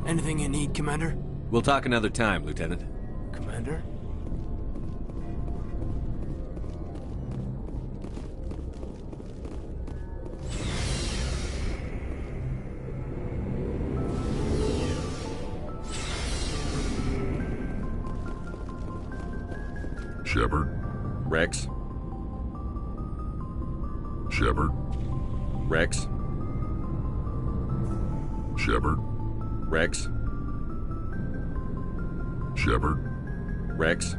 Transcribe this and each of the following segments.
Anything you need, Commander? We'll talk another time, Lieutenant. Commander? Shepard? Rex? Shepard? Rex? Shepard? Rex? Shepard? Rex?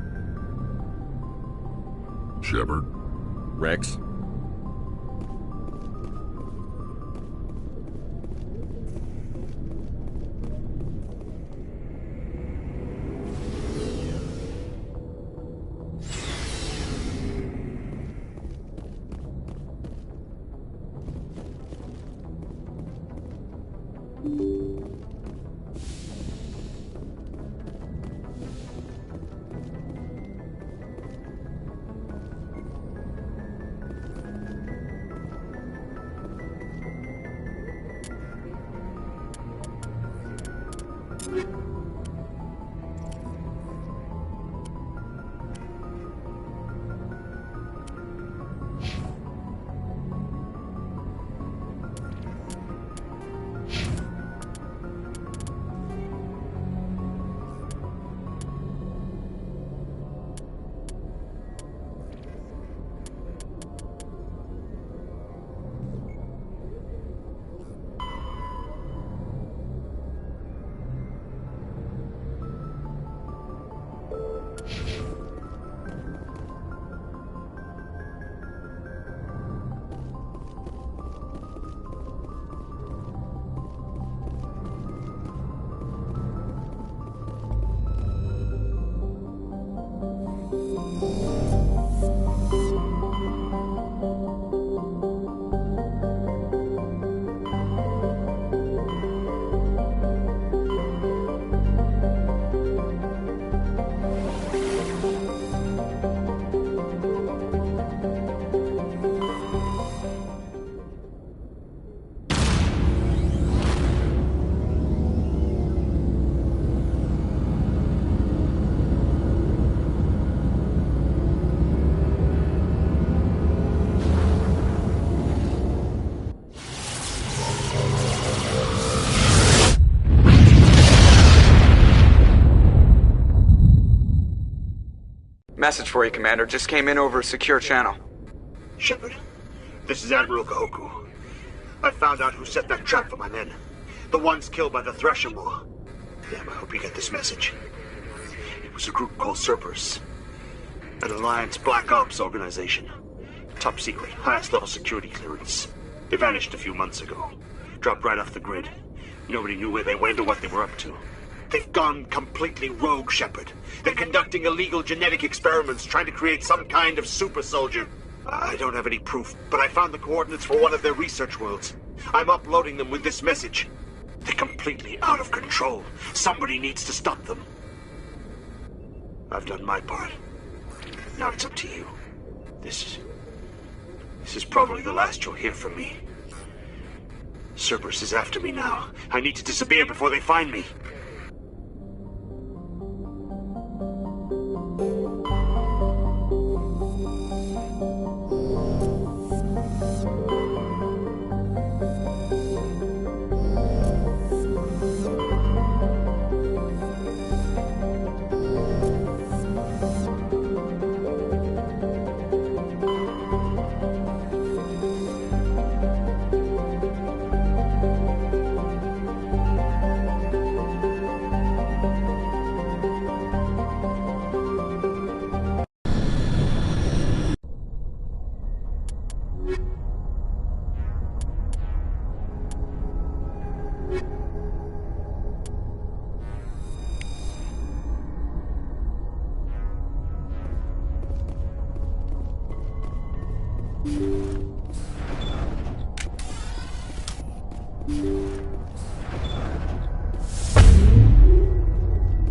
Shepard? Rex? Message for you, Commander. Just came in over a secure channel. Shepard, this is Admiral Kahoku. I found out who set that trap for my men. The ones killed by the Thresher Maw. Damn, I hope you get this message. It was a group called Cerberus. An Alliance Black Ops organization. Top secret, highest level security clearance. They vanished a few months ago. Dropped right off the grid. Nobody knew where they went or what they were up to. They've gone completely rogue, Shepard. They're conducting illegal genetic experiments, trying to create some kind of super soldier. I don't have any proof, but I found the coordinates for one of their research worlds. I'm uploading them with this message. They're completely out of control. Somebody needs to stop them. I've done my part. Now it's up to you. This is probably the last you'll hear from me. Cerberus is after me now. I need to disappear before they find me.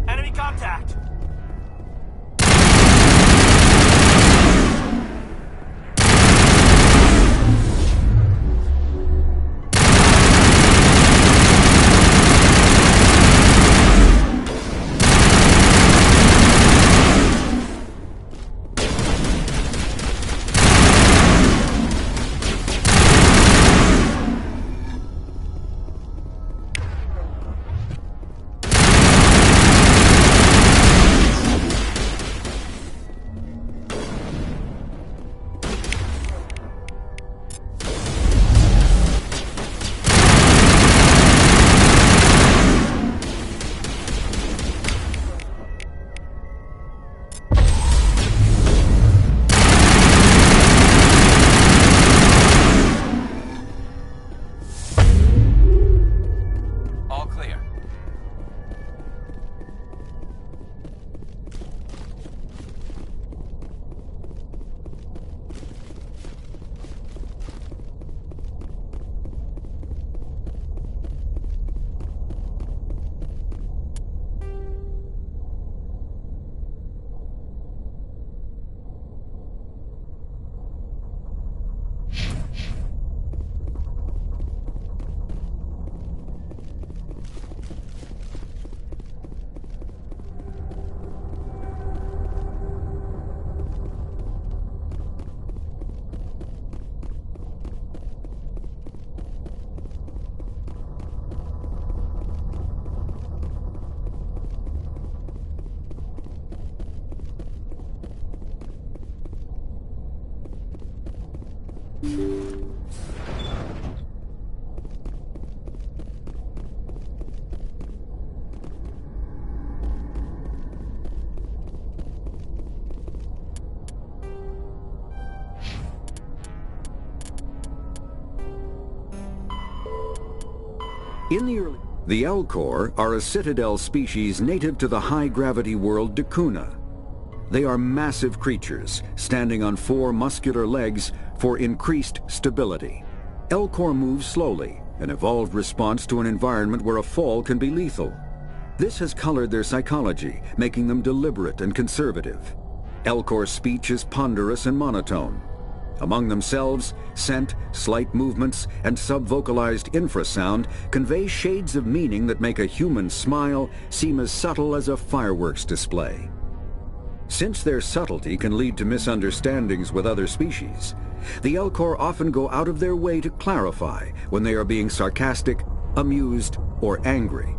Enemy contact! In the Elcor are a citadel species native to the high-gravity world Dakuna. They are massive creatures, standing on 4 muscular legs for increased stability. Elcor move slowly, an evolved response to an environment where a fall can be lethal. This has colored their psychology, making them deliberate and conservative. Elcor's speech is ponderous and monotone. Among themselves, scent, slight movements, and sub-vocalized infrasound convey shades of meaning that make a human smile seem as subtle as a fireworks display. Since their subtlety can lead to misunderstandings with other species, the Elcor often go out of their way to clarify when they are being sarcastic, amused, or angry.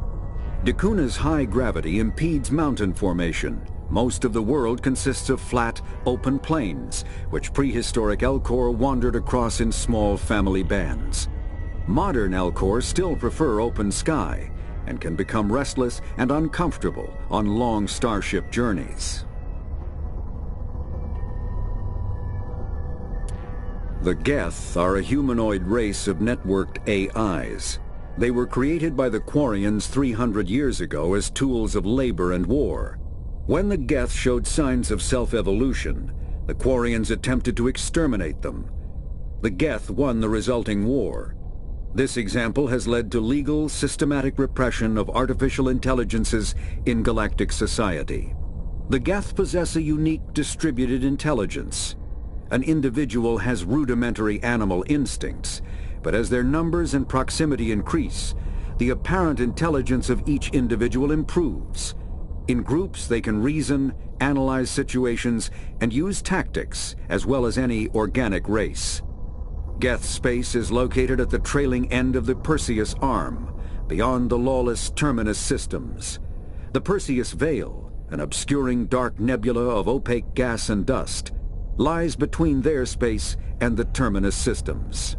Dakuna's high gravity impedes mountain formation. Most of the world consists of flat, open plains, which prehistoric Elcor wandered across in small family bands. Modern Elcor still prefer open sky, and can become restless and uncomfortable on long starship journeys. The Geth are a humanoid race of networked AIs. They were created by the Quarians 300 years ago as tools of labor and war. When the Geth showed signs of self-evolution, the Quarians attempted to exterminate them. The Geth won the resulting war. This example has led to legal, systematic repression of artificial intelligences in galactic society. The Geth possess a unique distributed intelligence. An individual has rudimentary animal instincts, but as their numbers and proximity increase, the apparent intelligence of each individual improves. In groups, they can reason, analyze situations, and use tactics, as well as any organic race. Geth space is located at the trailing end of the Perseus Arm, beyond the lawless Terminus systems. The Perseus Veil, an obscuring dark nebula of opaque gas and dust, lies between their space and the Terminus systems.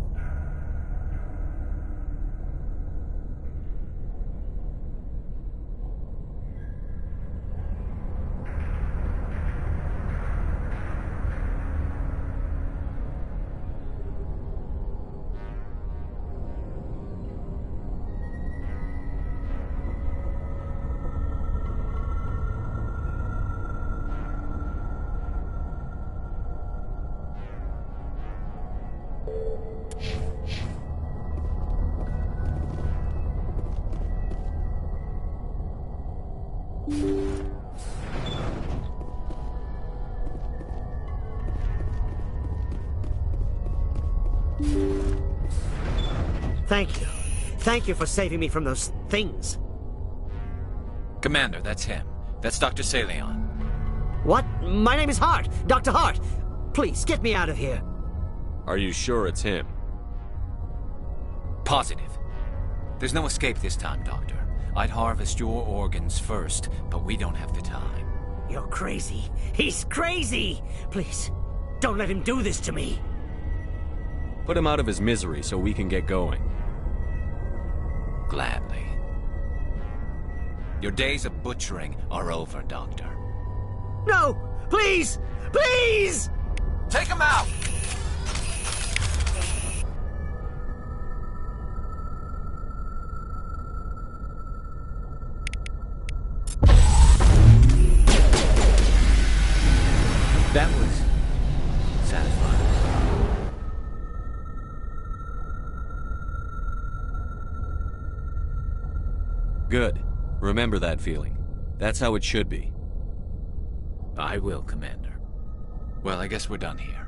Thank you. Thank you for saving me from those things. Commander, that's him. That's Dr. Saleon. What? My name is Hart. Dr. Hart. Please, get me out of here. Are you sure it's him? Positive. There's no escape this time, Doctor. I'd harvest your organs first, but we don't have the time. You're crazy. He's crazy! Please, don't let him do this to me. Put him out of his misery so we can get going. Gladly. Your days of butchering are over, Doctor. No! Please! Please! Take him out! That was satisfying. Good. Remember that feeling. That's how it should be. I will, Commander. Well, I guess we're done here.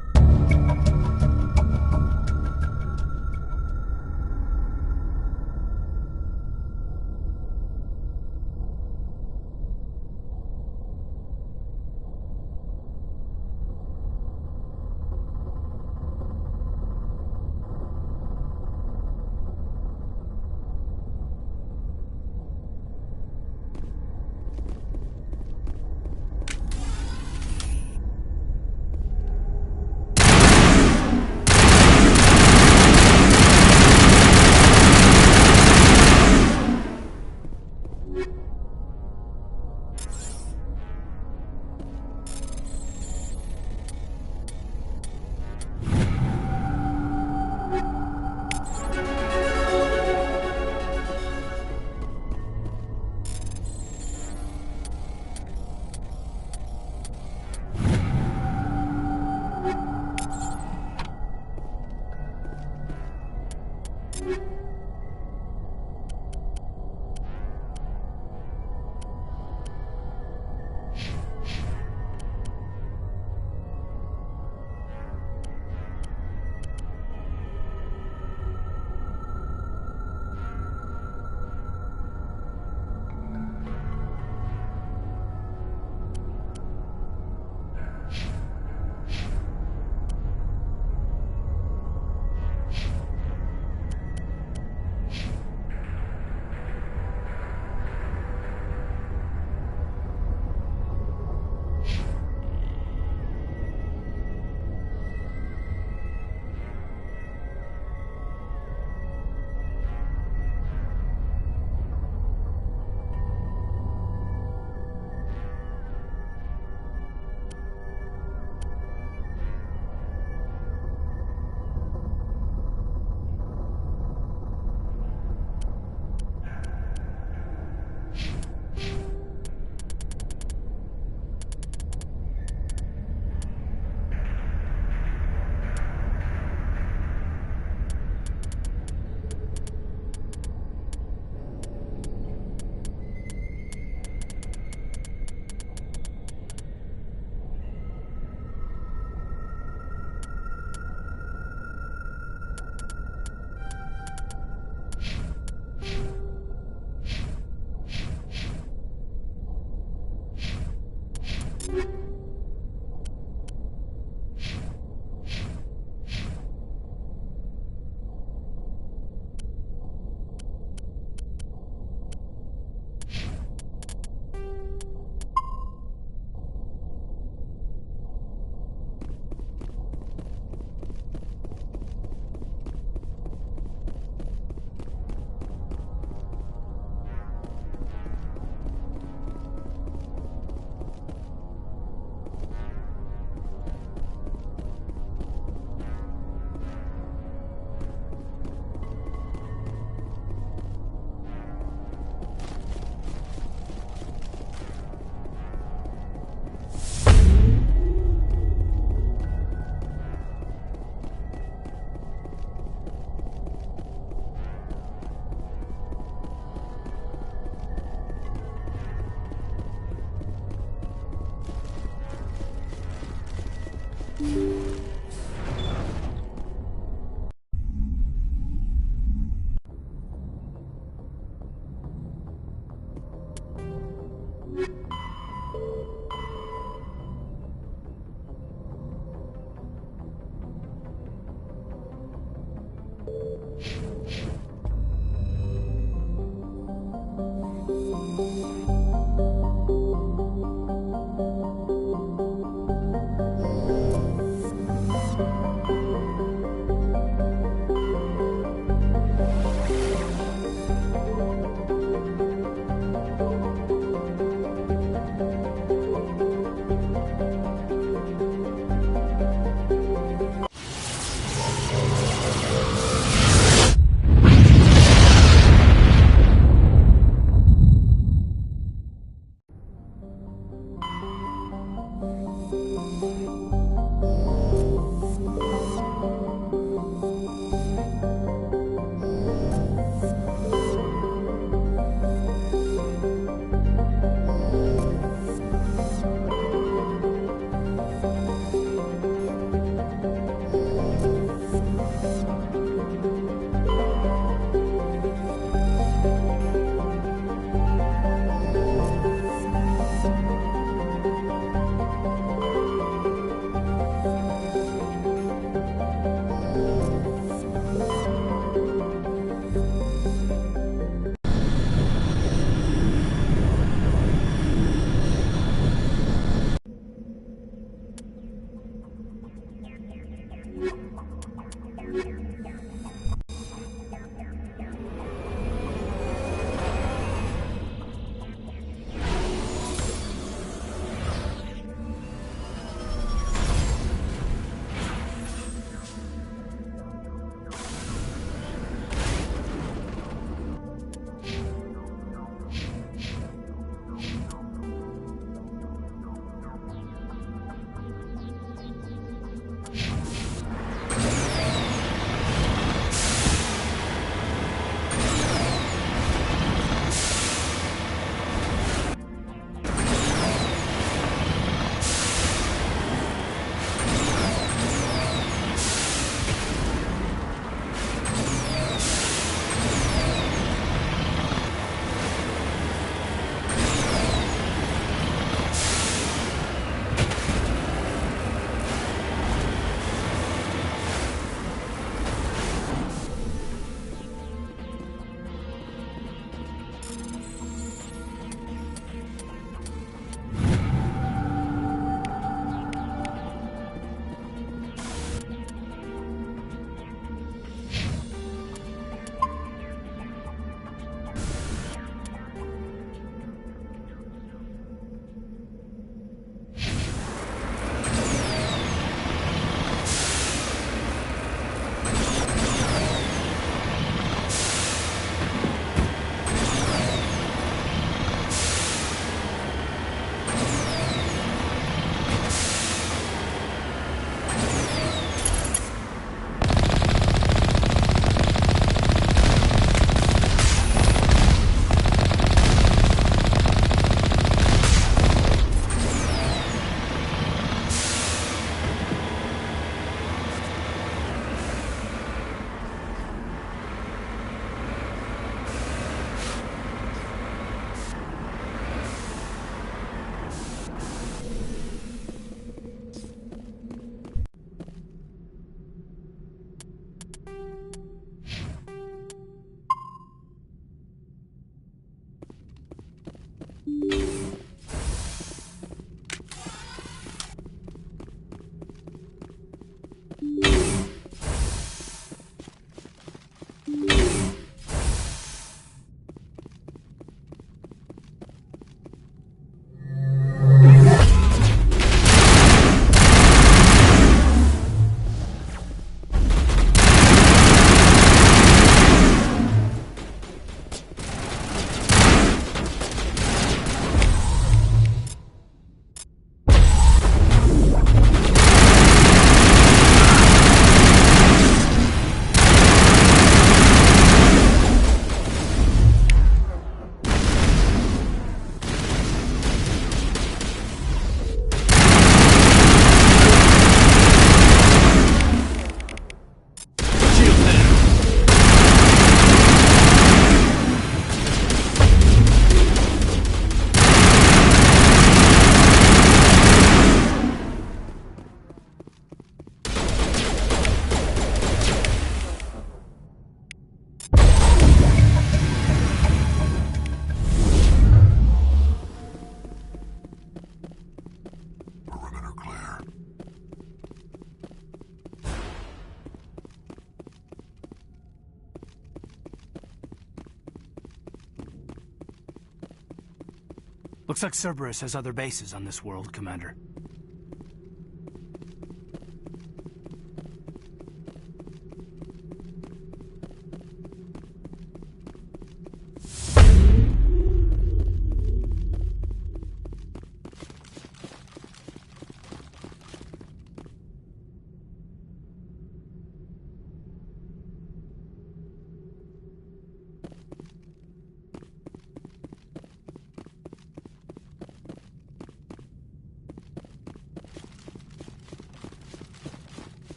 Looks like Cerberus has other bases on this world, Commander.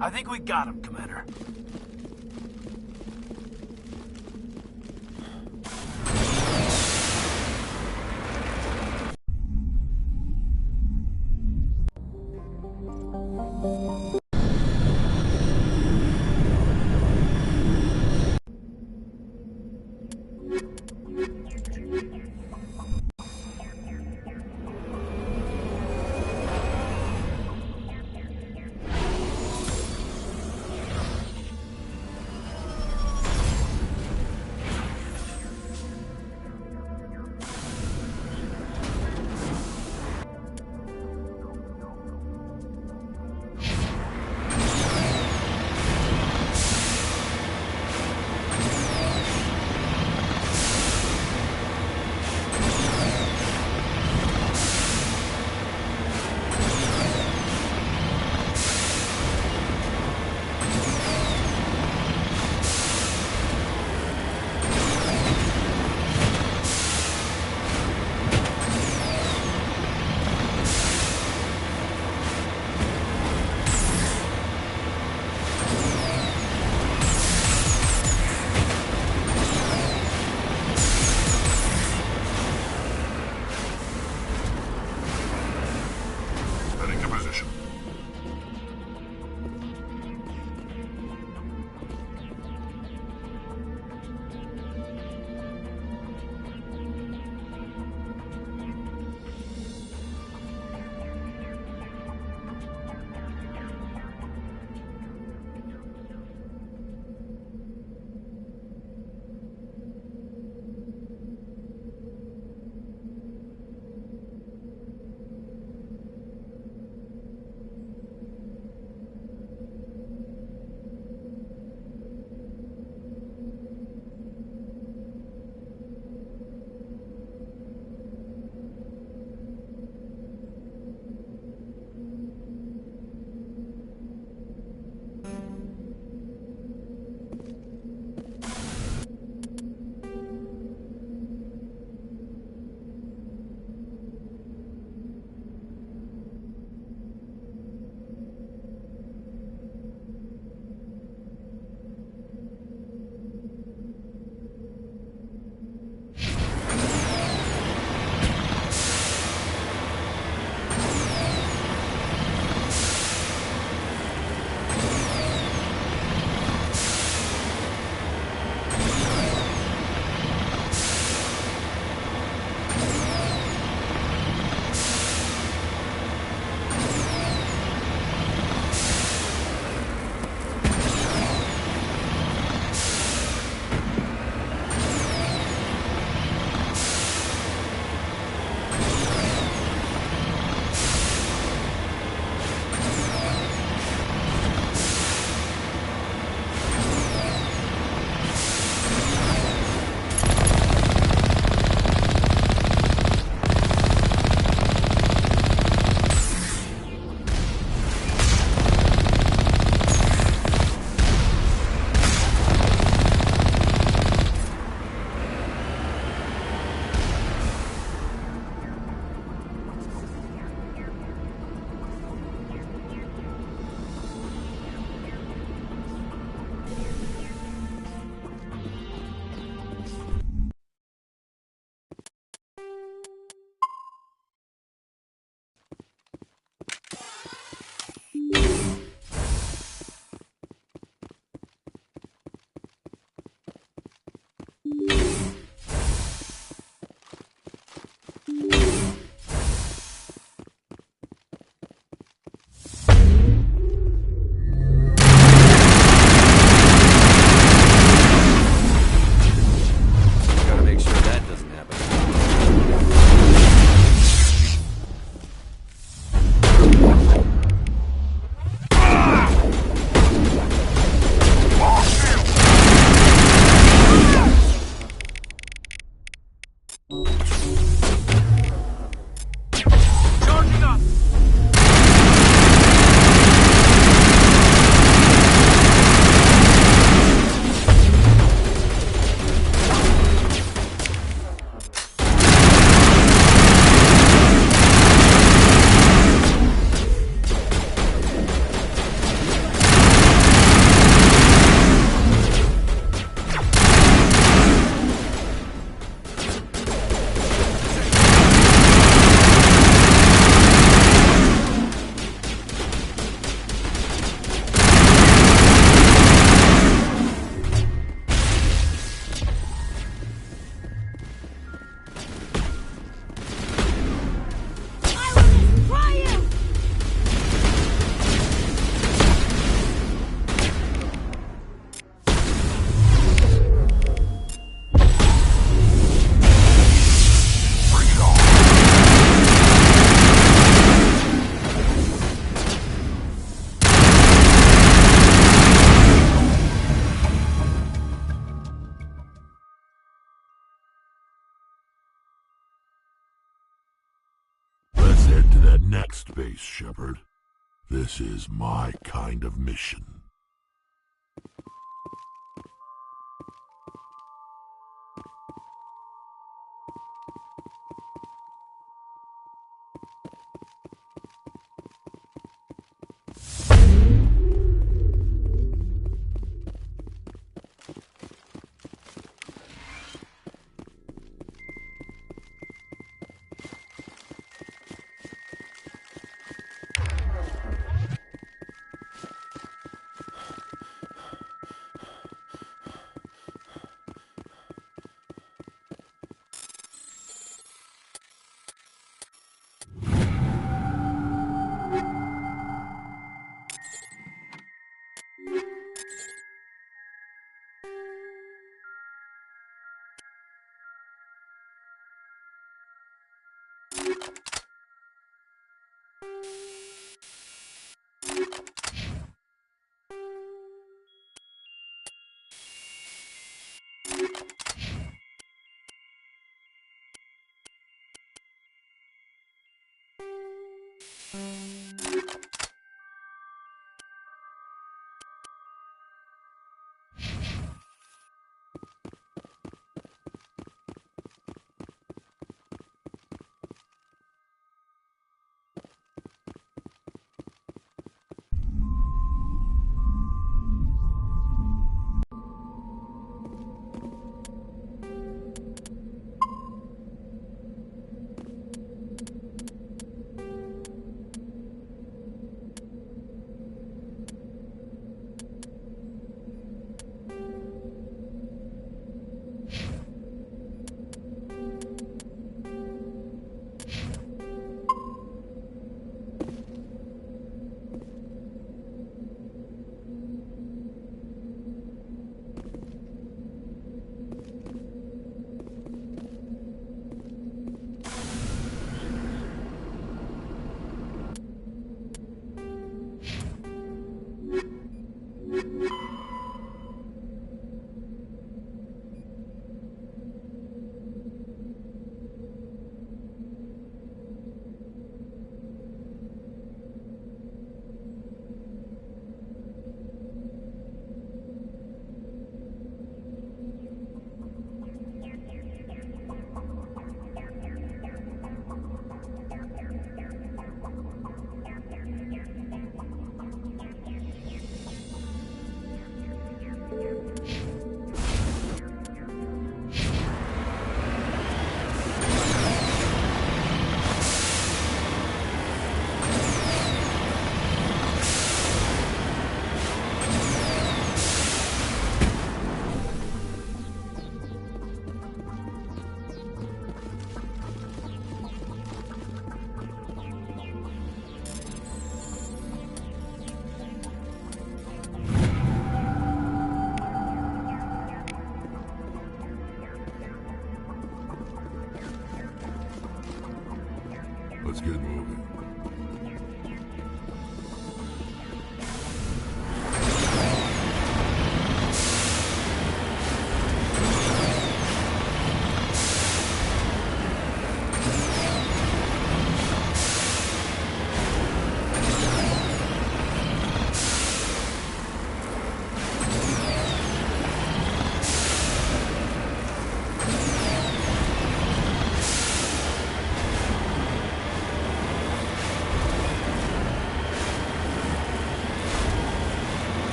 I think we got him, Commander. peace, Shepard. This is my kind of mission.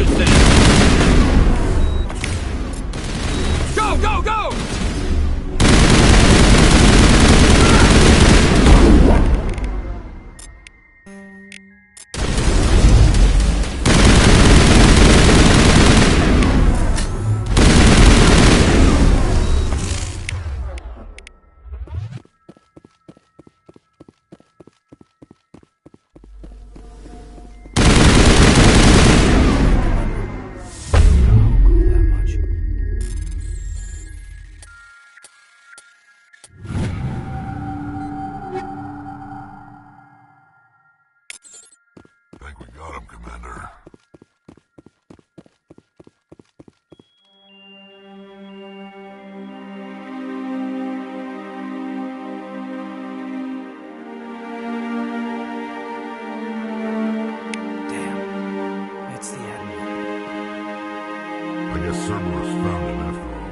you think? Go, go, go! I think we got him, Commander. Damn. It's the Admiral. I guess Cerberus found him after all.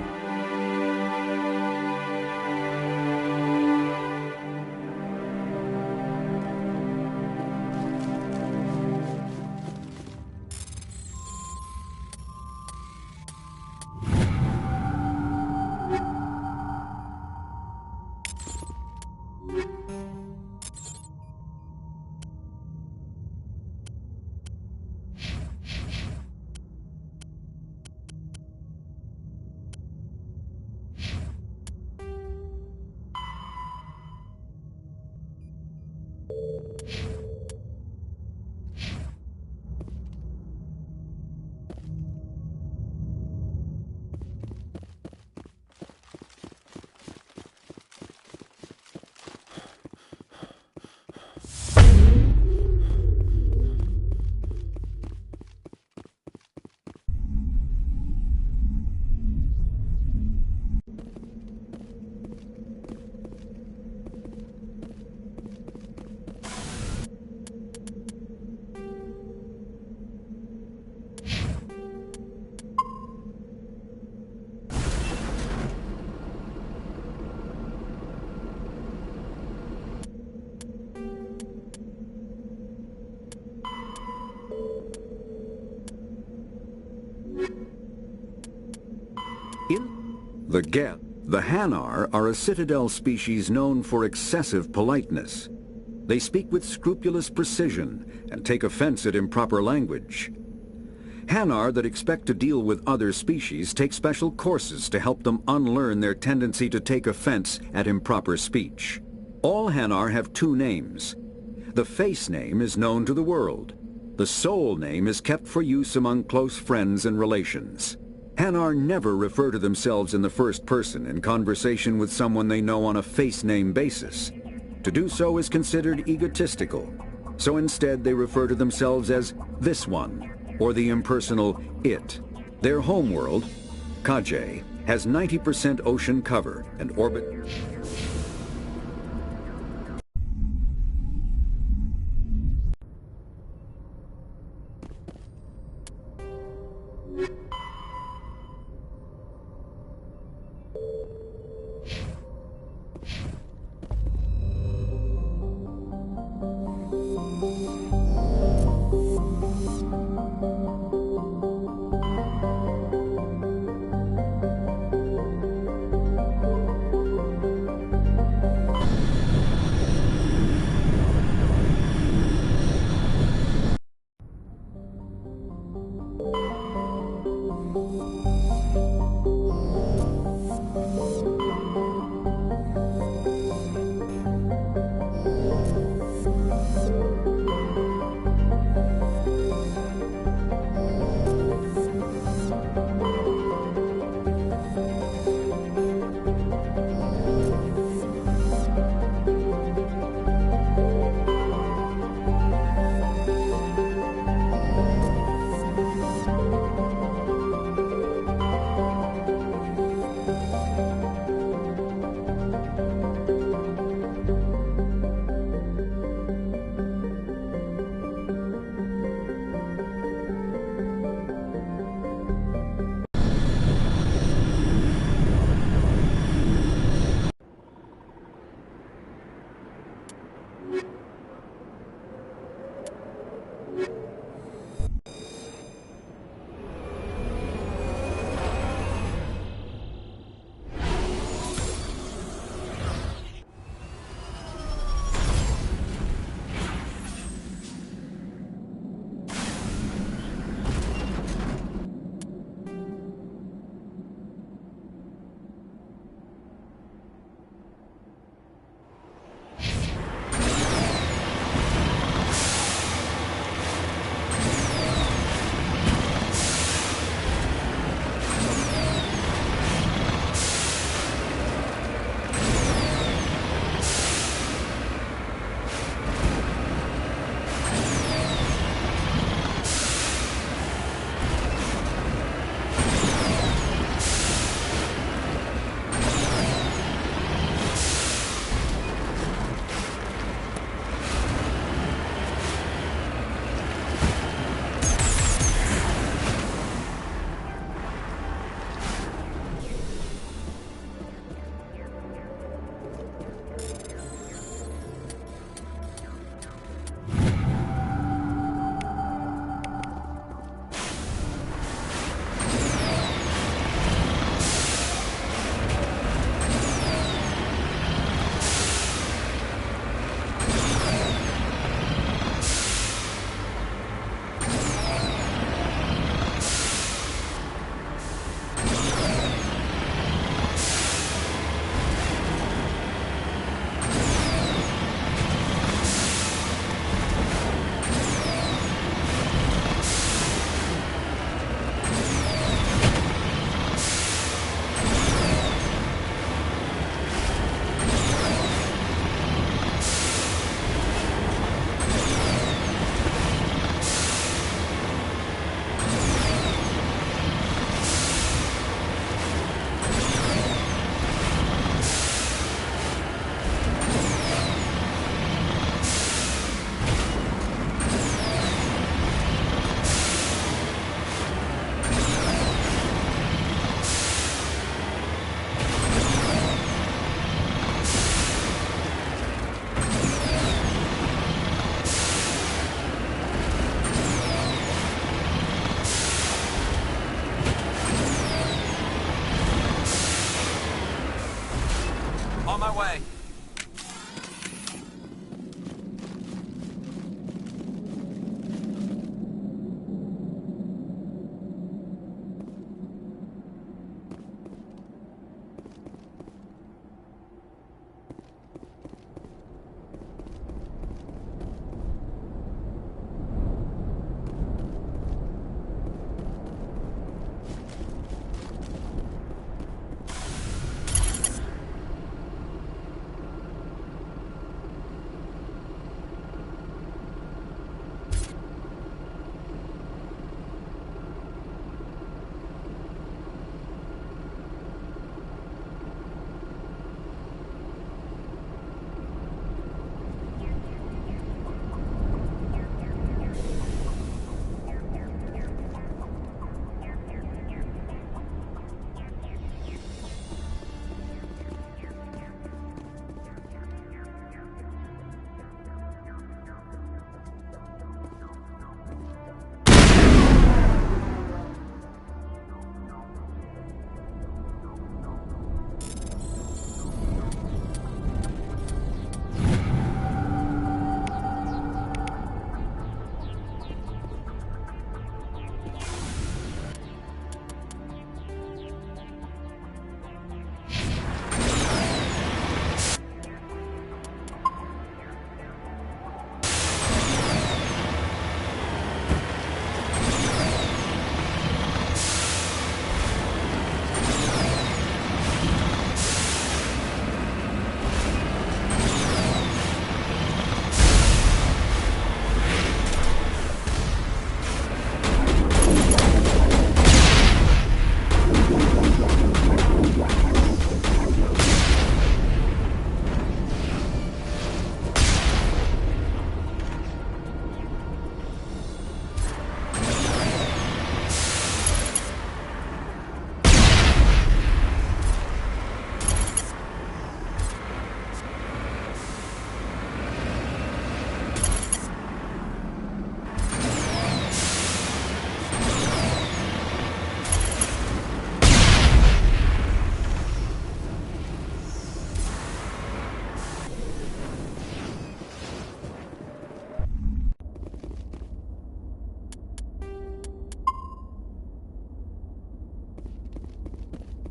The Hanar are a Citadel species known for excessive politeness. They speak with scrupulous precision and take offense at improper language. Hanar that expect to deal with other species take special courses to help them unlearn their tendency to take offense at improper speech. All Hanar have two names. The face name is known to the world. The soul name is kept for use among close friends and relations. Hanar never refer to themselves in the first person in conversation with someone they know on a face name basis. To do so is considered egotistical, so instead they refer to themselves as this one, or the impersonal it. Their homeworld, Khaje, has 90% ocean cover and orbit.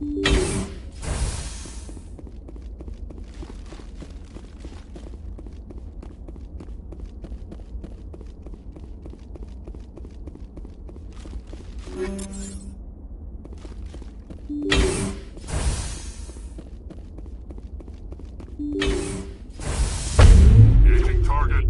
Engaging target.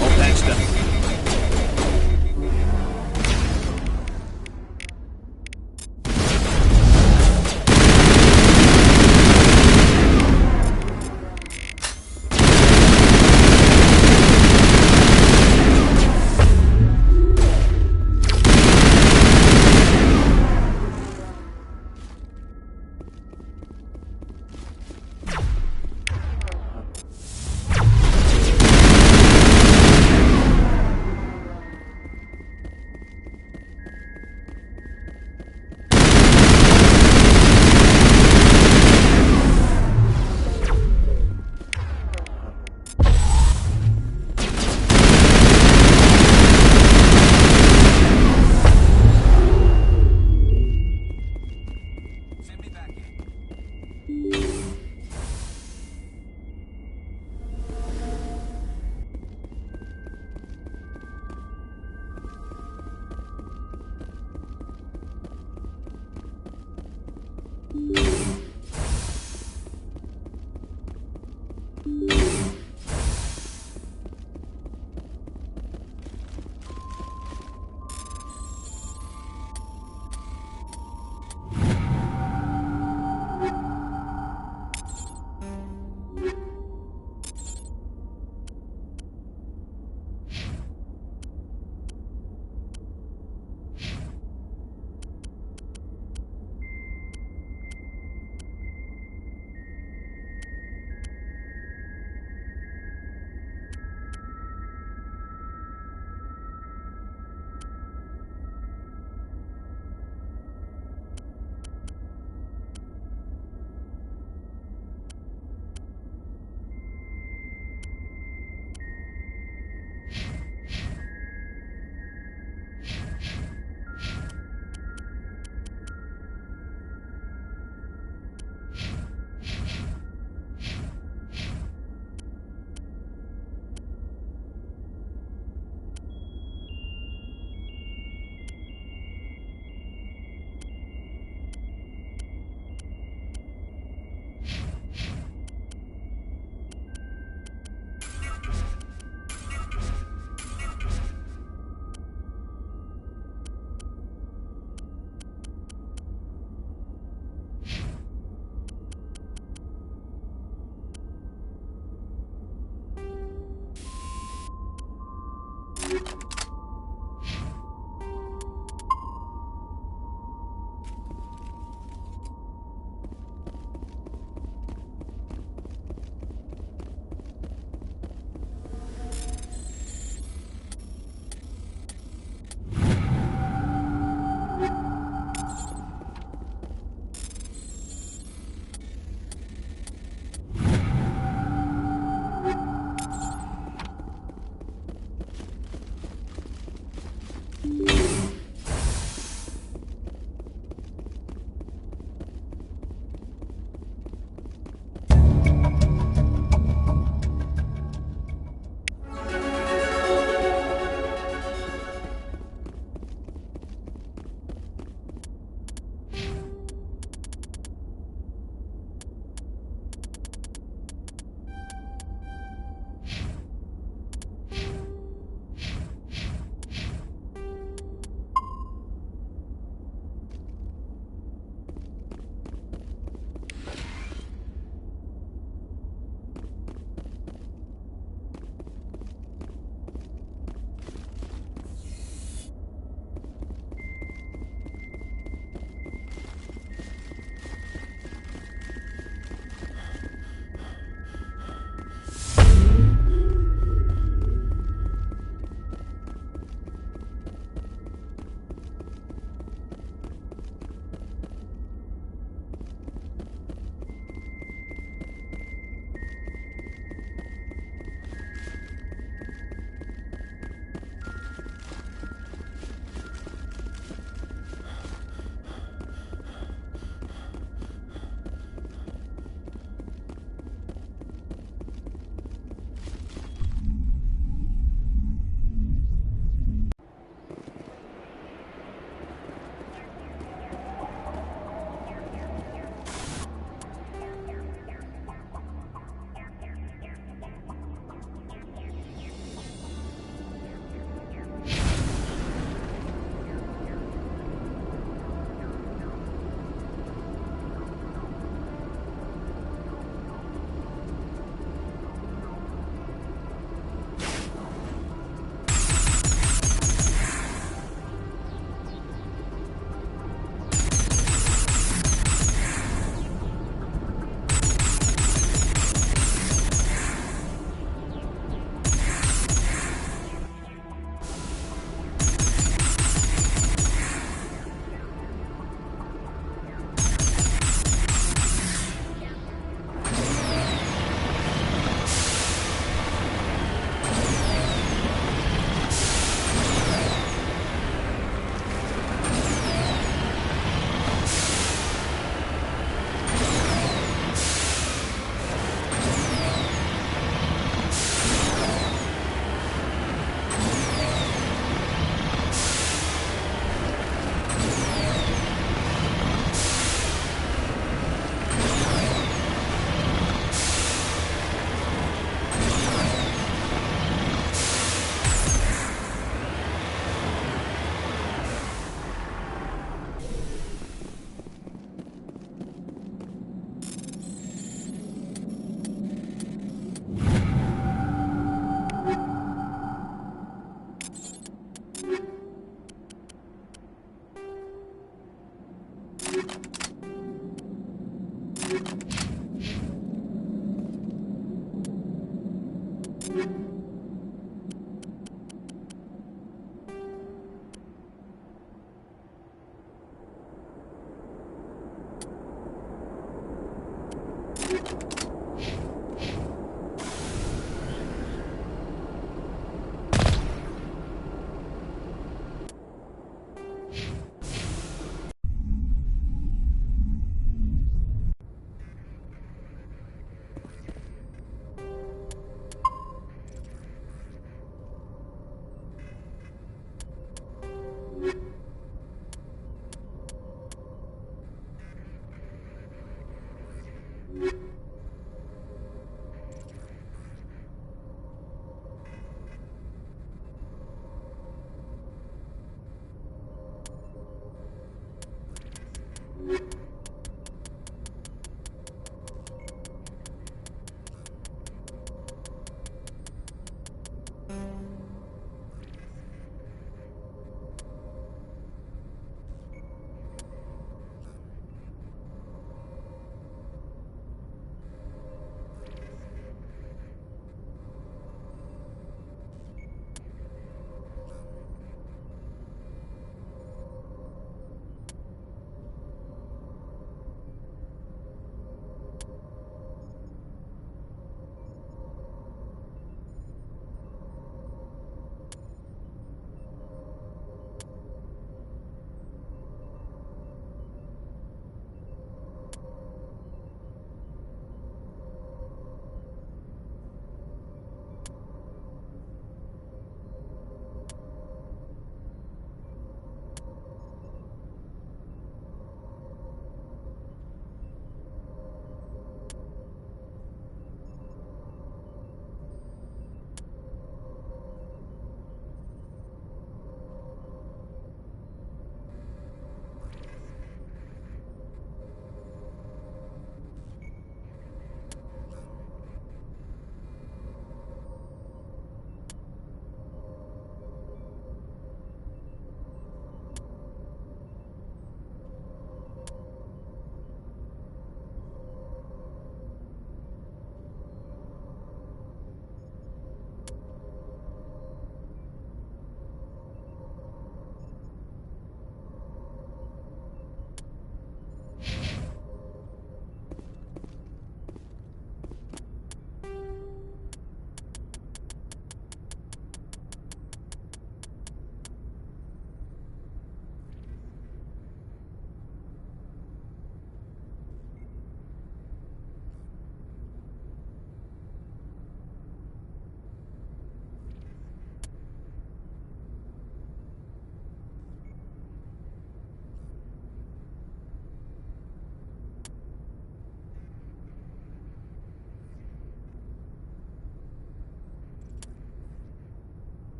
All patched up. Send me back in.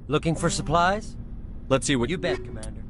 Looking for supplies? Let's see what You bet, Commander.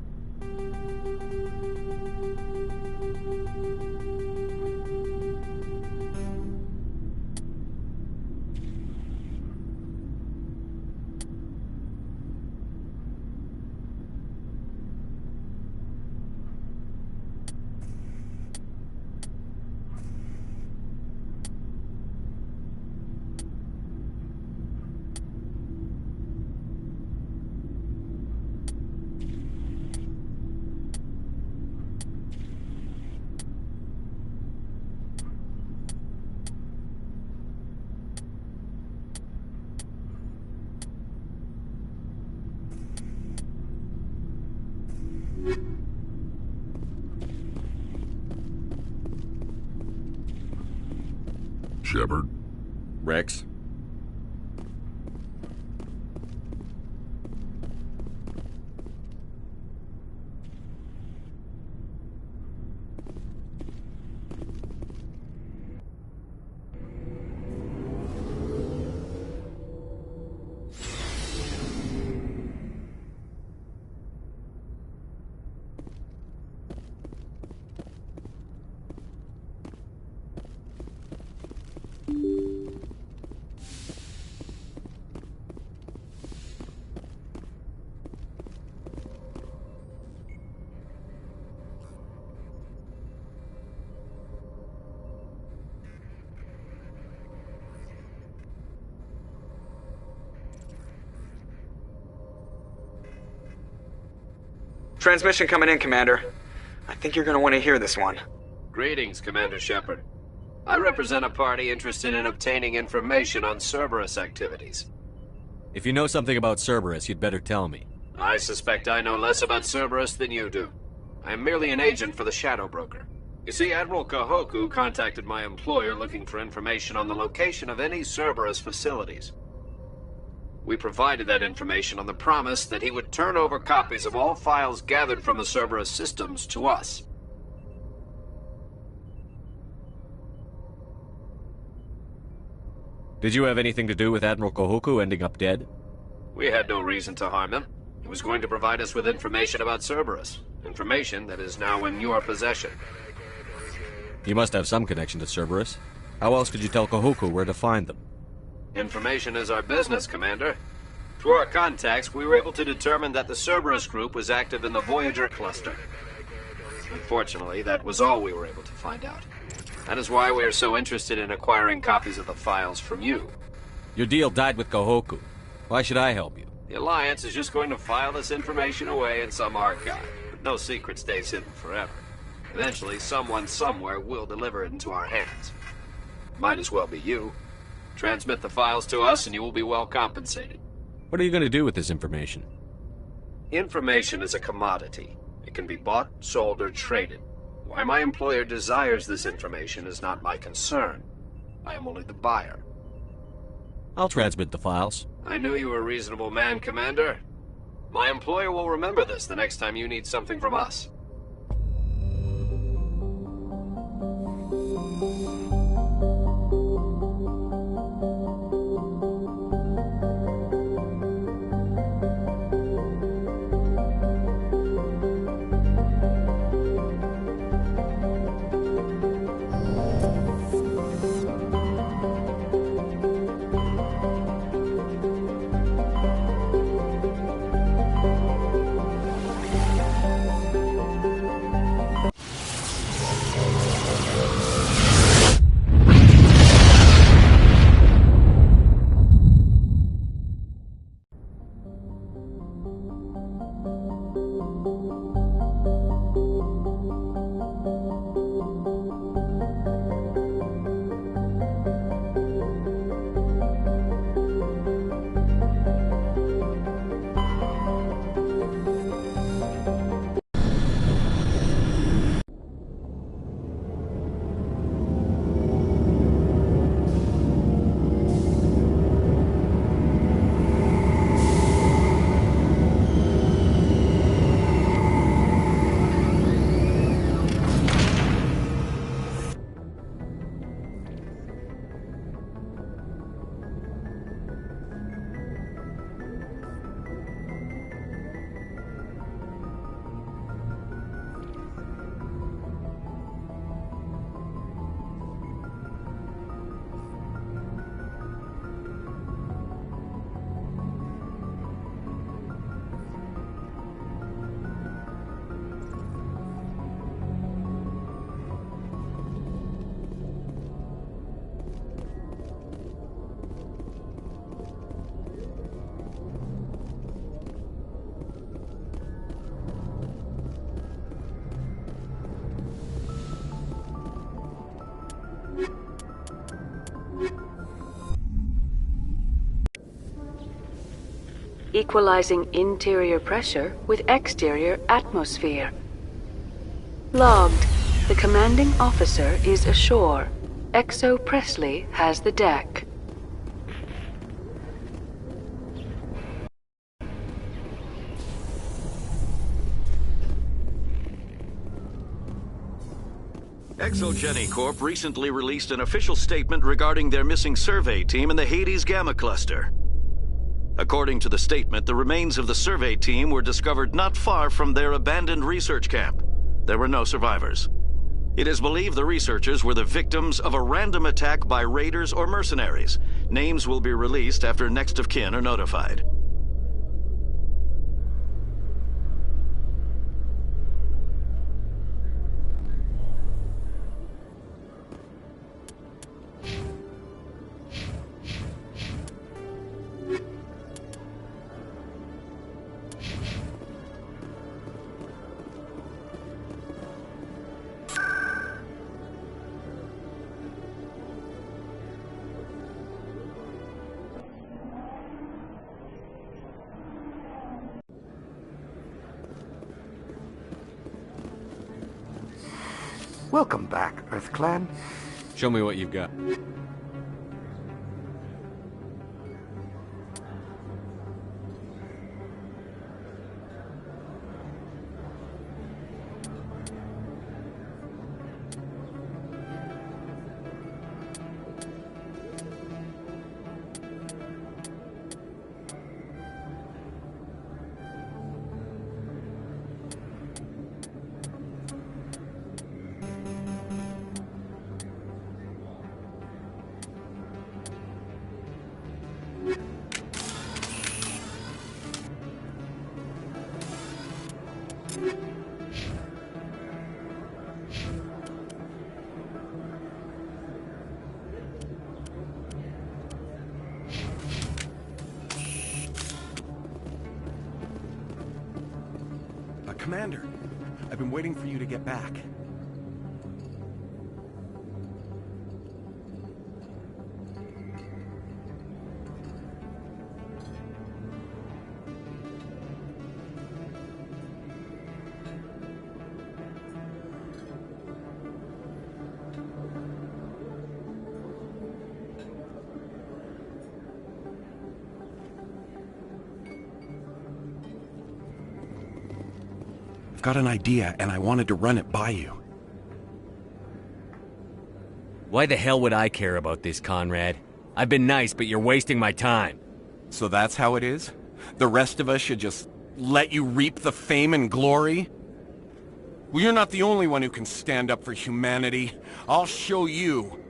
Shepard? Rex? Transmission coming in, Commander. I think you're gonna want to hear this one. Greetings, Commander Shepard. I represent a party interested in obtaining information on Cerberus activities. If you know something about Cerberus, you'd better tell me. I suspect I know less about Cerberus than you do. I am merely an agent for the Shadow Broker. You see, Admiral Kahoku contacted my employer looking for information on the location of any Cerberus facilities. We provided that information on the promise that he would turn over copies of all files gathered from the Cerberus systems to us. Did you have anything to do with Admiral Kahoku ending up dead? We had no reason to harm him. He was going to provide us with information about Cerberus. Information that is now in your possession. You must have some connection to Cerberus. How else could you tell Kahoku where to find them? Information is our business, Commander. Through our contacts, we were able to determine that the Cerberus group was active in the Voyager cluster. Unfortunately, that was all we were able to find out. That is why we are so interested in acquiring copies of the files from you. Your deal died with Kahoku. Why should I help you? The Alliance is just going to file this information away in some archive. But no secret stays hidden forever. Eventually, someone somewhere will deliver it into our hands. Might as well be you. Transmit the files to us and you will be well compensated. What are you going to do with this information? Information is a commodity. It can be bought, sold, or traded. Why my employer desires this information is not my concern. I am only the buyer. I'll transmit the files. I knew you were a reasonable man, Commander. My employer will remember this the next time you need something from us. equalizing interior pressure with exterior atmosphere. Logged. The commanding officer is ashore. Exo Presley has the deck. ExoGeni Corp recently released an official statement regarding their missing survey team in the Hades Gamma Cluster. According to the statement, the remains of the survey team were discovered not far from their abandoned research camp. There were no survivors. It is believed the researchers were the victims of a random attack by raiders or mercenaries. Names will be released after next of kin are notified. Welcome back, EarthClan. Show me what you've got. Commander, I've been waiting for you to get back. Got an idea, and I wanted to run it by you. Why the hell would I care about this, Conrad? I've been nice, but you're wasting my time. So that's how it is? The rest of us should just let you reap the fame and glory? Well, you're not the only one who can stand up for humanity. I'll show you.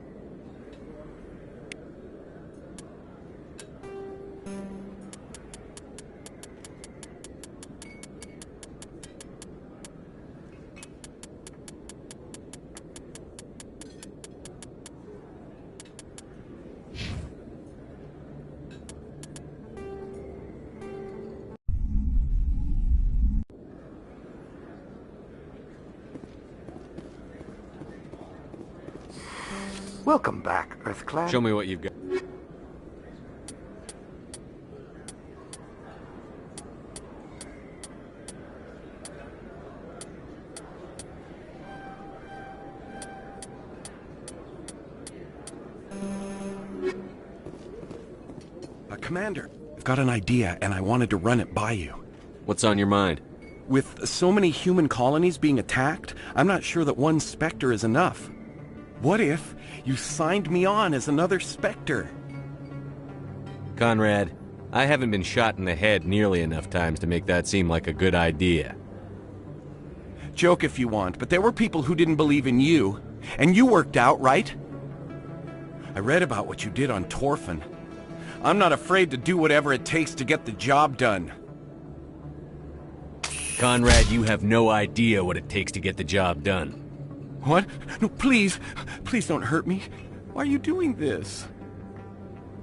Welcome back, EarthClan. Show me what you've got. Commander, I've got an idea, and I wanted to run it by you. What's on your mind? With so many human colonies being attacked, I'm not sure that one Spectre is enough. What if you signed me on as another Spectre? Conrad, I haven't been shot in the head nearly enough times to make that seem like a good idea. Joke if you want, but there were people who didn't believe in you, and you worked out, right? I read about what you did on Torfan. I'm not afraid to do whatever it takes to get the job done. Conrad, you have no idea what it takes to get the job done. What? No, please. Please don't hurt me. Why are you doing this?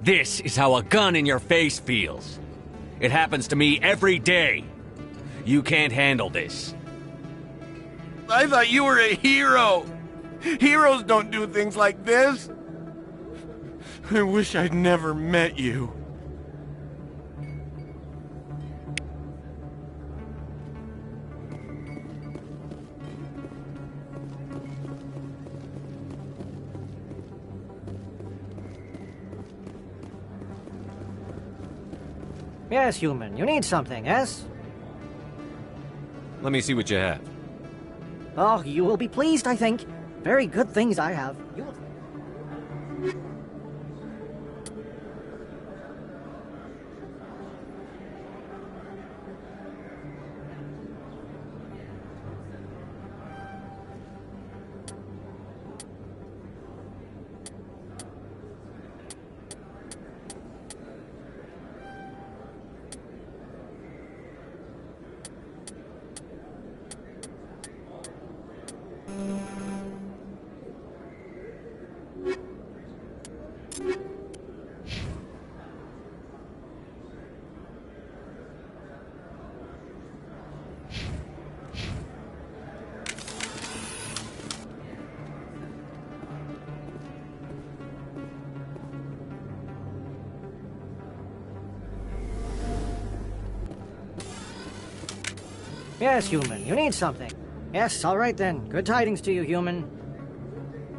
This is how a gun in your face feels. It happens to me every day. You can't handle this. I thought you were a hero. Heroes don't do things like this. I wish I'd never met you. Yes, human. You need something, yes? Let me see what you have. Oh, you will be pleased, I think. Very good things I have. You will... Yes, human. You need something. Yes, all right then. Good tidings to you, human.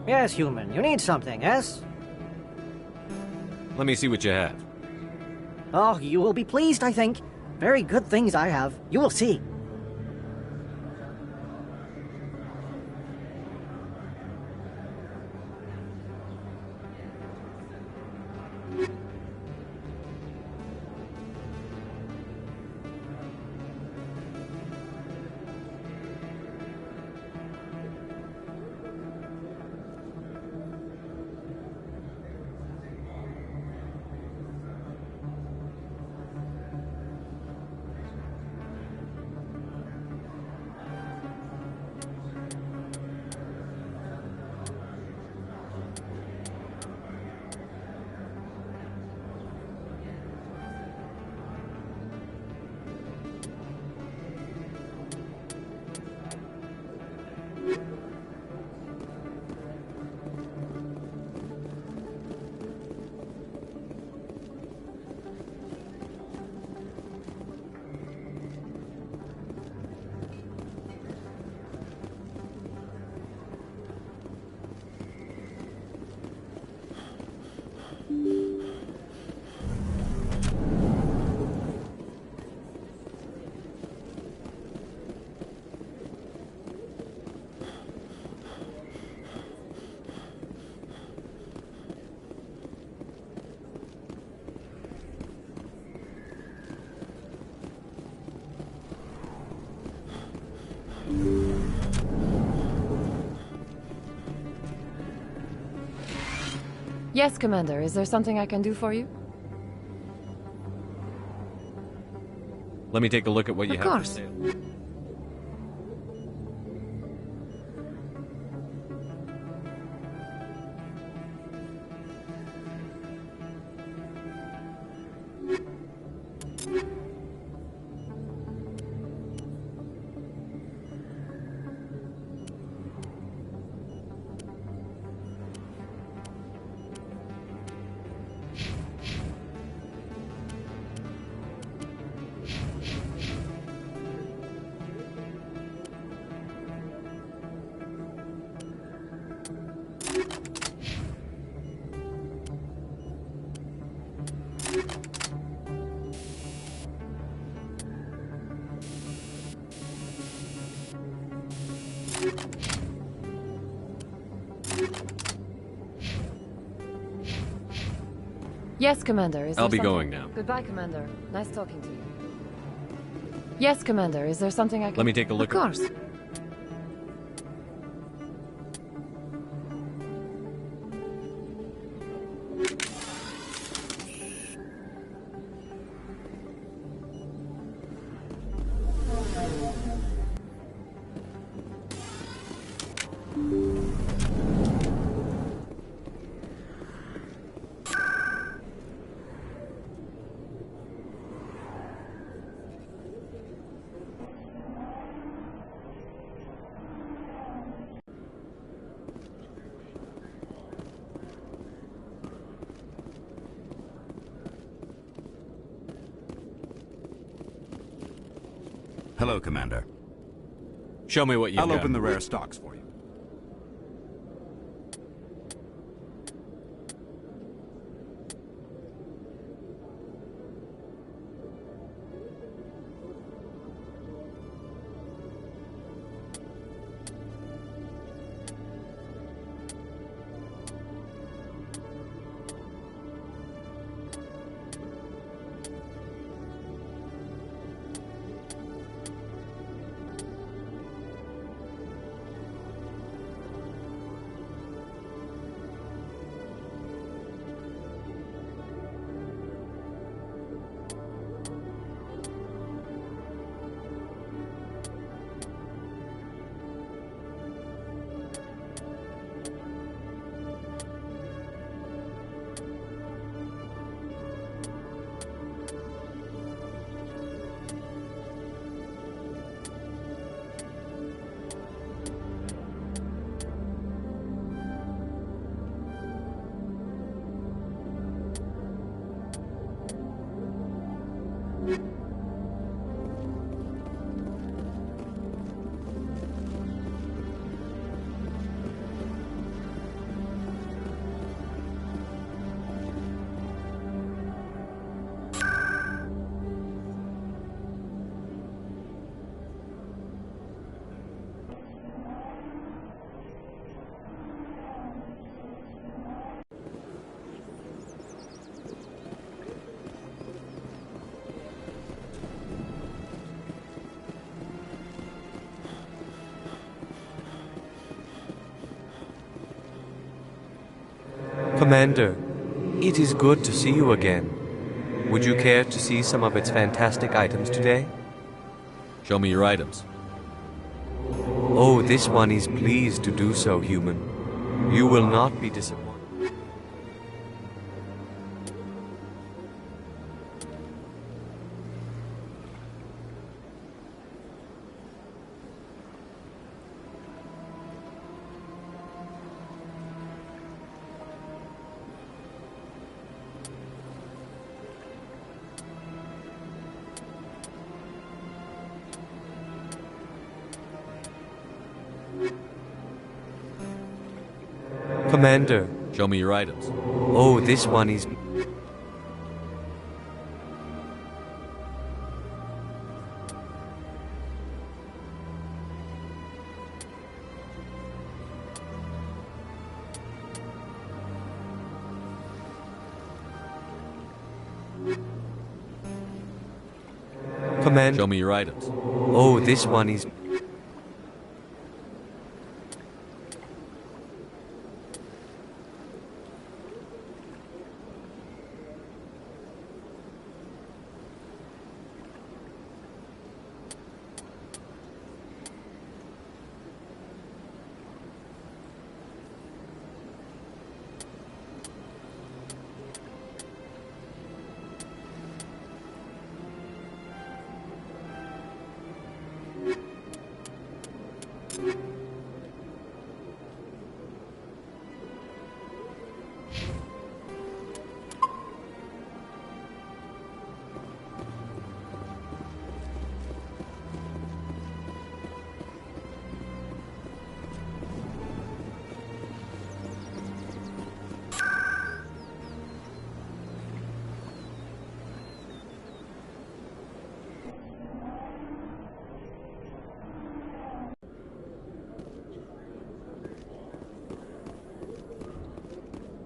Yes, human. You need something, yes? Let me see what you have. Oh, you will be pleased, I think. Very good things I have. You will see. Yes, Commander. Is there something I can do for you? Let me take a look at what you Of have for course. sale. Yes, Commander. Is I'll there be something... going now. Goodbye, Commander. Nice talking to you. Yes, Commander. Is there something I can... Let me take a look Of course. Hello, Commander. Show me what you I'll got. open the rare stocks for you. Commander, it is good to see you again. Would you care to see some of its fantastic items today? Show me your items. Oh, this one is pleased to do so, human. You will not be disappointed. Commander. Show me your items. Oh, this one is... Commander. Show me your items. Oh, this one is...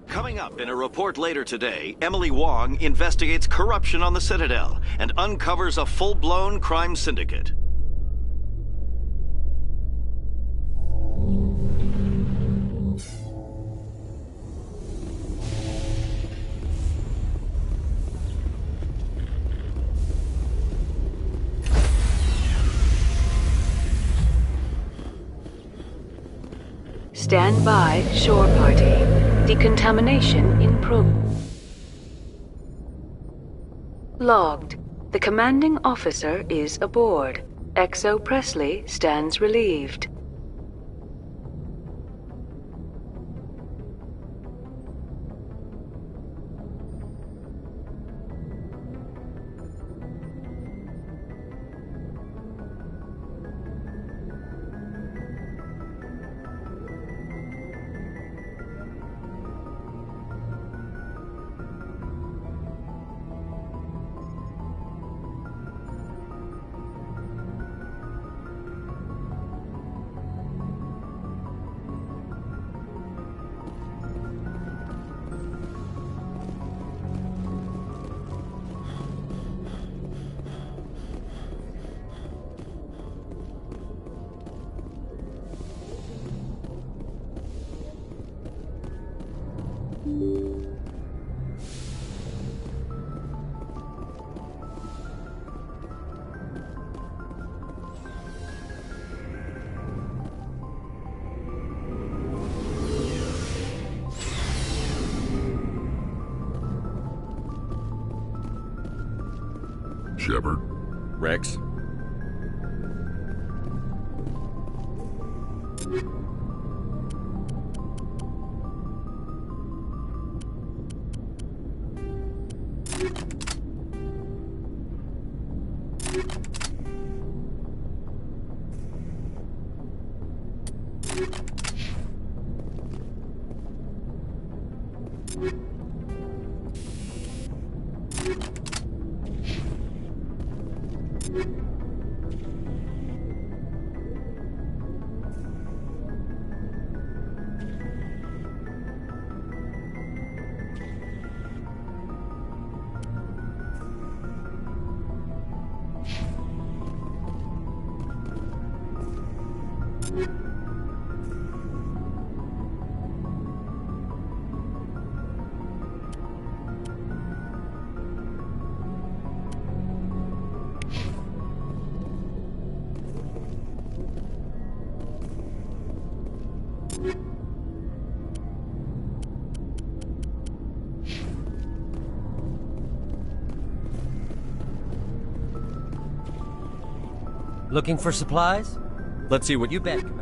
Coming up in a report later today, Emily Wong investigates corruption on the Citadel and uncovers a full-blown crime syndicate. Stand by, shore party. Decontamination in Logged. The commanding officer is aboard. XO Presley stands relieved. Shepard. Rex. Looking for supplies? Let's see what You bet, Commander.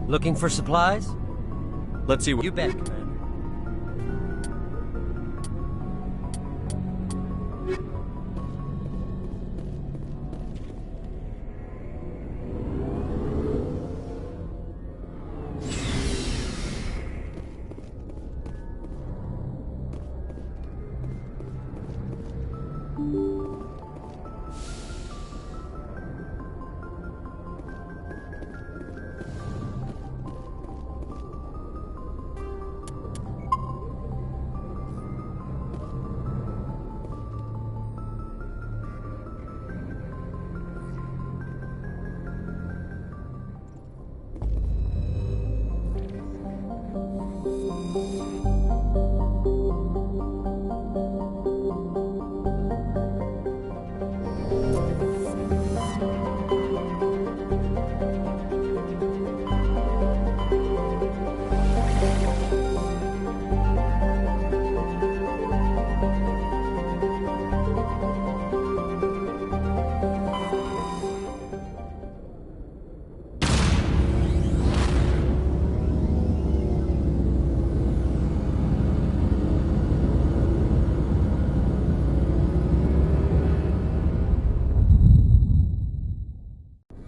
Looking for supplies? Let's see what You bet, Commander.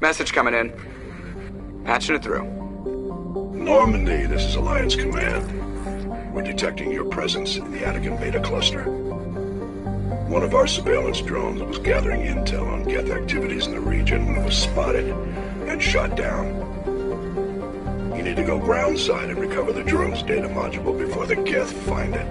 Message coming in. Patching it through. Normandy, this is Alliance Command. We're detecting your presence in the Attican Beta Cluster. One of our surveillance drones was gathering intel on Geth activities in the region when it was spotted and shot down. You need to go groundside and recover the drone's data module before the Geth find it.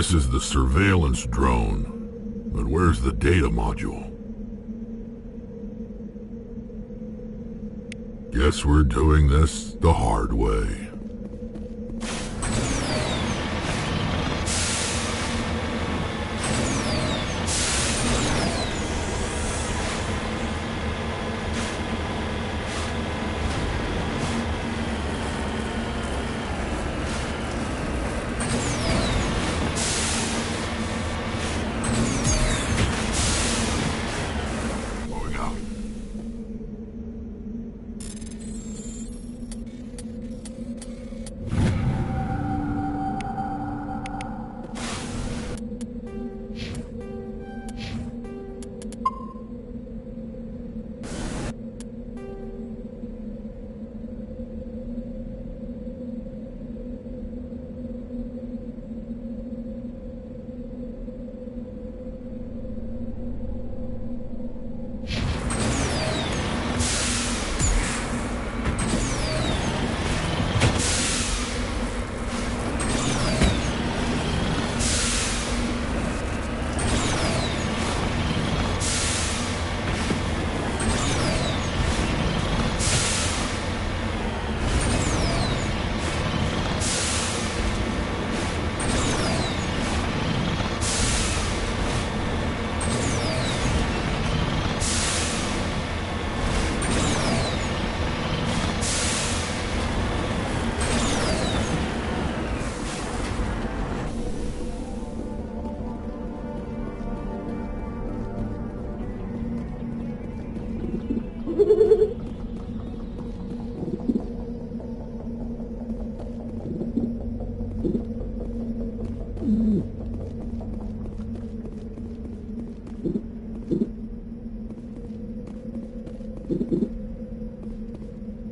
This is the surveillance drone. But where's the data module? Guess we're doing this the hard way.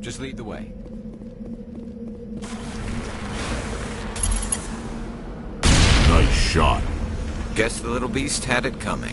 Just lead the way. Nice shot. Guess the little beast had it coming.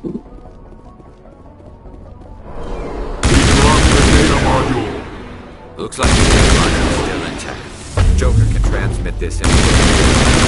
Looks like the deadline is still intact. Joker can transmit this information.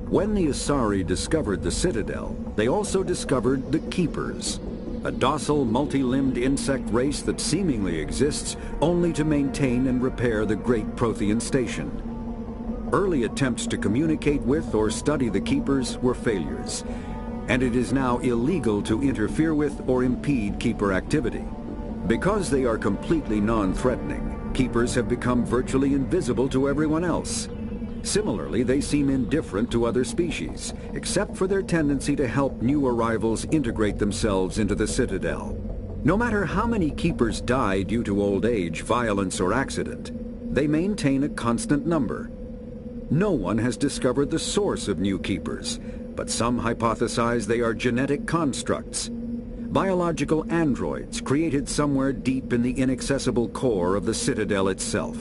When the Asari discovered the Citadel, they also discovered the Keepers, a docile, multi-limbed insect race that seemingly exists only to maintain and repair the Great Prothean Station. Early attempts to communicate with or study the Keepers were failures, and it is now illegal to interfere with or impede Keeper activity. Because they are completely non-threatening, Keepers have become virtually invisible to everyone else. Similarly, they seem indifferent to other species, except for their tendency to help new arrivals integrate themselves into the Citadel. No matter how many Keepers die due to old age, violence, or accident, they maintain a constant number. No one has discovered the source of new Keepers, but some hypothesize they are genetic constructs, biological androids created somewhere deep in the inaccessible core of the Citadel itself.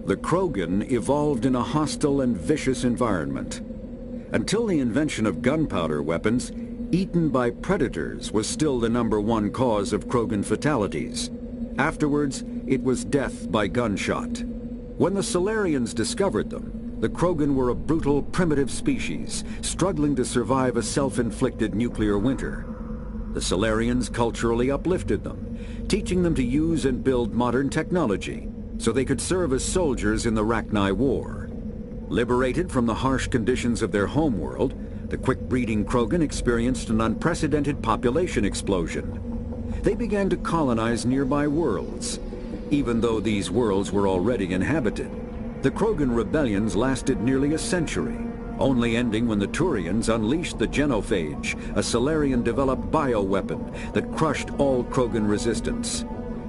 The Krogan evolved in a hostile and vicious environment. Until the invention of gunpowder weapons, eaten by predators was still the #1 cause of Krogan fatalities. Afterwards, it was death by gunshot. When the Salarians discovered them, the Krogan were a brutal, primitive species, struggling to survive a self-inflicted nuclear winter. The Salarians culturally uplifted them, teaching them to use and build modern technology, so they could serve as soldiers in the Rachni War. Liberated from the harsh conditions of their homeworld, the quick-breeding Krogan experienced an unprecedented population explosion. They began to colonize nearby worlds. Even though these worlds were already inhabited, the Krogan rebellions lasted nearly a century, only ending when the Turians unleashed the Genophage, a Salarian-developed bioweapon that crushed all Krogan resistance.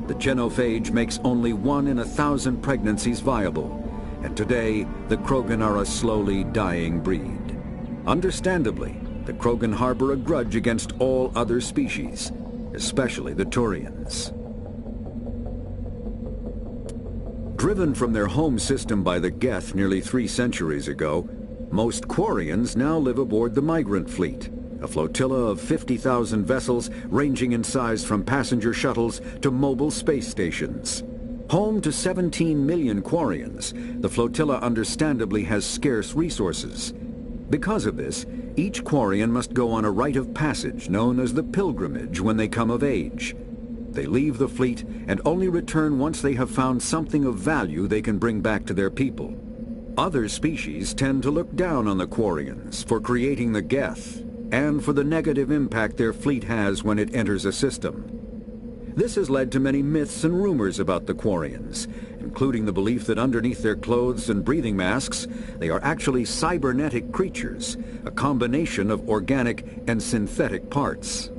The Genophage makes only 1 in 1,000 pregnancies viable, and today the Krogan are a slowly dying breed. Understandably, the Krogan harbor a grudge against all other species, especially the Turians. Driven from their home system by the Geth nearly 3 centuries ago, most Quarians now live aboard the Migrant Fleet, a flotilla of 50,000 vessels ranging in size from passenger shuttles to mobile space stations. Home to 17 million Quarians, the flotilla understandably has scarce resources. Because of this, each Quarian must go on a rite of passage known as the Pilgrimage when they come of age. They leave the fleet and only return once they have found something of value they can bring back to their people. Other species tend to look down on the Quarians for creating the Geth and for the negative impact their fleet has when it enters a system. This has led to many myths and rumors about the Quarians, including the belief that underneath their clothes and breathing masks, they are actually cybernetic creatures, a combination of organic and synthetic parts.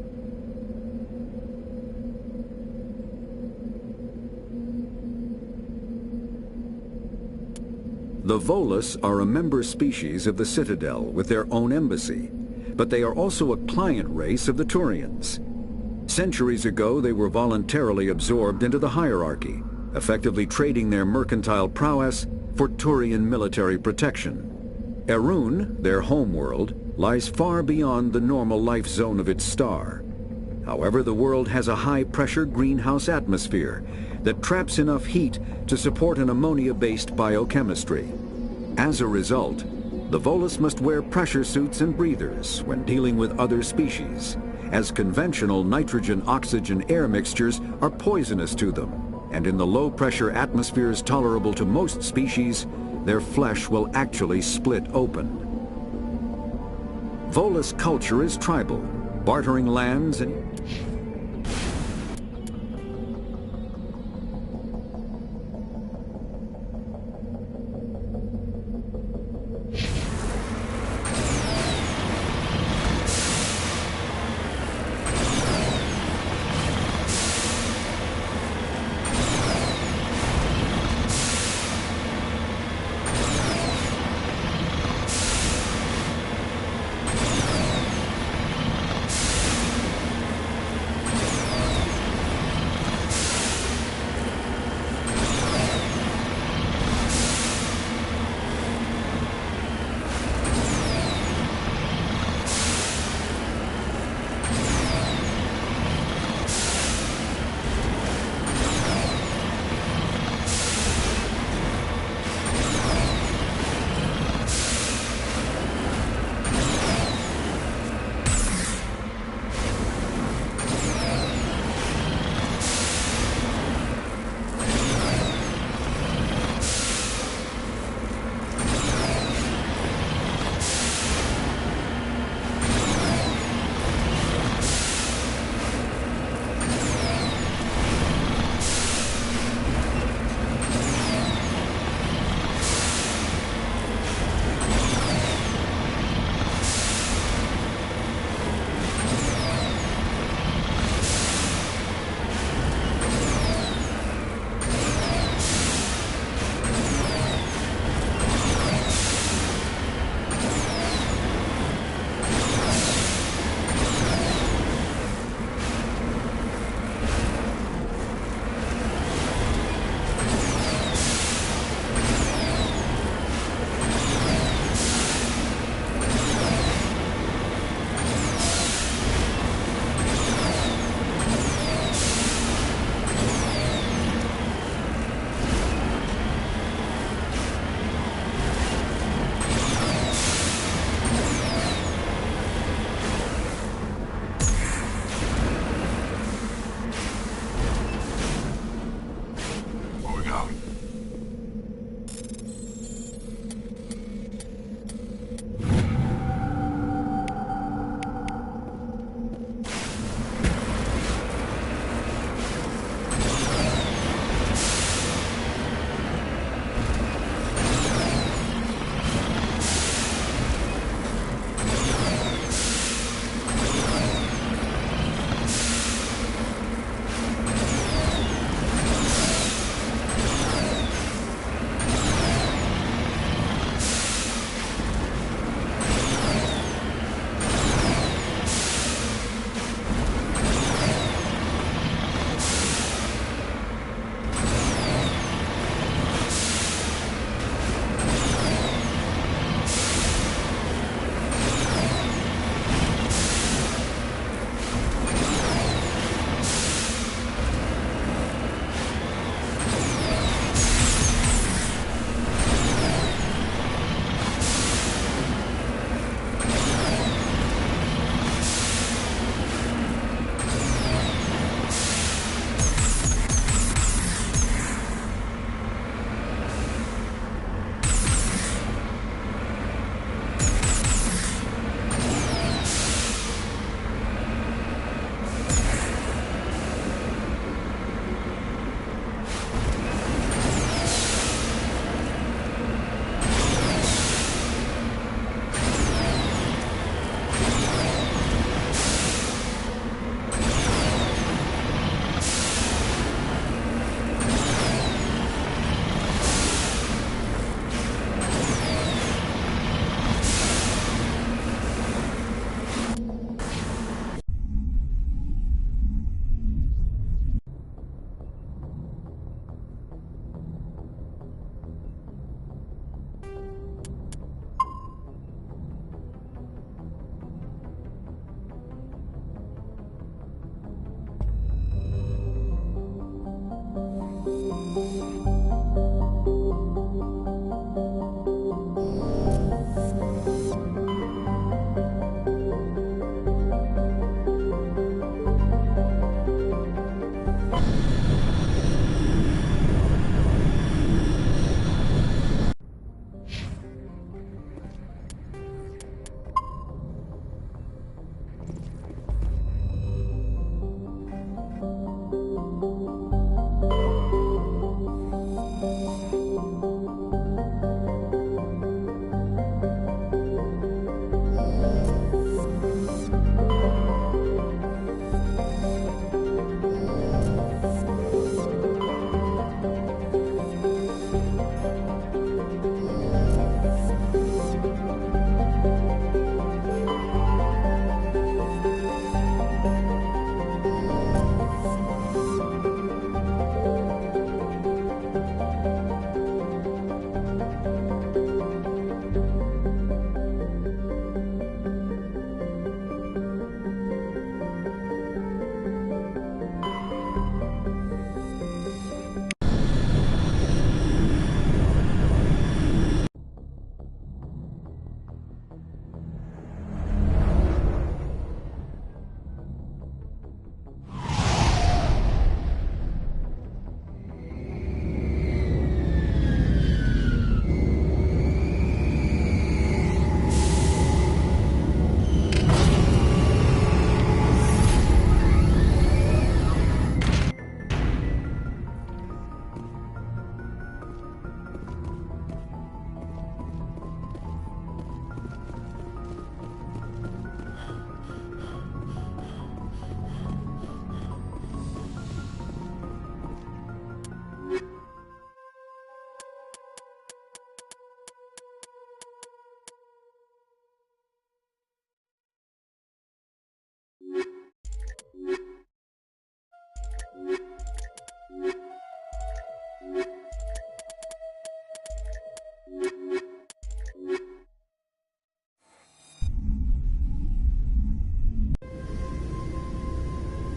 The Volus are a member species of the Citadel with their own embassy, but they are also a client race of the Turians. Centuries ago, they were voluntarily absorbed into the hierarchy, effectively trading their mercantile prowess for Turian military protection. Erun, their homeworld, lies far beyond the normal life zone of its star. However, the world has a high-pressure greenhouse atmosphere that traps enough heat to support an ammonia-based biochemistry. As a result, the Volus must wear pressure suits and breathers when dealing with other species, as conventional nitrogen-oxygen air mixtures are poisonous to them, and in the low-pressure atmospheres tolerable to most species, their flesh will actually split open. Volus culture is tribal, bartering lands and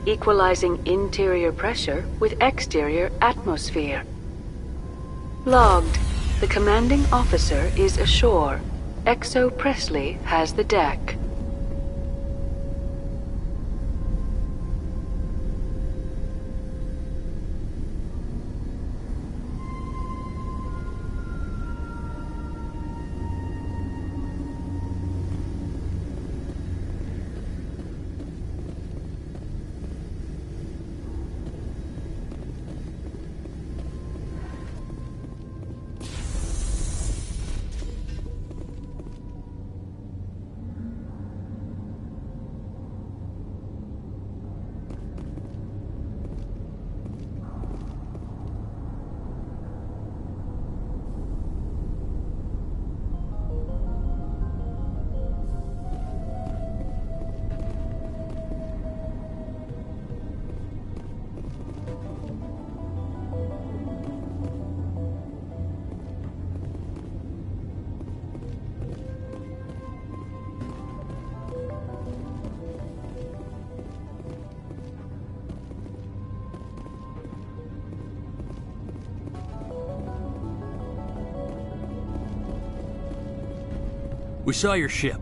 Equalizing interior pressure with exterior atmosphere. Logged. The commanding officer is ashore. XO Presley has the deck. We saw your ship.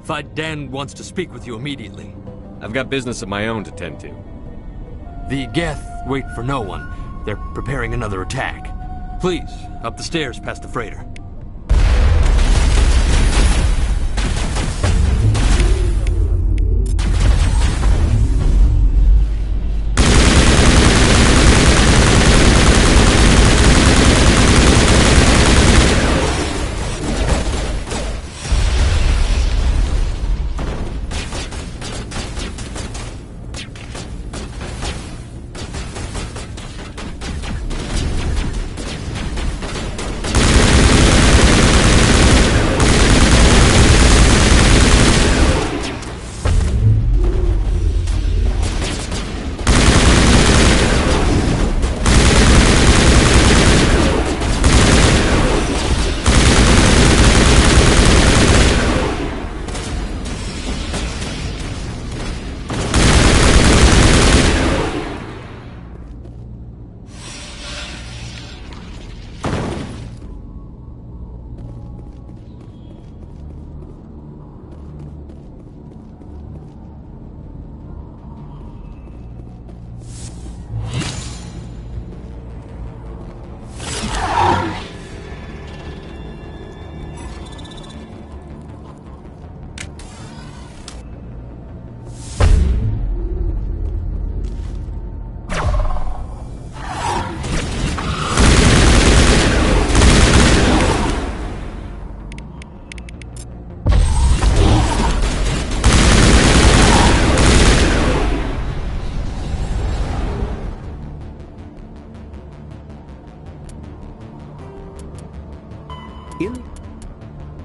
Fight Dan wants to speak with you immediately. I've got business of my own to tend to. The Geth wait for no one. They're preparing another attack. Please, up the stairs past the freighter.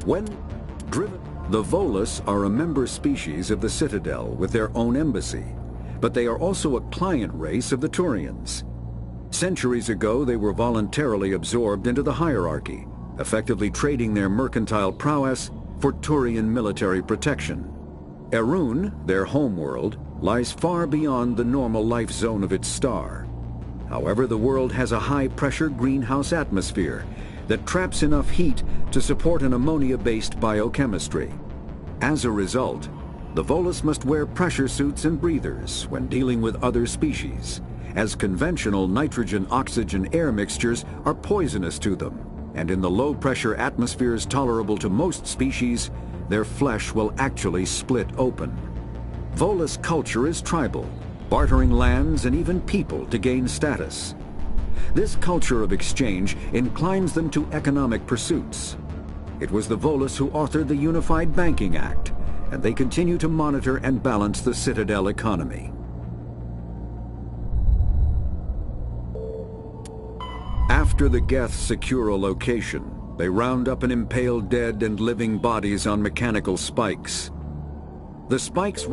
When driven, the Volus are a member species of the Citadel with their own embassy, but they are also a client race of the Turians. Centuries ago, they were voluntarily absorbed into the hierarchy, effectively trading their mercantile prowess for Turian military protection. Erun, their homeworld, lies far beyond the normal life zone of its star. However, the world has a high-pressure greenhouse atmosphere that traps enough heat to support an ammonia-based biochemistry. As a result, the Volus must wear pressure suits and breathers when dealing with other species, as conventional nitrogen-oxygen air mixtures are poisonous to them, and in the low-pressure atmospheres tolerable to most species, their flesh will actually split open. Volus culture is tribal, bartering lands and even people to gain status. This culture of exchange inclines them to economic pursuits. It was the Volus who authored the Unified Banking Act, and they continue to monitor and balance the Citadel economy. After the Geth secure a location, they round up and impale dead and living bodies on mechanical spikes. The spikes...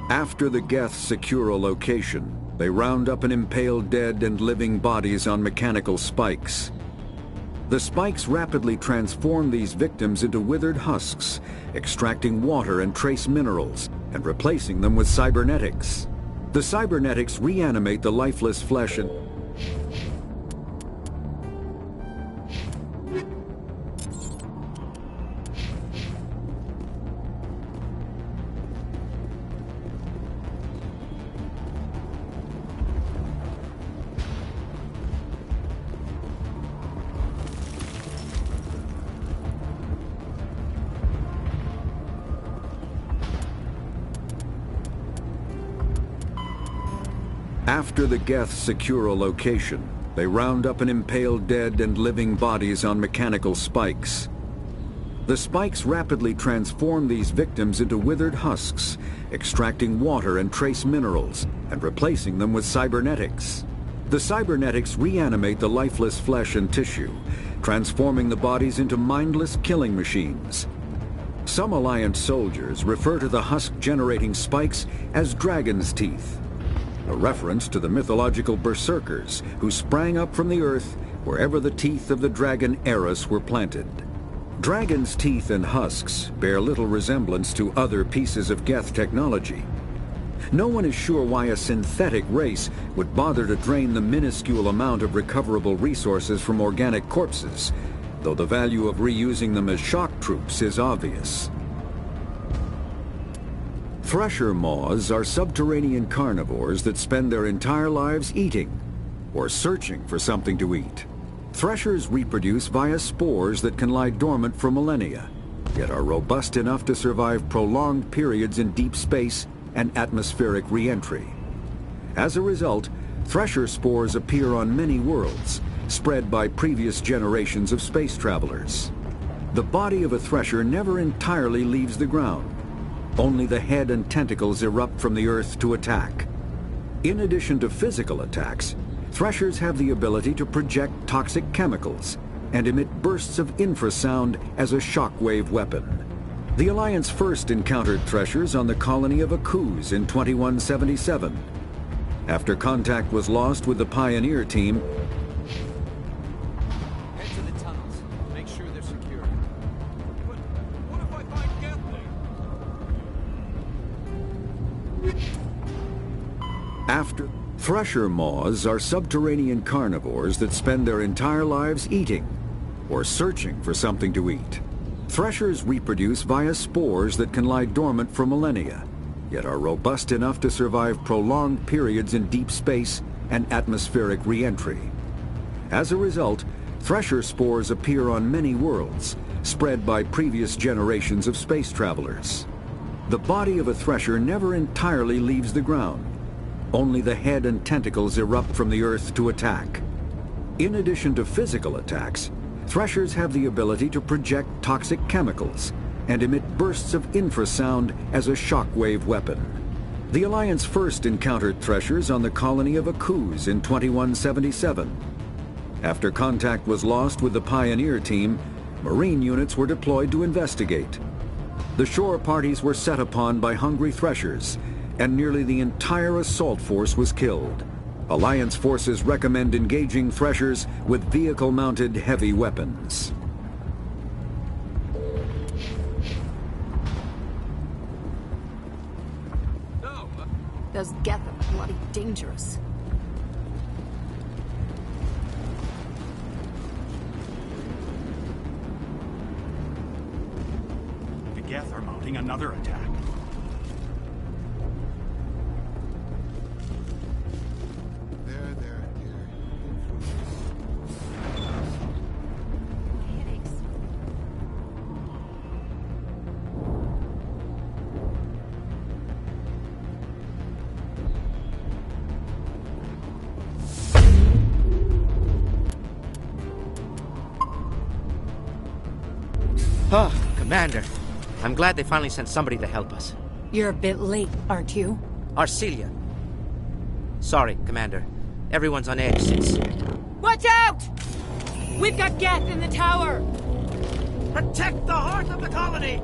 After the Geth secure a location, they round up and impale dead and living bodies on mechanical spikes. The spikes rapidly transform these victims into withered husks, extracting water and trace minerals, and replacing them with cybernetics. The cybernetics reanimate the lifeless flesh and... After the Geth secure a location, they round up and impale dead and living bodies on mechanical spikes. The spikes rapidly transform these victims into withered husks, extracting water and trace minerals, and replacing them with cybernetics. The cybernetics reanimate the lifeless flesh and tissue, transforming the bodies into mindless killing machines. Some Alliance soldiers refer to the husk-generating spikes as dragon's teeth, a reference to the mythological berserkers who sprang up from the earth wherever the teeth of the dragon Eris were planted. Dragon's teeth and husks bear little resemblance to other pieces of Geth technology. No one is sure why a synthetic race would bother to drain the minuscule amount of recoverable resources from organic corpses, though the value of reusing them as shock troops is obvious. Thresher maws are subterranean carnivores that spend their entire lives eating or searching for something to eat. Threshers reproduce via spores that can lie dormant for millennia, yet are robust enough to survive prolonged periods in deep space and atmospheric re-entry. As a result, thresher spores appear on many worlds, spread by previous generations of space travelers. The body of a thresher never entirely leaves the ground. Only the head and tentacles erupt from the earth to attack. In addition to physical attacks, threshers have the ability to project toxic chemicals and emit bursts of infrasound as a shockwave weapon. The Alliance first encountered threshers on the colony of Akuz in 2177. After contact was lost with the Pioneer team, Head to the tunnels. Make sure they're secure. But what if I find Geth? After thresher maws are subterranean carnivores that spend their entire lives eating or searching for something to eat. Threshers reproduce via spores that can lie dormant for millennia, yet are robust enough to survive prolonged periods in deep space and atmospheric re-entry. As a result, thresher spores appear on many worlds, spread by previous generations of space travelers. The body of a thresher never entirely leaves the ground. Only the head and tentacles erupt from the earth to attack. In addition to physical attacks, threshers have the ability to project toxic chemicals and emit bursts of infrasound as a shockwave weapon. The Alliance first encountered threshers on the colony of Akuz in 2177. After contact was lost with the Pioneer team, Marine units were deployed to investigate. The shore parties were set upon by hungry threshers, and nearly the entire assault force was killed. Alliance forces recommend engaging threshers with vehicle-mounted heavy weapons. Those Geth are bloody dangerous. The Geth are mounting another attack. Oh, Commander. I'm glad they finally sent somebody to help us. You're a bit late, aren't you? Arcelia. Sorry, Commander. Everyone's on edge since... Watch out! We've got Geth in the tower! Protect the heart of the colony!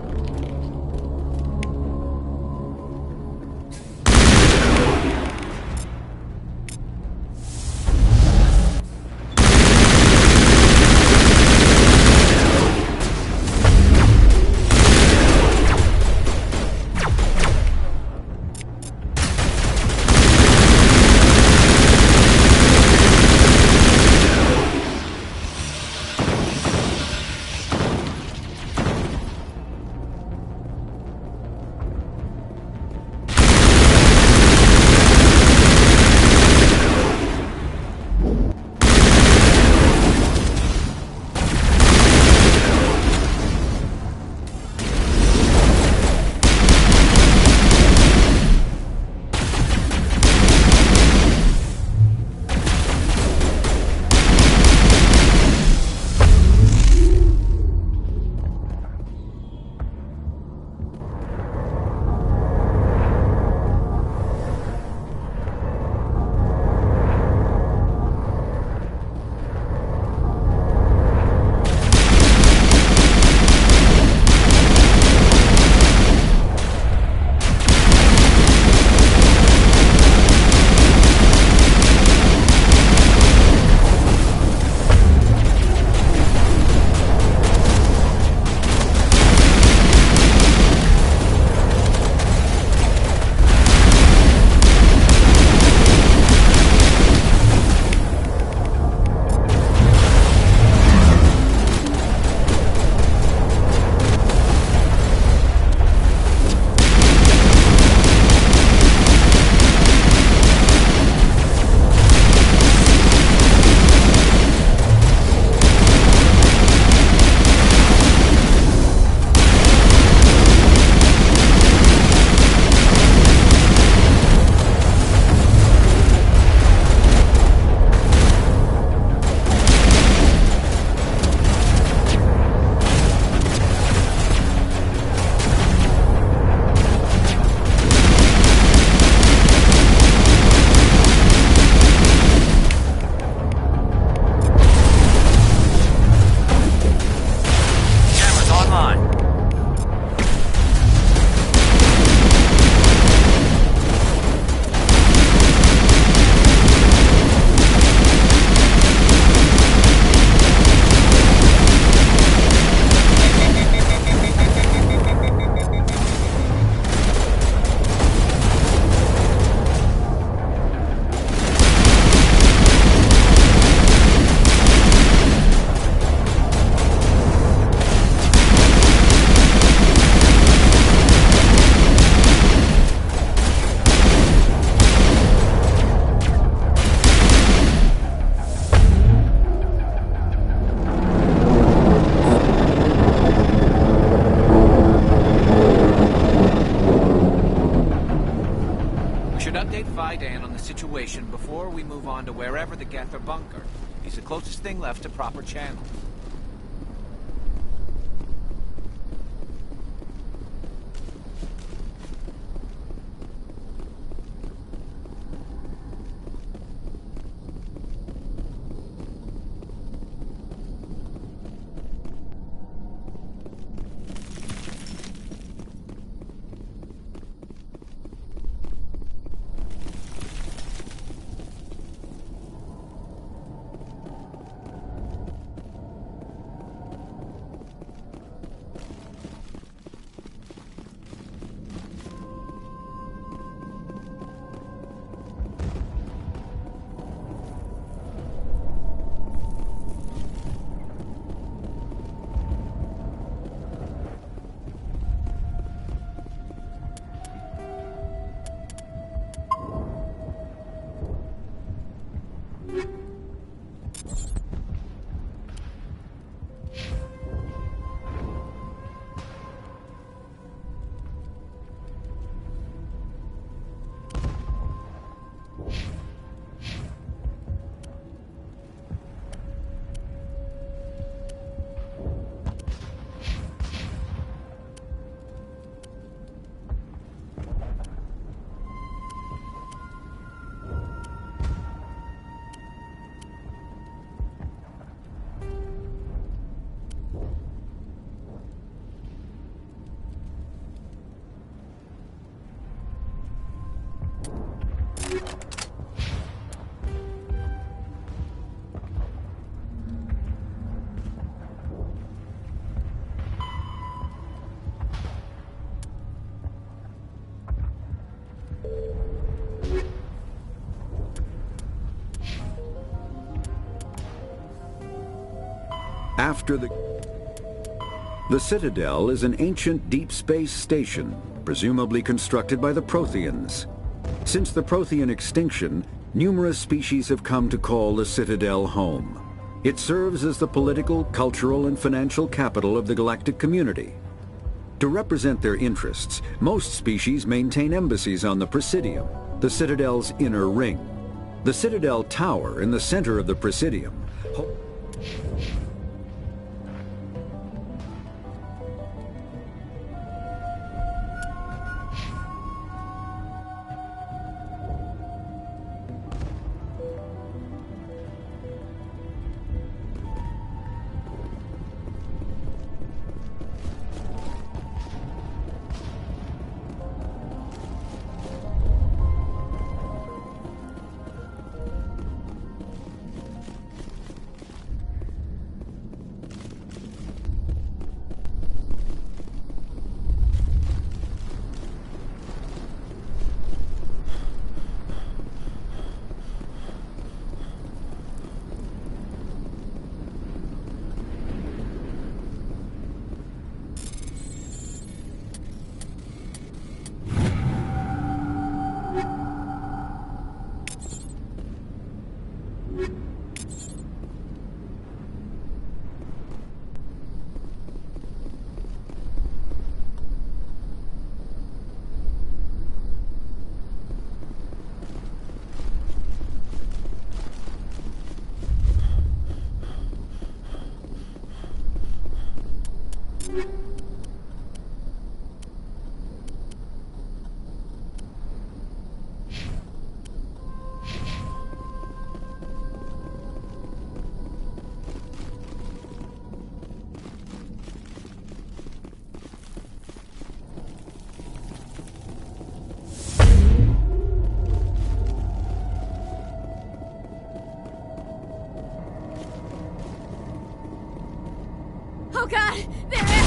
to wherever the Geth are bunkered. He's the closest thing left to proper channel. After the Citadel is an ancient deep space station, presumably constructed by the Protheans. Since the Prothean extinction, numerous species have come to call the Citadel home. It serves as the political, cultural, and financial capital of the galactic community. To represent their interests, most species maintain embassies on the Presidium, the Citadel's inner ring. The Citadel Tower in the center of the Presidium Oh God! There!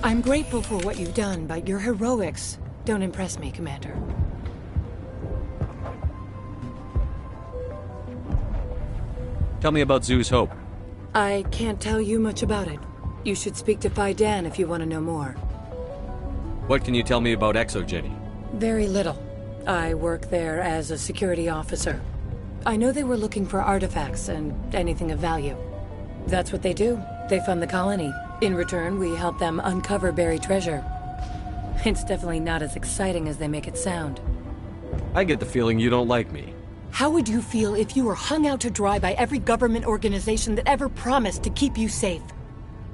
I'm grateful for what you've done, but your heroics don't impress me, Commander. Tell me about Zhu's Hope. I can't tell you much about it. You should speak to Phi Dan if you want to know more. What can you tell me about Exogeny? Very little. I work there as a security officer. I know they were looking for artifacts and anything of value. That's what they do. They fund the colony. In return, we help them uncover buried treasure. It's definitely not as exciting as they make it sound. I get the feeling you don't like me. How would you feel if you were hung out to dry by every government organization that ever promised to keep you safe?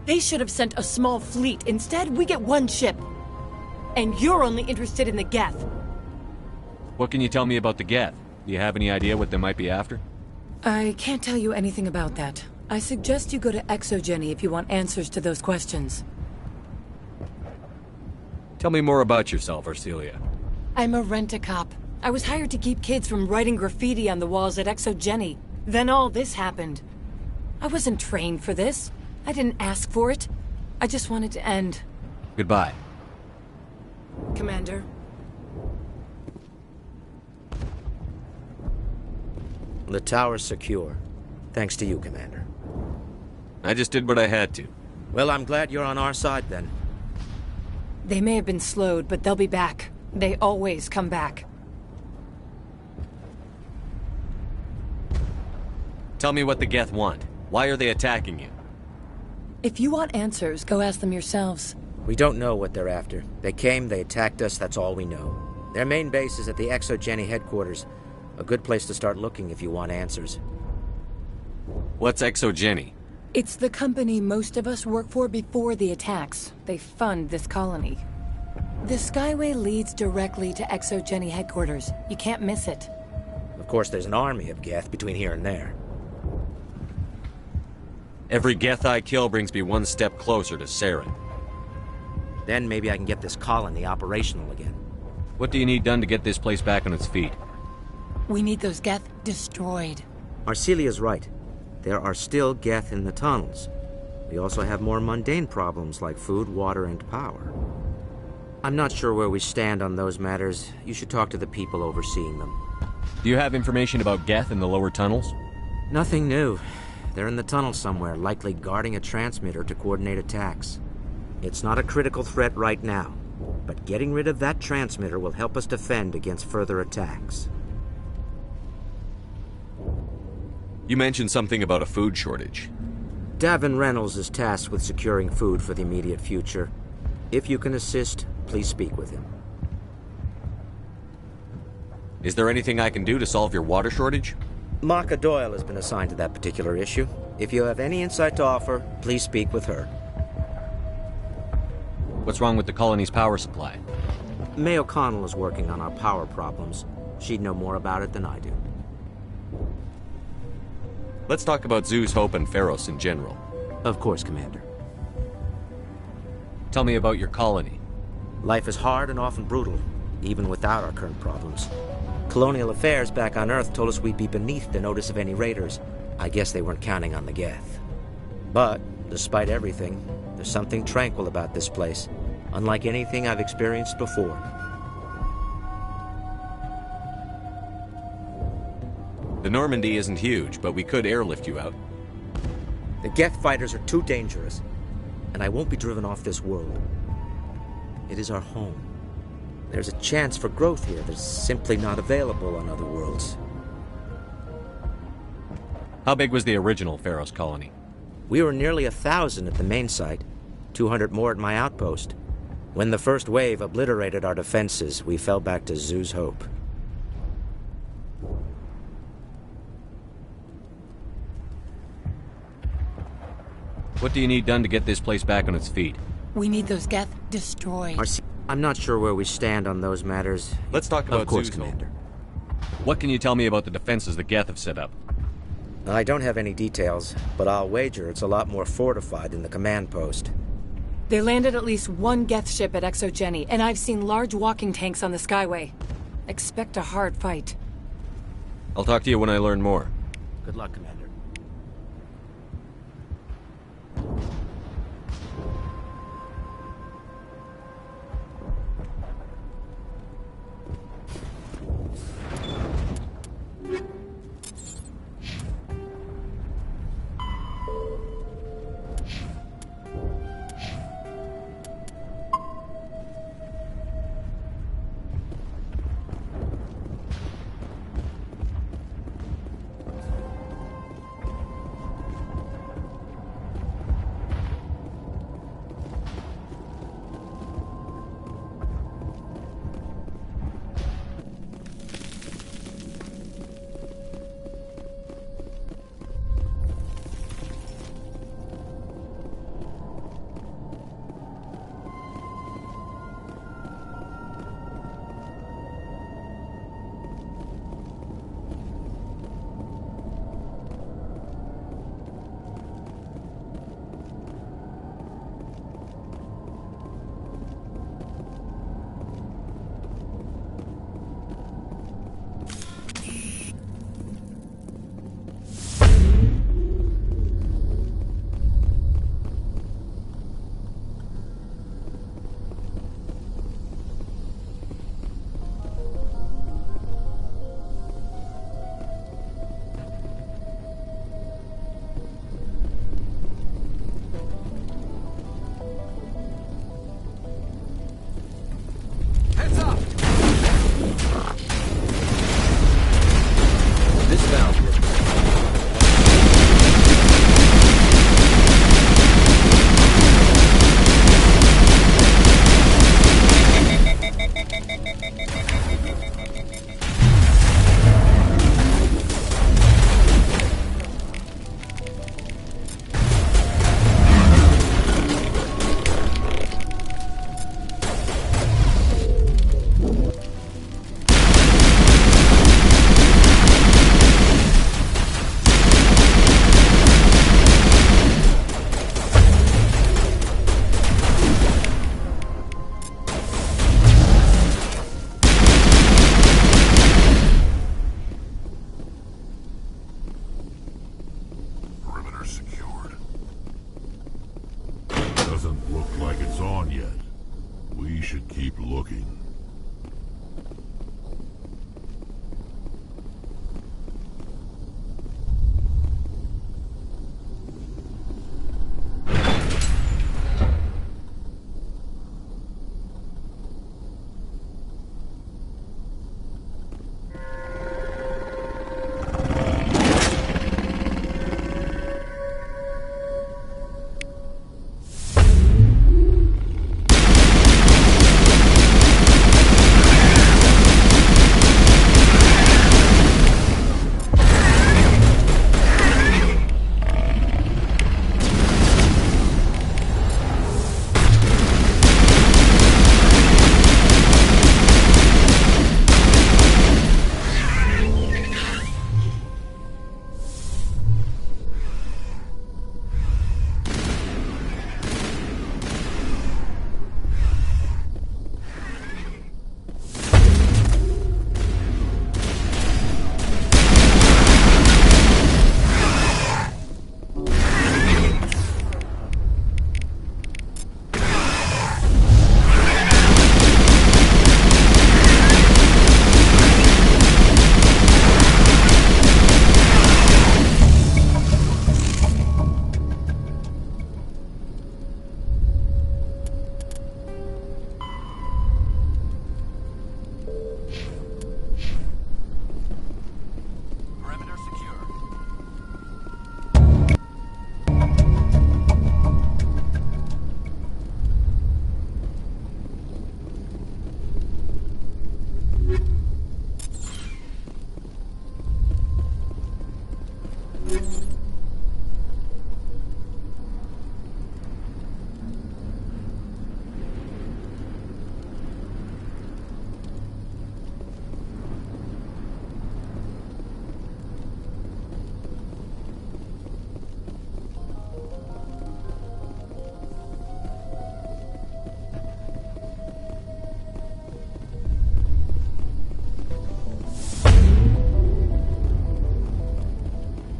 They should have sent a small fleet. Instead, we get one ship. And you're only interested in the Geth. What can you tell me about the Geth? Do you have any idea what they might be after? I can't tell you anything about that. I suggest you go to Exogeny if you want answers to those questions. Tell me more about yourself, Arcelia. I'm a rent-a-cop. I was hired to keep kids from writing graffiti on the walls at Exogeny. Then all this happened. I wasn't trained for this. I didn't ask for it. I just wanted to end. Goodbye. Commander. The tower's secure. Thanks to you, Commander. I just did what I had to. Well, I'm glad you're on our side, then. They may have been slowed, but they'll be back. They always come back. Tell me what the Geth want. Why are they attacking you? If you want answers, go ask them yourselves. We don't know what they're after. They came, they attacked us, that's all we know. Their main base is at the Exogeny headquarters. A good place to start looking if you want answers. What's Exogeny? It's the company most of us work for before the attacks. They fund this colony. The Skyway leads directly to Exogeny headquarters. You can't miss it. Of course, there's an army of Geth between here and there. Every Geth I kill brings me one step closer to Saren. Then maybe I can get this colony operational again. What do you need done to get this place back on its feet? We need those Geth destroyed. Arcelia's right. There are still Geth in the tunnels. We also have more mundane problems like food, water, and power. I'm not sure where we stand on those matters. You should talk to the people overseeing them. Do you have information about Geth in the lower tunnels? Nothing new. They're in the tunnel somewhere, likely guarding a transmitter to coordinate attacks. It's not a critical threat right now, but getting rid of that transmitter will help us defend against further attacks. You mentioned something about a food shortage. Davin Reynolds is tasked with securing food for the immediate future. If you can assist, please speak with him. Is there anything I can do to solve your water shortage? Maka Doyle has been assigned to that particular issue. If you have any insight to offer, please speak with her. What's wrong with the colony's power supply? May O'Connell is working on our power problems. She'd know more about it than I do. Let's talk about Zhu's Hope and Feros in general. Of course, Commander. Tell me about your colony. Life is hard and often brutal, even without our current problems. Colonial Affairs back on Earth told us we'd be beneath the notice of any raiders. I guess they weren't counting on the Geth. But, despite everything, there's something tranquil about this place, unlike anything I've experienced before. The Normandy isn't huge, but we could airlift you out. The Geth fighters are too dangerous, and I won't be driven off this world. It is our home. There's a chance for growth here that's simply not available on other worlds. How big was the original Feros colony? We were nearly 1,000 at the main site, 200 more at my outpost. When the first wave obliterated our defenses, we fell back to Zhu's Hope. What do you need done to get this place back on its feet? We need those Geth destroyed. I'm not sure where we stand on those matters. Let's talk about Of course, Zhu's Commander. What can you tell me about the defenses the Geth have set up? I don't have any details, but I'll wager it's a lot more fortified than the command post. They landed at least one Geth ship at Exogeny, and I've seen large walking tanks on the Skyway. Expect a hard fight. I'll talk to you when I learn more. Good luck, Commander. valve looks.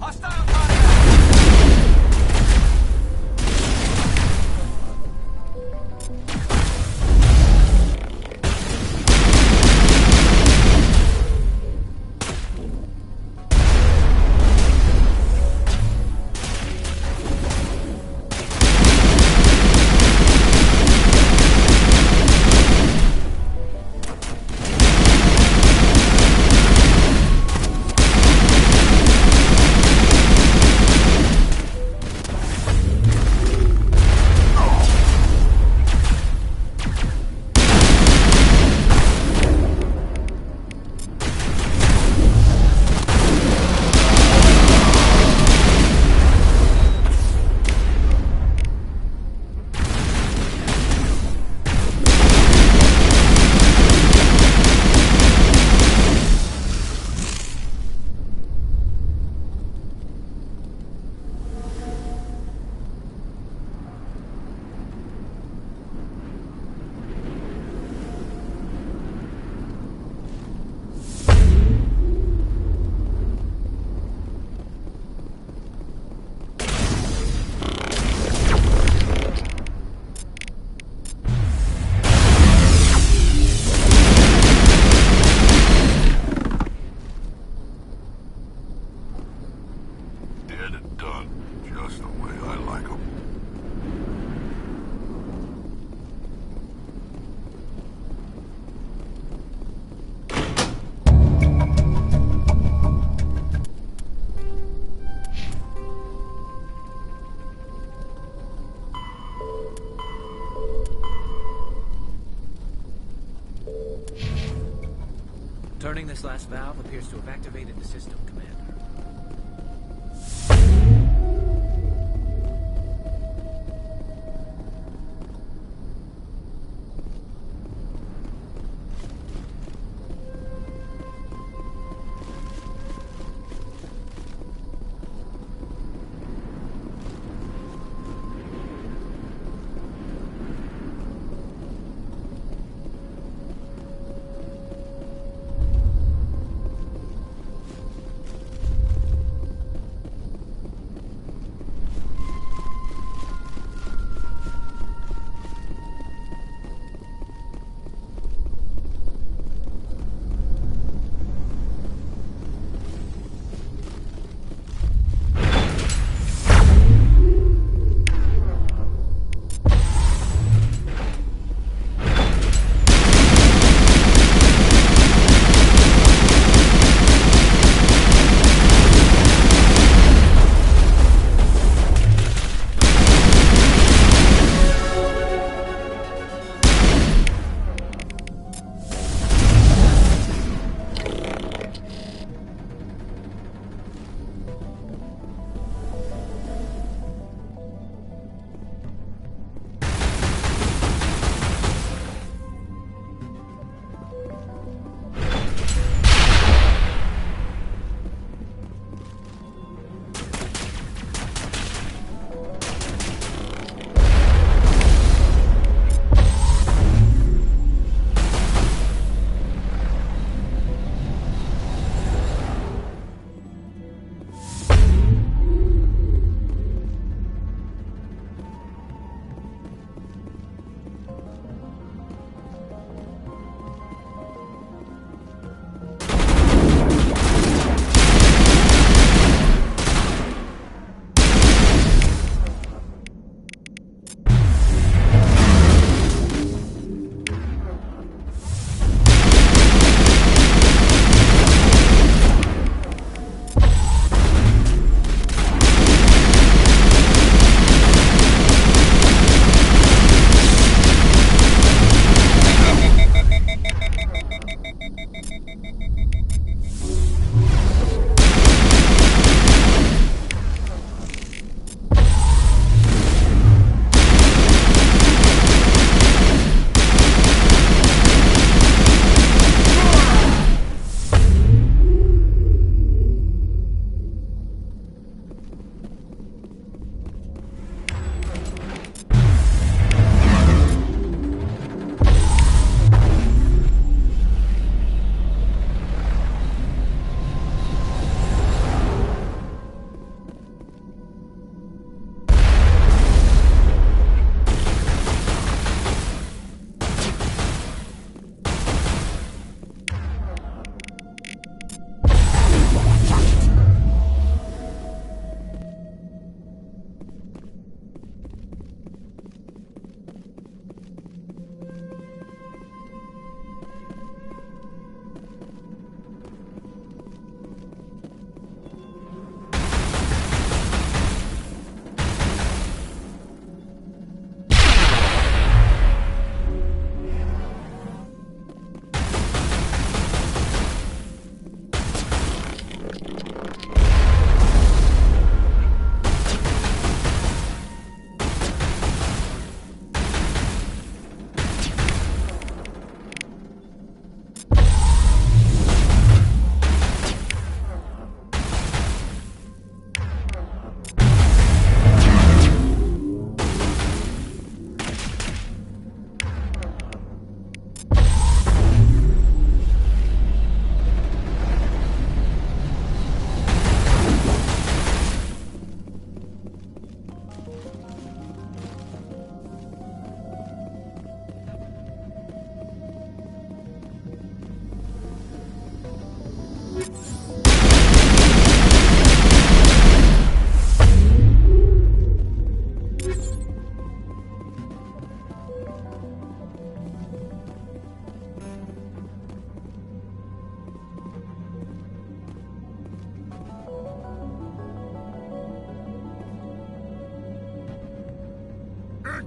Hostile this last valve appears to have activated the system, Commander.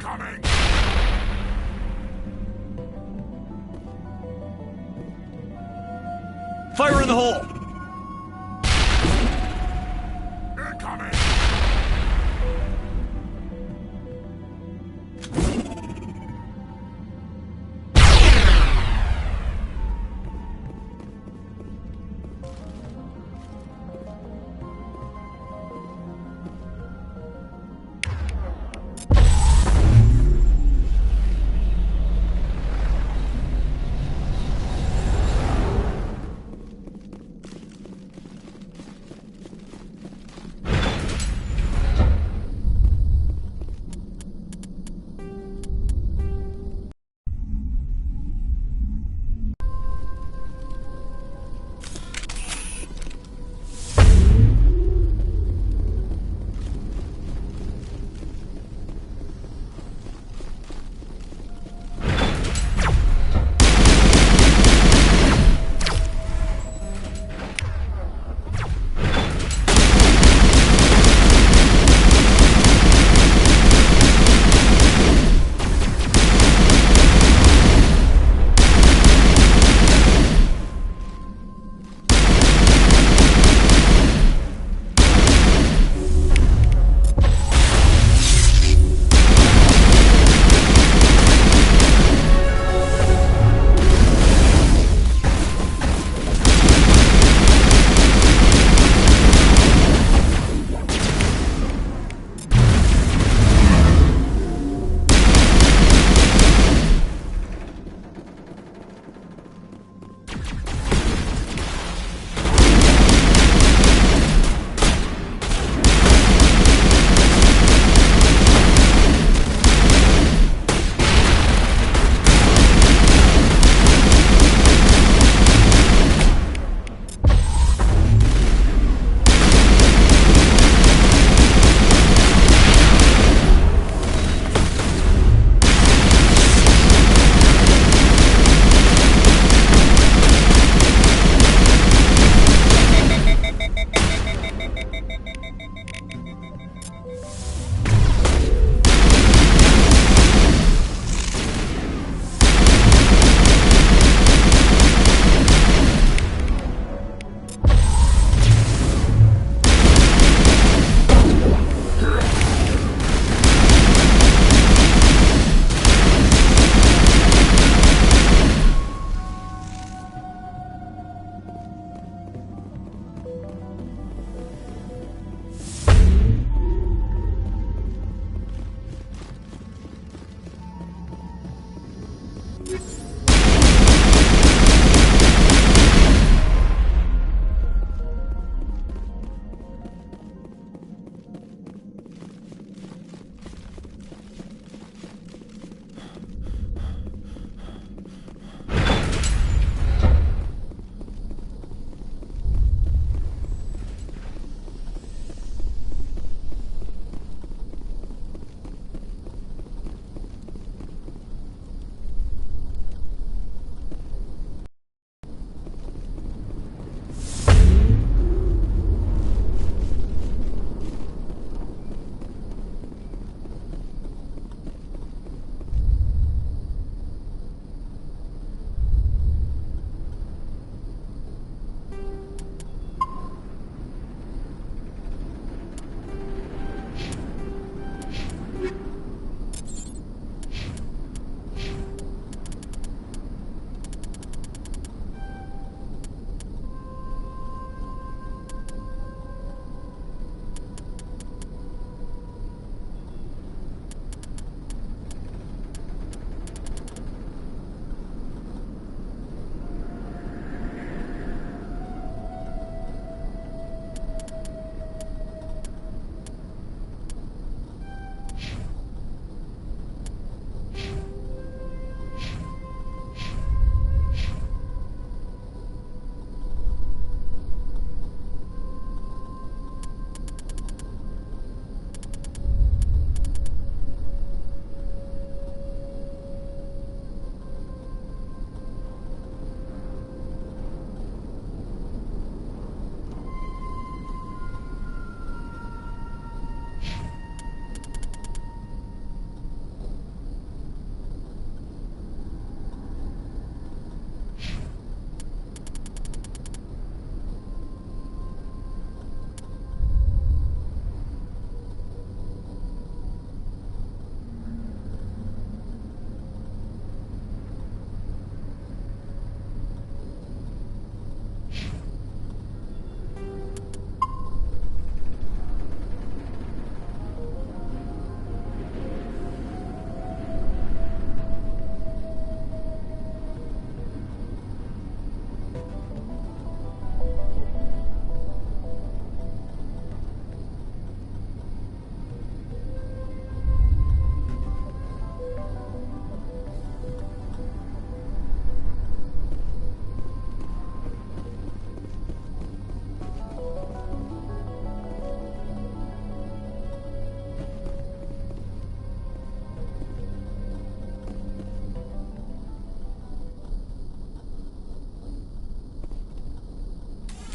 Incoming! Fire in the hole! Incoming!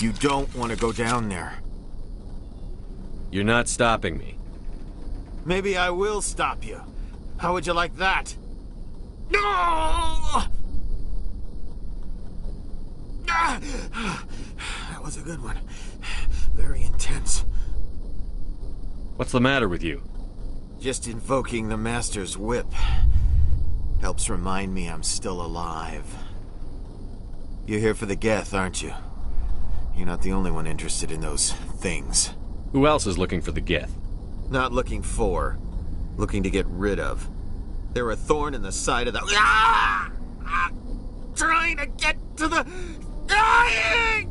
You don't want to go down there. You're not stopping me. Maybe I will stop you. How would you like that? No! That was a good one. Very intense. What's the matter with you? Just invoking the Master's whip helps remind me I'm still alive. You're here for the Geth, aren't you? You're not the only one interested in those things. Who else is looking for the Geth? Not looking for. Looking to get rid of. They're a thorn in the side of the... Ah! Ah! Trying to get to the... Dying!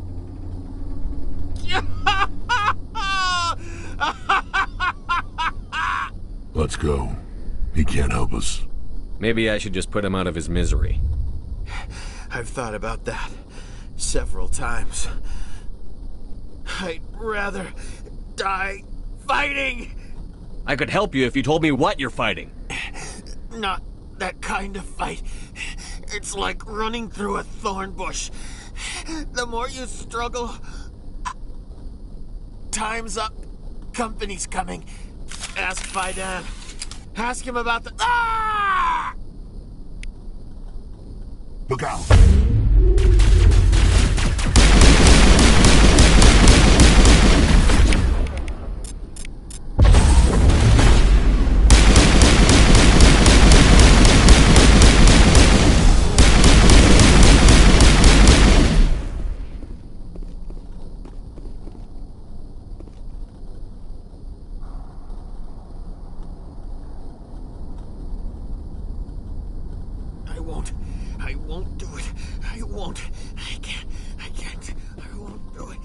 Let's go. He can't help us. Maybe I should just put him out of his misery. I've thought about that several times. I'd rather die fighting! I could help you if you told me what you're fighting. Not that kind of fight. It's like running through a thorn bush. The more you struggle... Time's up. Company's coming. Ask Faidan. Ask him about the... Ah! Look out! I won't do it. I won't. I can't. I won't do it.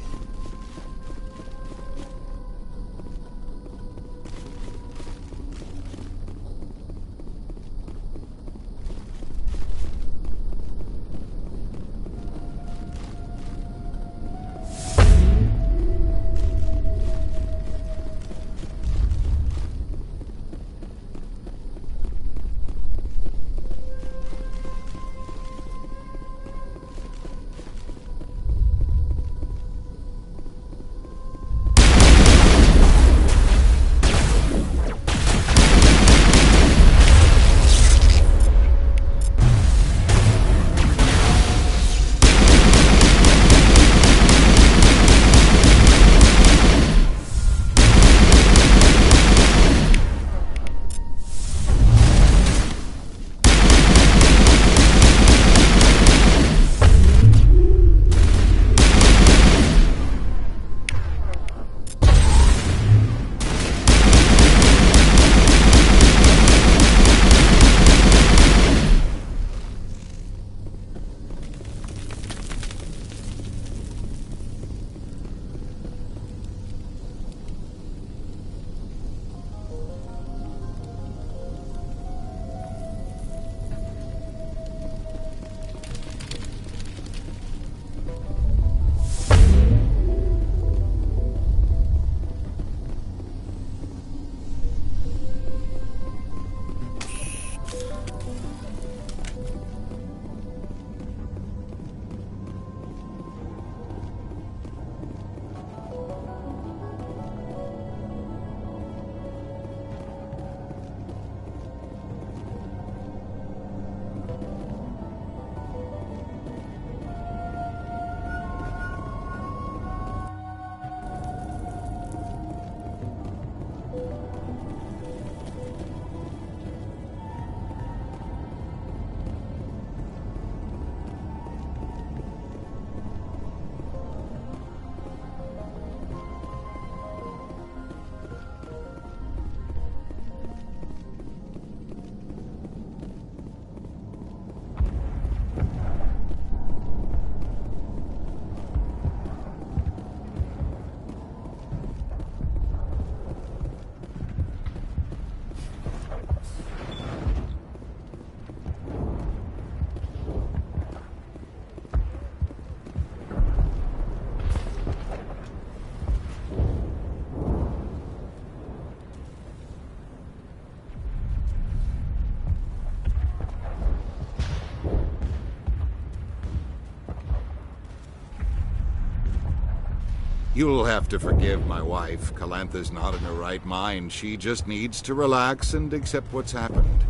You'll have to forgive my wife. Calantha's not in her right mind. She just needs to relax and accept what's happened.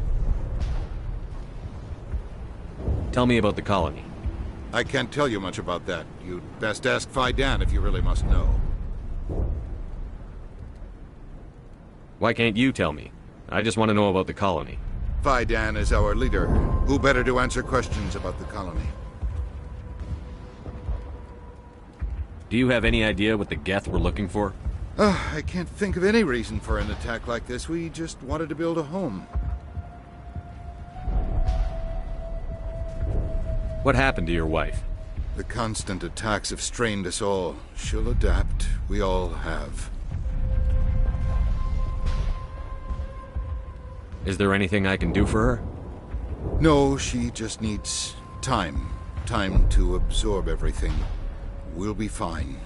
Tell me about the colony. I can't tell you much about that. You'd best ask Phi Dan if you really must know. Why can't you tell me? I just want to know about the colony. Phi Dan is our leader. Who better to answer questions about the colony? Do you have any idea what the Geth were looking for? I can't think of any reason for an attack like this. We just wanted to build a home. What happened to your wife? The constant attacks have strained us all. She'll adapt. We all have. Is there anything I can do for her? No, she just needs time. Time to absorb everything. We'll be fine.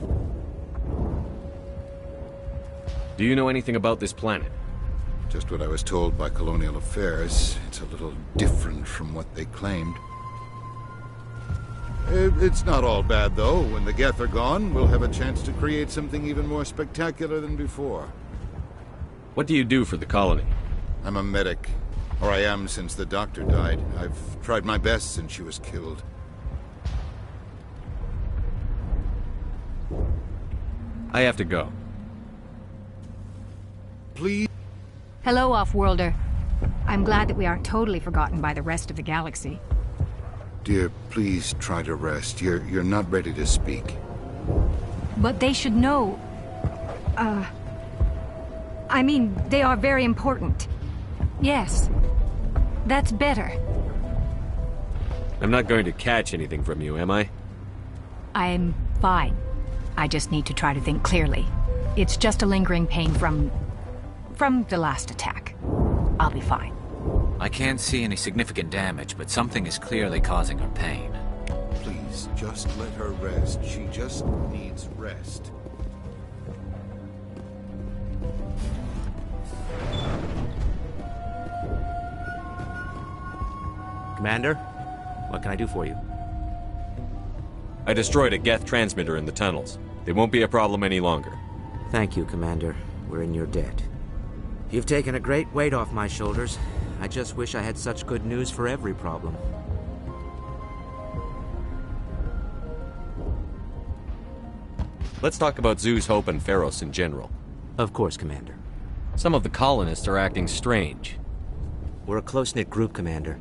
Do you know anything about this planet? Just what I was told by Colonial Affairs. It's a little different from what they claimed. It's not all bad, though. When the Geth are gone, we'll have a chance to create something even more spectacular than before. What do you do for the colony? I'm a medic. Or I am since the doctor died. I've tried my best since she was killed. I have to go. Please? Hello, Off-Worlder. I'm glad that we aren't totally forgotten by the rest of the galaxy. Dear, please try to rest. You're not ready to speak. But they should know... I mean, they are very important. Yes. That's better. I'm not going to catch anything from you, am I? I'm fine. I just need to try to think clearly. It's just a lingering pain from the last attack. I'll be fine. I can't see any significant damage, but something is clearly causing her pain. Please, just let her rest. She just needs rest. Commander, what can I do for you? I destroyed a Geth transmitter in the tunnels. They won't be a problem any longer. Thank you, Commander. We're in your debt. You've taken a great weight off my shoulders. I just wish I had such good news for every problem. Let's talk about Zhu's Hope and Feros in general. Of course, Commander. Some of the colonists are acting strange. We're a close-knit group, Commander.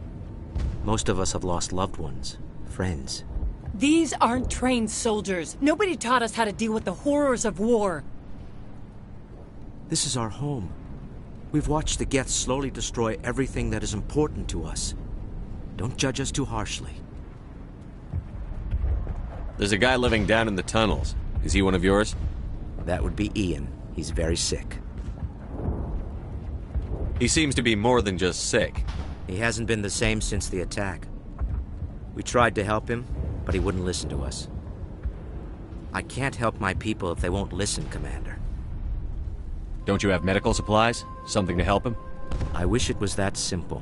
Most of us have lost loved ones, friends. These aren't trained soldiers. Nobody taught us how to deal with the horrors of war. This is our home. We've watched the Geth slowly destroy everything that is important to us. Don't judge us too harshly. There's a guy living down in the tunnels. Is he one of yours? That would be Ian. He's very sick. He seems to be more than just sick. He hasn't been the same since the attack. We tried to help him, but he wouldn't listen to us. I can't help my people if they won't listen, Commander. Don't you have medical supplies? Something to help him? I wish it was that simple.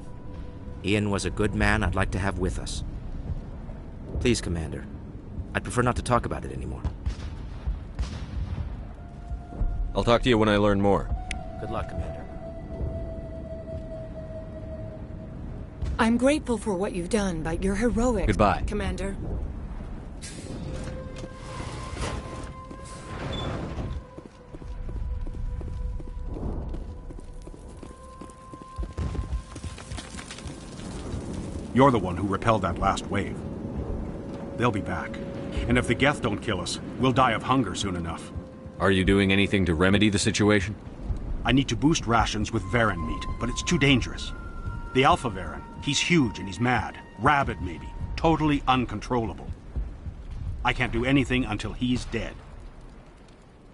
Ian was a good man I'd like to have with us. Please, Commander. I'd prefer not to talk about it anymore. I'll talk to you when I learn more. Good luck, Commander. I'm grateful for what you've done, but you're heroic. Goodbye, Commander. You're the one who repelled that last wave. They'll be back. And if the Geth don't kill us, we'll die of hunger soon enough. Are you doing anything to remedy the situation? I need to boost rations with Varren meat, but it's too dangerous. The Alpha Varren, he's huge and he's mad. Rabid, maybe. Totally uncontrollable. I can't do anything until he's dead.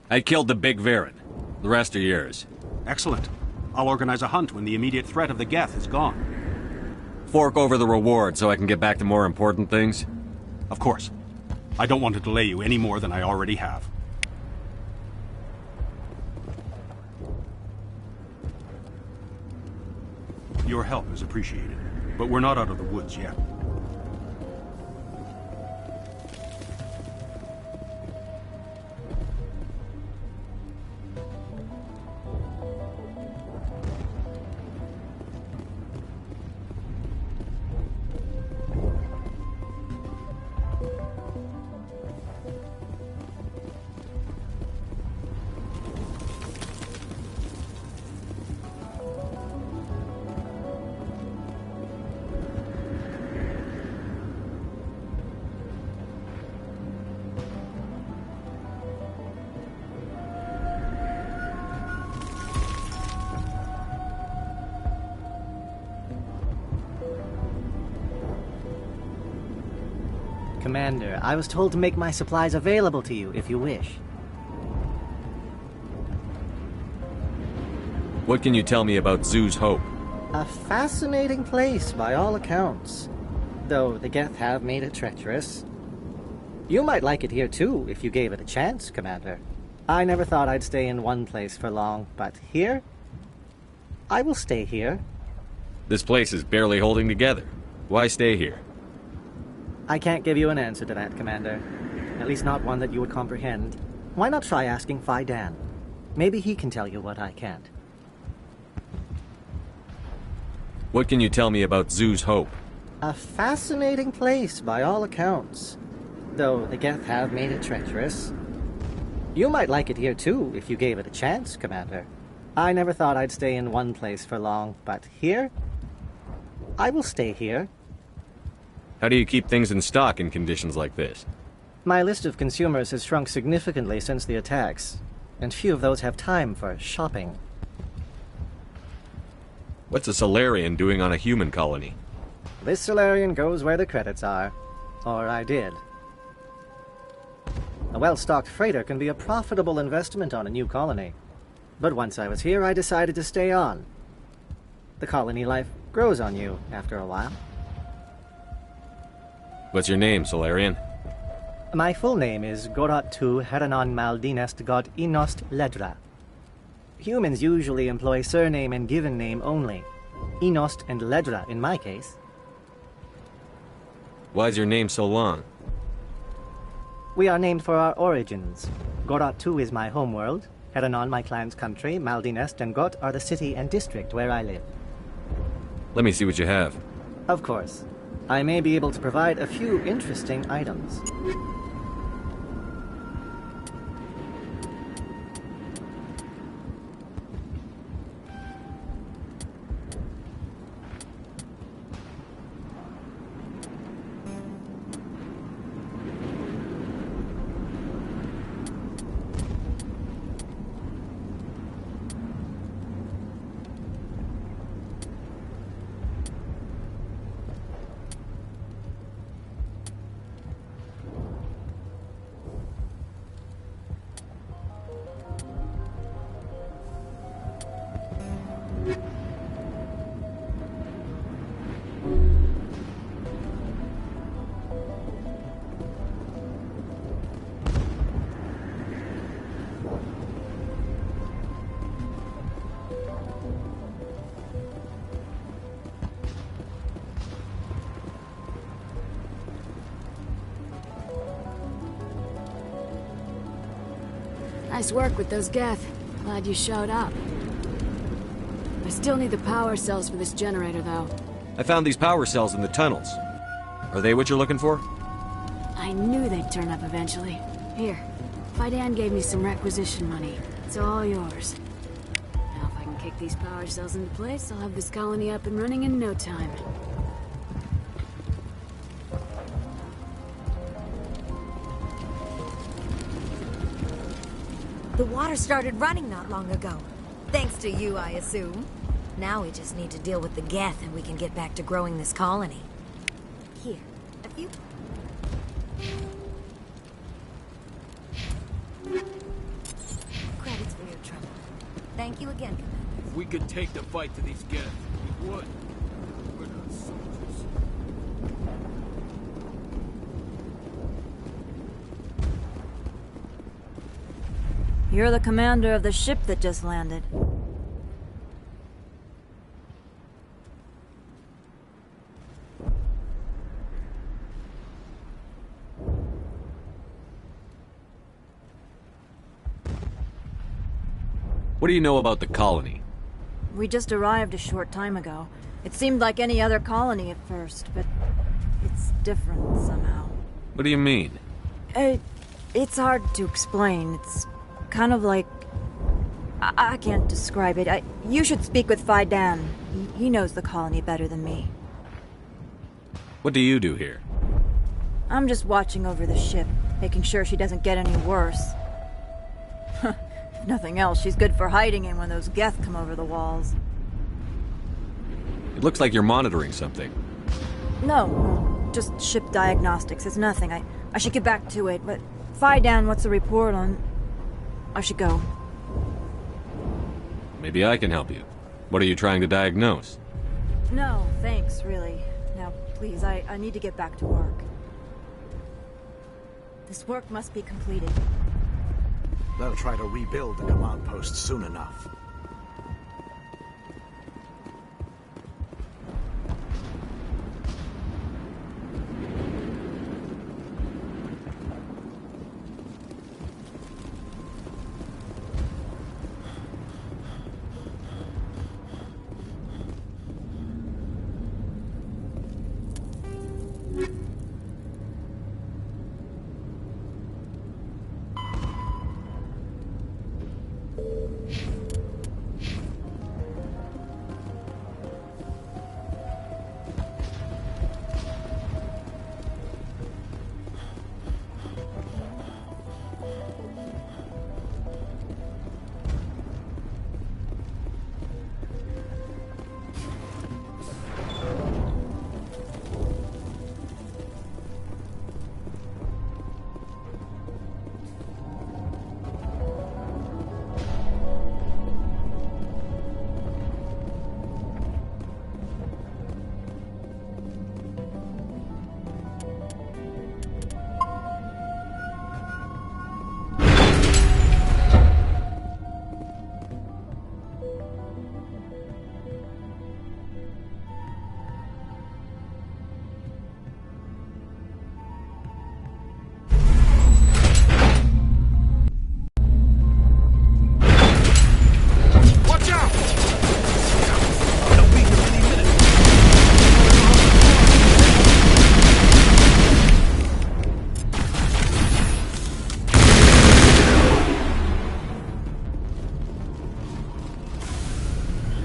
I killed the big Varren. The rest are yours. Excellent. I'll organize a hunt when the immediate threat of the Geth is gone. Fork over the reward so I can get back to more important things? Of course. I don't want to delay you any more than I already have. Your help is appreciated, but we're not out of the woods yet. Commander, I was told to make my supplies available to you if you wish. What can you tell me about Zhu's Hope? A fascinating place by all accounts, though the Geth have made it treacherous. You might like it here too if you gave it a chance, Commander. I never thought I'd stay in one place for long, but here? I will stay here. This place is barely holding together. Why stay here? I can't give you an answer to that, Commander. At least not one that you would comprehend. Why not try asking Fai Dan? Maybe he can tell you what I can't. What can you tell me about Zhu's Hope? A fascinating place by all accounts, though the Geth have made it treacherous. You might like it here too if you gave it a chance, Commander. I never thought I'd stay in one place for long, but here? I will stay here. How do you keep things in stock in conditions like this? My list of consumers has shrunk significantly since the attacks, and few of those have time for shopping. What's a Solarian doing on a human colony? This Solarian goes where the credits are. Or I did. A well-stocked freighter can be a profitable investment on a new colony. But once I was here, I decided to stay on. The colony life grows on you after a while. What's your name, Solarian? My full name is Goratu Heranon Maldinest God Inost Ledra. Humans usually employ surname and given name only. Inost and Ledra in my case. Why's your name so long? We are named for our origins. Goratu is my homeworld, Heranon my clan's country, Maldinest and Got are the city and district where I live. Let me see what you have. Of course. I may be able to provide a few interesting items. Nice work with those Geth. Glad you showed up. I still need the power cells for this generator, though. I found these power cells in the tunnels. Are they what you're looking for? I knew they'd turn up eventually. Here, Fai Dan gave me some requisition money. It's all yours. Now if I can kick these power cells into place, I'll have this colony up and running in no time. The water started running not long ago. Thanks to you, I assume. Now we just need to deal with the Geth and we can get back to growing this colony. Here, a few... credits for your trouble. Thank you again, Commander. If we could take the fight to these Geth, we would. We're not soldiers. You're the commander of the ship that just landed. What do you know about the colony? We just arrived a short time ago. It seemed like any other colony at first, but it's different somehow. What do you mean? It's hard to explain. It's kind of like... I can't describe it. You should speak with Fai Dan. He knows the colony better than me. What do you do here? I'm just watching over the ship, making sure she doesn't get any worse. If nothing else, she's good for hiding in when those Geth come over the walls. It looks like you're monitoring something. No. just ship diagnostics. It's nothing. I should get back to it, but Faidan, what's the report on... I should go. Maybe I can help you. What are you trying to diagnose? No, thanks, really. Now, please, I need to get back to work. This work must be completed. They'll try to rebuild the command post soon enough.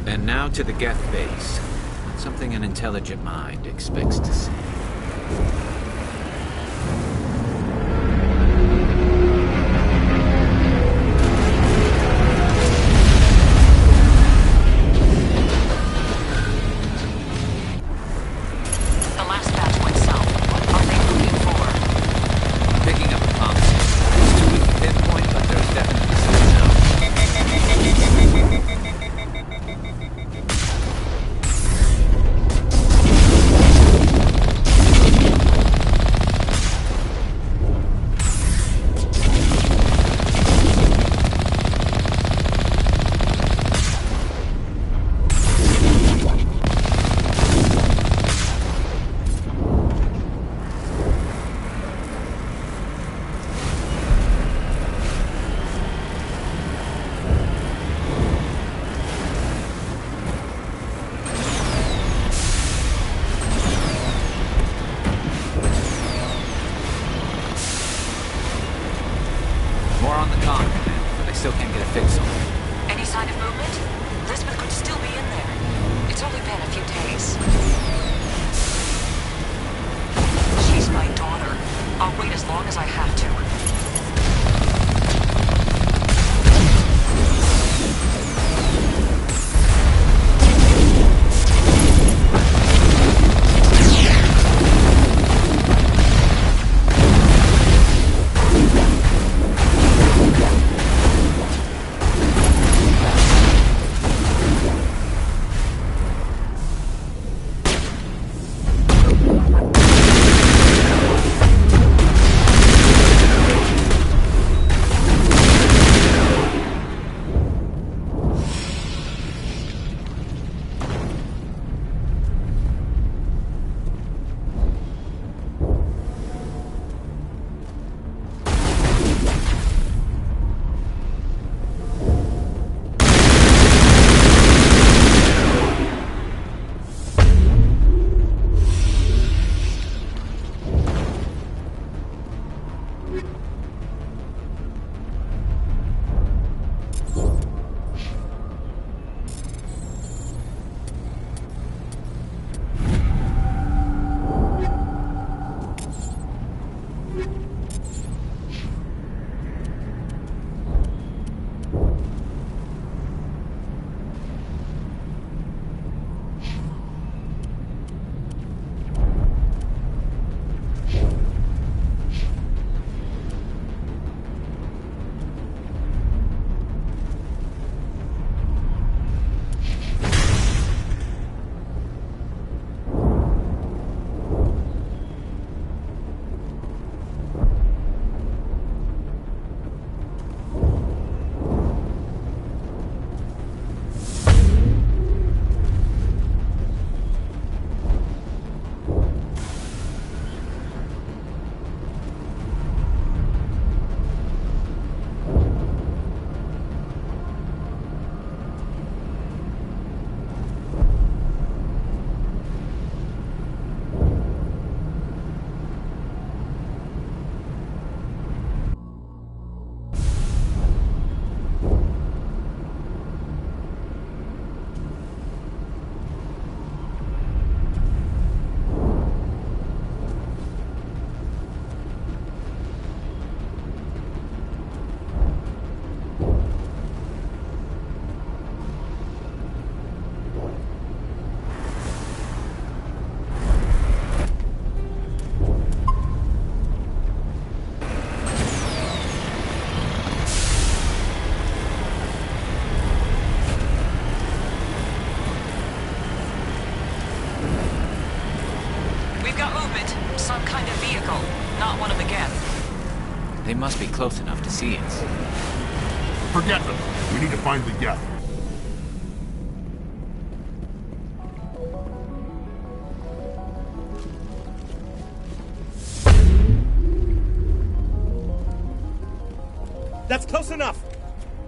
And now to the Geth base. Something an intelligent mind expects to see. The last batch went south. What are they looking for? I'm picking up a comm signal. It's too weak to pinpoint, but there's definitely something else. More on the con, but I still can't get a fix on it. Any sign of movement? Lisbeth could still be in there. It's only been a few days. She's my daughter. I'll wait as long as I have to. must be close enough to see it. Forget them. We need to find the Geth. That's close enough!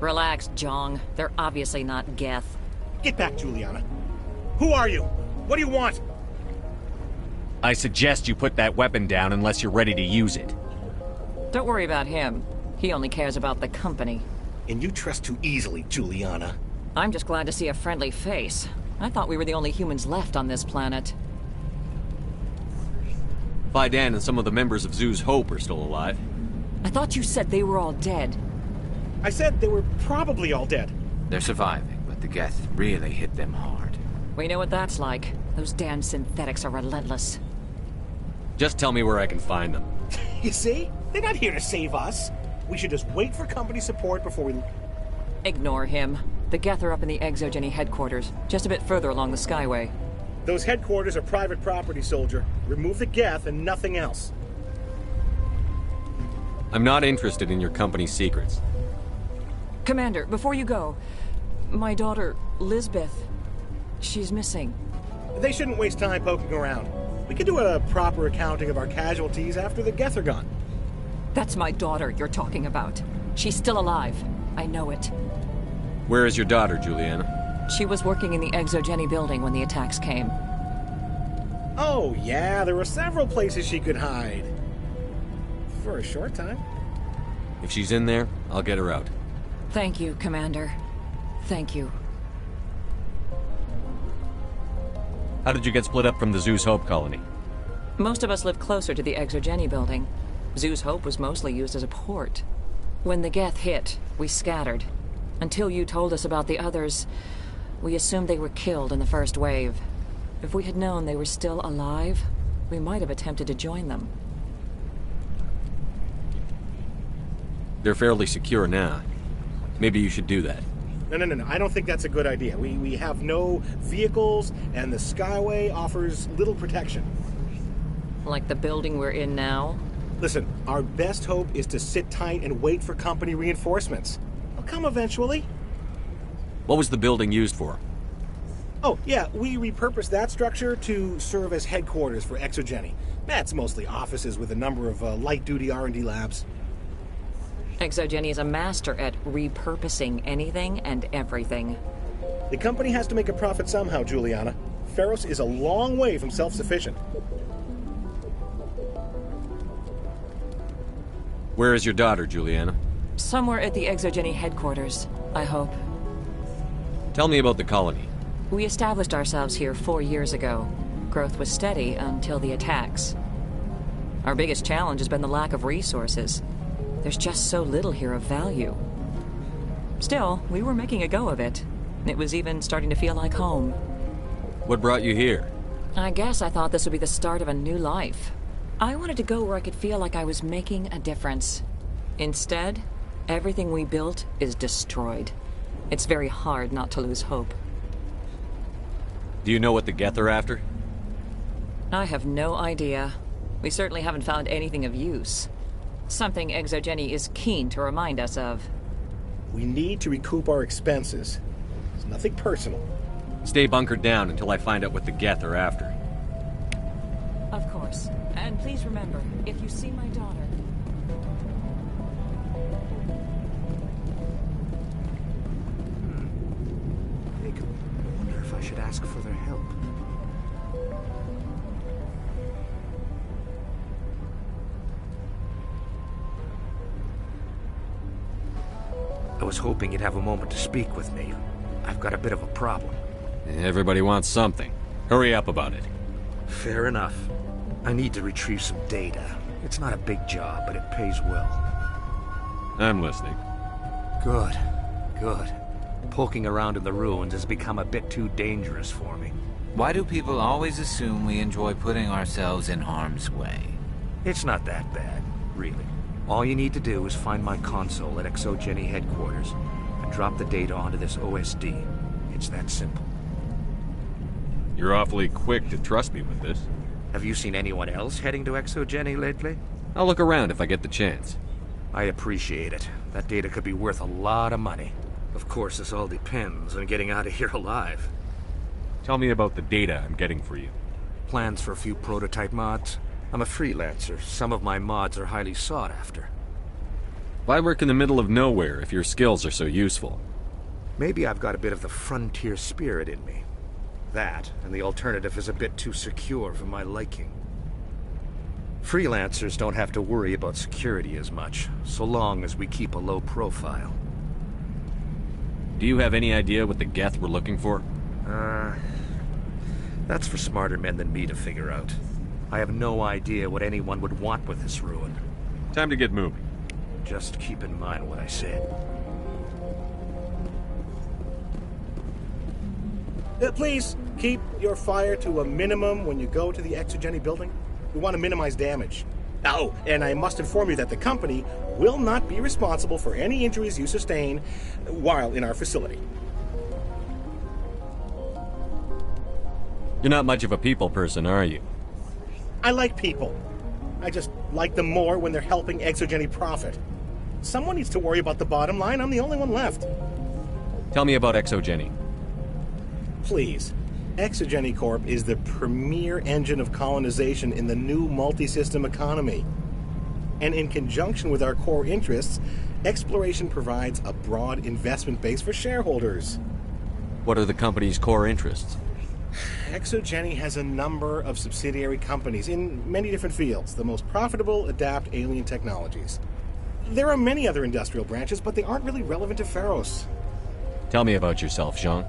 Relax, Jong. They're obviously not Geth. Get back, Juliana. Who are you? What do you want? I suggest you put that weapon down unless you're ready to use it. Don't worry about him. He only cares about the company. And you trust too easily, Juliana. I'm just glad to see a friendly face. I thought we were the only humans left on this planet. Faidan and some of the members of Zoo's Hope are still alive. I thought you said they were all dead. I said they were probably all dead. They're surviving, but the Geth really hit them hard. We know what that's like. Those damn synthetics are relentless. Just tell me where I can find them. You see? They're not here to save us. We should just wait for company support before we... Ignore him. The Geth are up in the Exogeny headquarters, just a bit further along the Skyway. Those headquarters are private property, soldier. Remove the Geth and nothing else. I'm not interested in your company's secrets. Commander, before you go, my daughter, Lisbeth, she's missing. They shouldn't waste time poking around. We can do a proper accounting of our casualties after the Geth are gone. That's my daughter you're talking about. She's still alive. I know it. Where is your daughter, Juliana? She was working in the Exogeny building when the attacks came. Oh, yeah, there were several places she could hide. For a short time. If she's in there, I'll get her out. Thank you, Commander. Thank you. How did you get split up from the Zoo's Hope colony? Most of us live closer to the Exogeny building. Zoo's Hope was mostly used as a port. When the Geth hit, we scattered. Until you told us about the others, we assumed they were killed in the first wave. If we had known they were still alive, we might have attempted to join them. They're fairly secure now. Maybe you should do that. No. I don't think that's a good idea. We have no vehicles, and the Skyway offers little protection. Like the building we're in now? Listen, our best hope is to sit tight and wait for company reinforcements. They'll come eventually. What was the building used for? Oh, yeah, we repurposed that structure to serve as headquarters for Exogeny. That's mostly offices with a number of light-duty R&D labs. Exogeny is a master at repurposing anything and everything. The company has to make a profit somehow, Juliana. Feros is a long way from self-sufficient. Where is your daughter, Juliana? Somewhere at the Exogeny headquarters, I hope. Tell me about the colony. We established ourselves here 4 years ago. Growth was steady until the attacks. Our biggest challenge has been the lack of resources. There's just so little here of value. Still, we were making a go of it. It was even starting to feel like home. What brought you here? I guess I thought this would be the start of a new life. I wanted to go where I could feel like I was making a difference. Instead, everything we built is destroyed. It's very hard not to lose hope. Do you know what the Geth are after? I have no idea. We certainly haven't found anything of use. Something Exogeny is keen to remind us of. We need to recoup our expenses. It's nothing personal. Stay bunkered down until I find out what the Geth are after. Of course. And please remember, if you see my daughter... I wonder if I should ask for their help. I was hoping you'd have a moment to speak with me. I've got a bit of a problem. Everybody wants something. Hurry up about it. Fair enough. I need to retrieve some data. It's not a big job, but it pays well. I'm listening. Good. Poking around in the ruins has become a bit too dangerous for me. Why do people always assume we enjoy putting ourselves in harm's way? It's not that bad, really. All you need to do is find my console at Exogeny headquarters and drop the data onto this OSD. It's that simple. You're awfully quick to trust me with this. Have you seen anyone else heading to Exogeny lately? I'll look around if I get the chance. I appreciate it. That data could be worth a lot of money. Of course, this all depends on getting out of here alive. Tell me about the data I'm getting for you. Plans for a few prototype mods. I'm a freelancer. Some of my mods are highly sought after. Why work in the middle of nowhere if your skills are so useful? Maybe I've got a bit of the frontier spirit in me. That, and the alternative is a bit too secure for my liking. Freelancers don't have to worry about security as much, so long as we keep a low profile. Do you have any idea what the Geth were looking for? That's for smarter men than me to figure out. I have no idea what anyone would want with this ruin. Time to get moving. Just keep in mind what I said. Please, keep your fire to a minimum when you go to the Exogeny building. We want to minimize damage. Oh, and I must inform you that the company will not be responsible for any injuries you sustain while in our facility. You're not much of a people person, are you? I like people. I just like them more when they're helping Exogeny profit. Someone needs to worry about the bottom line. I'm the only one left. Tell me about Exogeny. Please. Exogeny Corp is the premier engine of colonization in the new multi-system economy. And in conjunction with our core interests, exploration provides a broad investment base for shareholders. What are the company's core interests? Exogeny has a number of subsidiary companies in many different fields. The most profitable adapt alien technologies. There are many other industrial branches, but they aren't really relevant to Pharos. Tell me about yourself, Jean.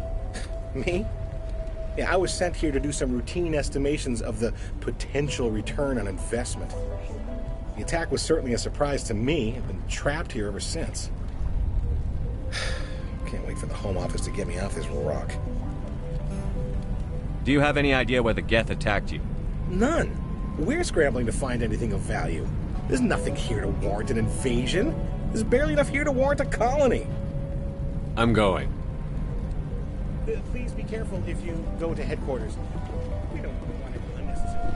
Me? Yeah, I was sent here to do some routine estimations of the potential return on investment. The attack was certainly a surprise to me. I've been trapped here ever since. Can't wait for the Home Office to get me off this rock. Do you have any idea why the Geth attacked you? None. We're scrambling to find anything of value. There's nothing here to warrant an invasion. There's barely enough here to warrant a colony. I'm going. Please be careful if you go to headquarters. We don't want it unnecessary.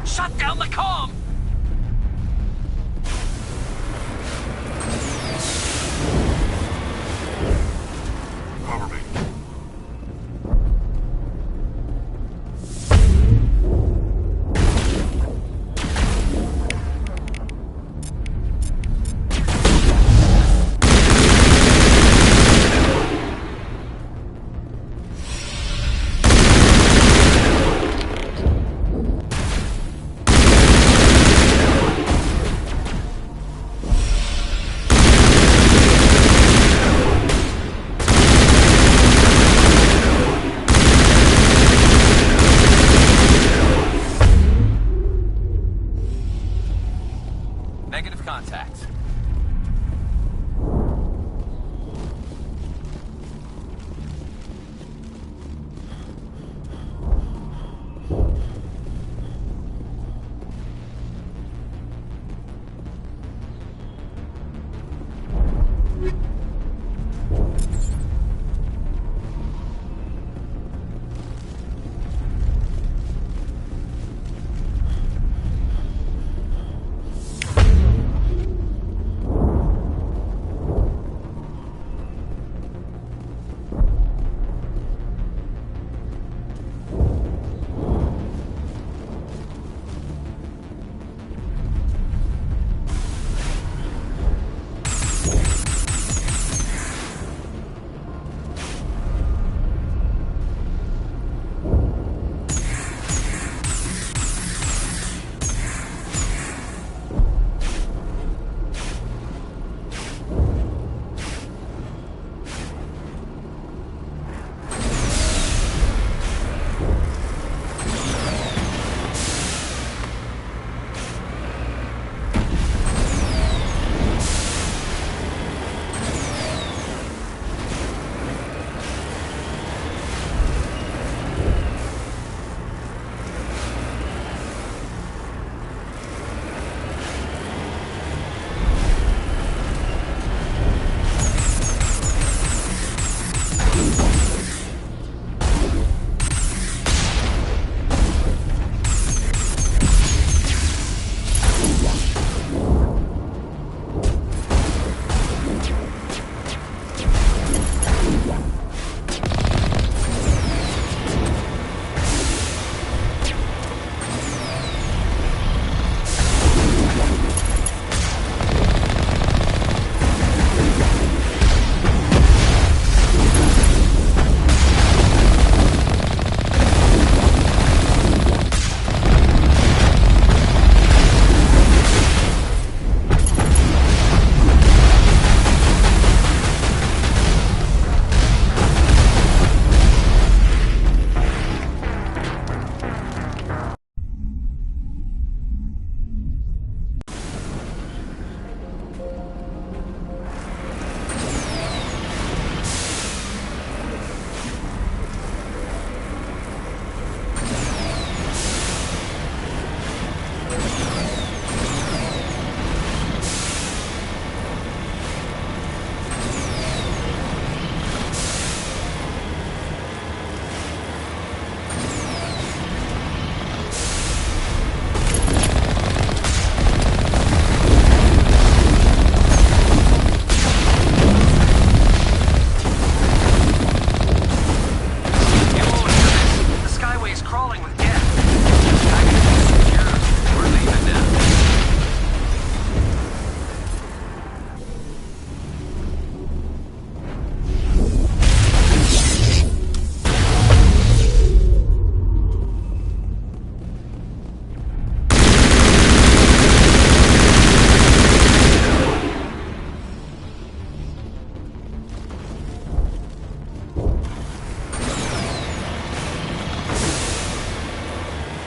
Shut down the comm! Cover me.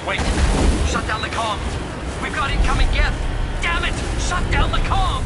Wait. Shut down the comm. We've got incoming Geth. Damn it! Shut down the comm!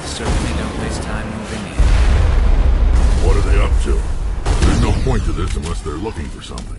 Certainly don't waste time moving in. What are they up to? There's no point to this unless they're looking for something.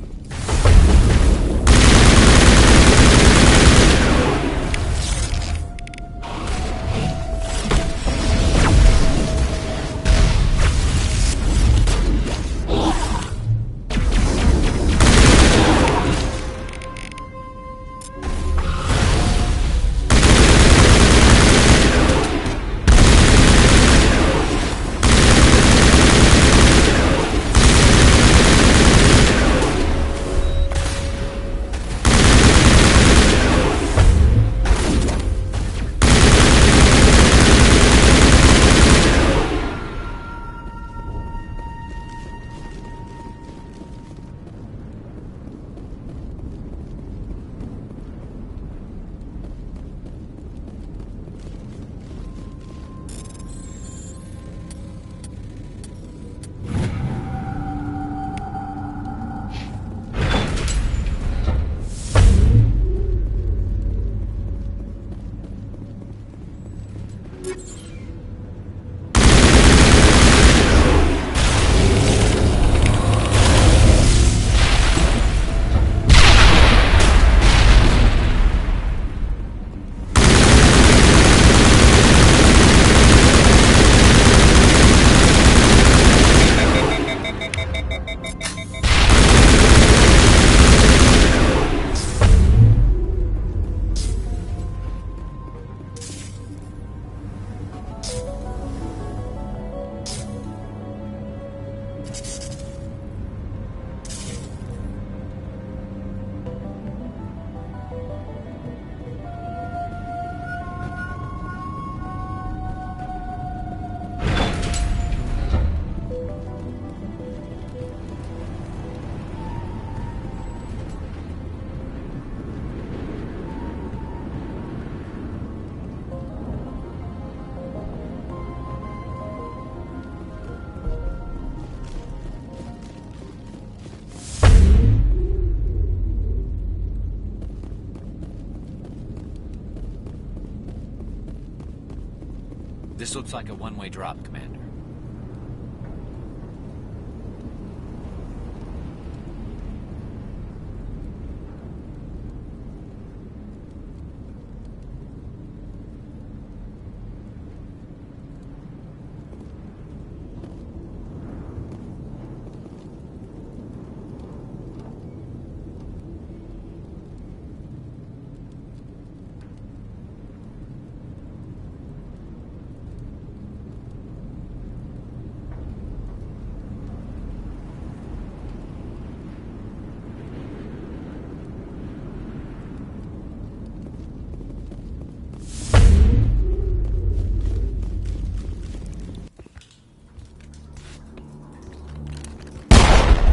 This looks like a one-way drop, Commander.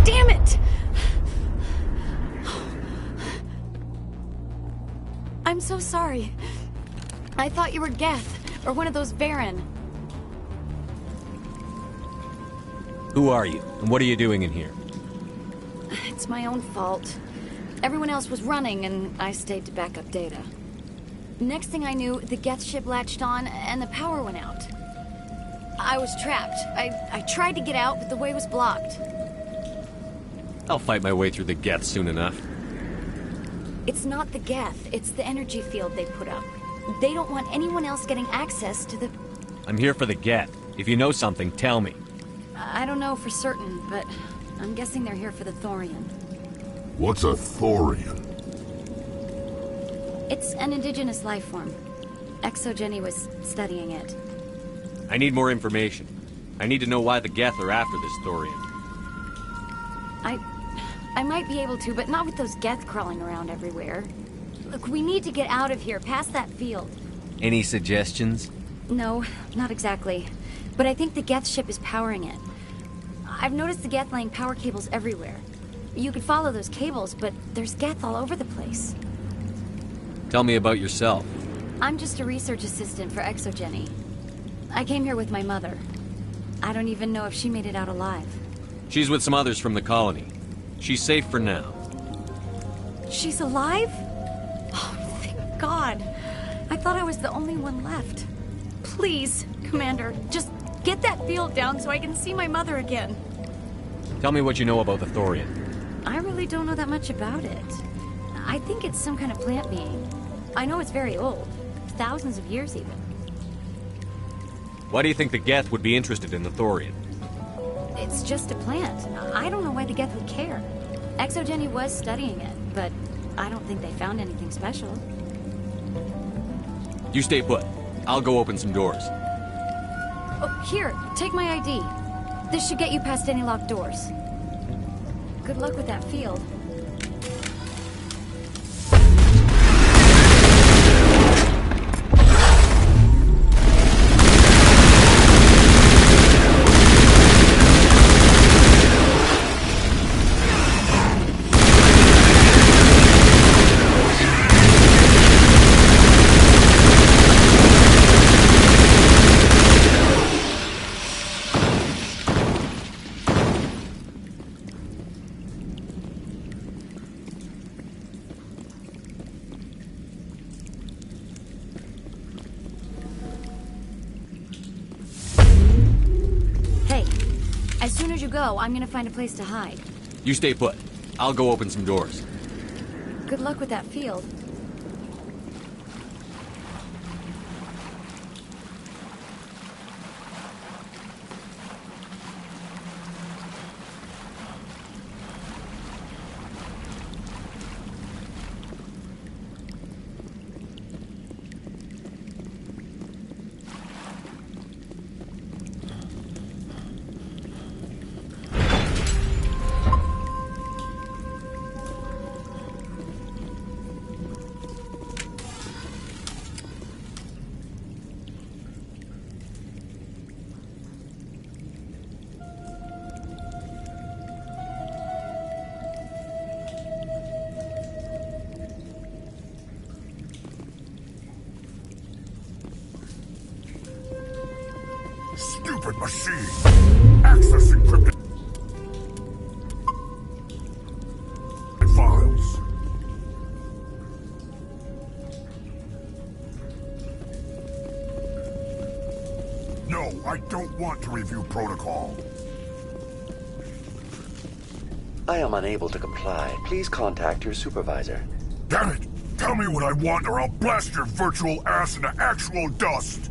Damn it! I'm so sorry. I thought you were Geth, or one of those Varen. Who are you, and what are you doing in here? It's my own fault. Everyone else was running, and I stayed to back up data. Next thing I knew, the Geth ship latched on, and the power went out. I was trapped. I tried to get out, but the way was blocked. I'll fight my way through the Geth soon enough. It's not the Geth, it's the energy field they put up. They don't want anyone else getting access to the... I'm here for the Geth. If you know something, tell me. I don't know for certain, but I'm guessing they're here for the Thorian. What's a Thorian? It's an indigenous life form. Exogeny was studying it. I need more information. I need to know why the Geth are after this Thorian. I might be able to, but not with those Geth crawling around everywhere. Look, we need to get out of here, past that field. Any suggestions? No, not exactly. But I think the Geth ship is powering it. I've noticed the Geth laying power cables everywhere. You could follow those cables, but there's Geth all over the place. Tell me about yourself. I'm just a research assistant for Exogeny. I came here with my mother. I don't even know if she made it out alive. She's with some others from the colony. She's safe for now. She's alive? Oh, thank God. I thought I was the only one left. Please, Commander, just get that field down so I can see my mother again. Tell me what you know about the Thorian. I really don't know that much about it. I think it's some kind of plant being. I know it's very old. Thousands of years, even. Why do you think the Geth would be interested in the Thorian? It's just a plant. I don't know why the Geth would care. Exogeny was studying it, but I don't think they found anything special. You stay put. I'll go open some doors. Oh, here, take my ID. This should get you past any locked doors. Good luck with that field. As soon as you go, I'm gonna find a place to hide. You stay put. I'll go open some doors. Good luck with that field. Stupid machine! Access encrypted files. don't want to review protocol. I am unable to comply. Please contact your supervisor. Damn it! Tell me what I want or I'll blast your virtual ass into actual dust!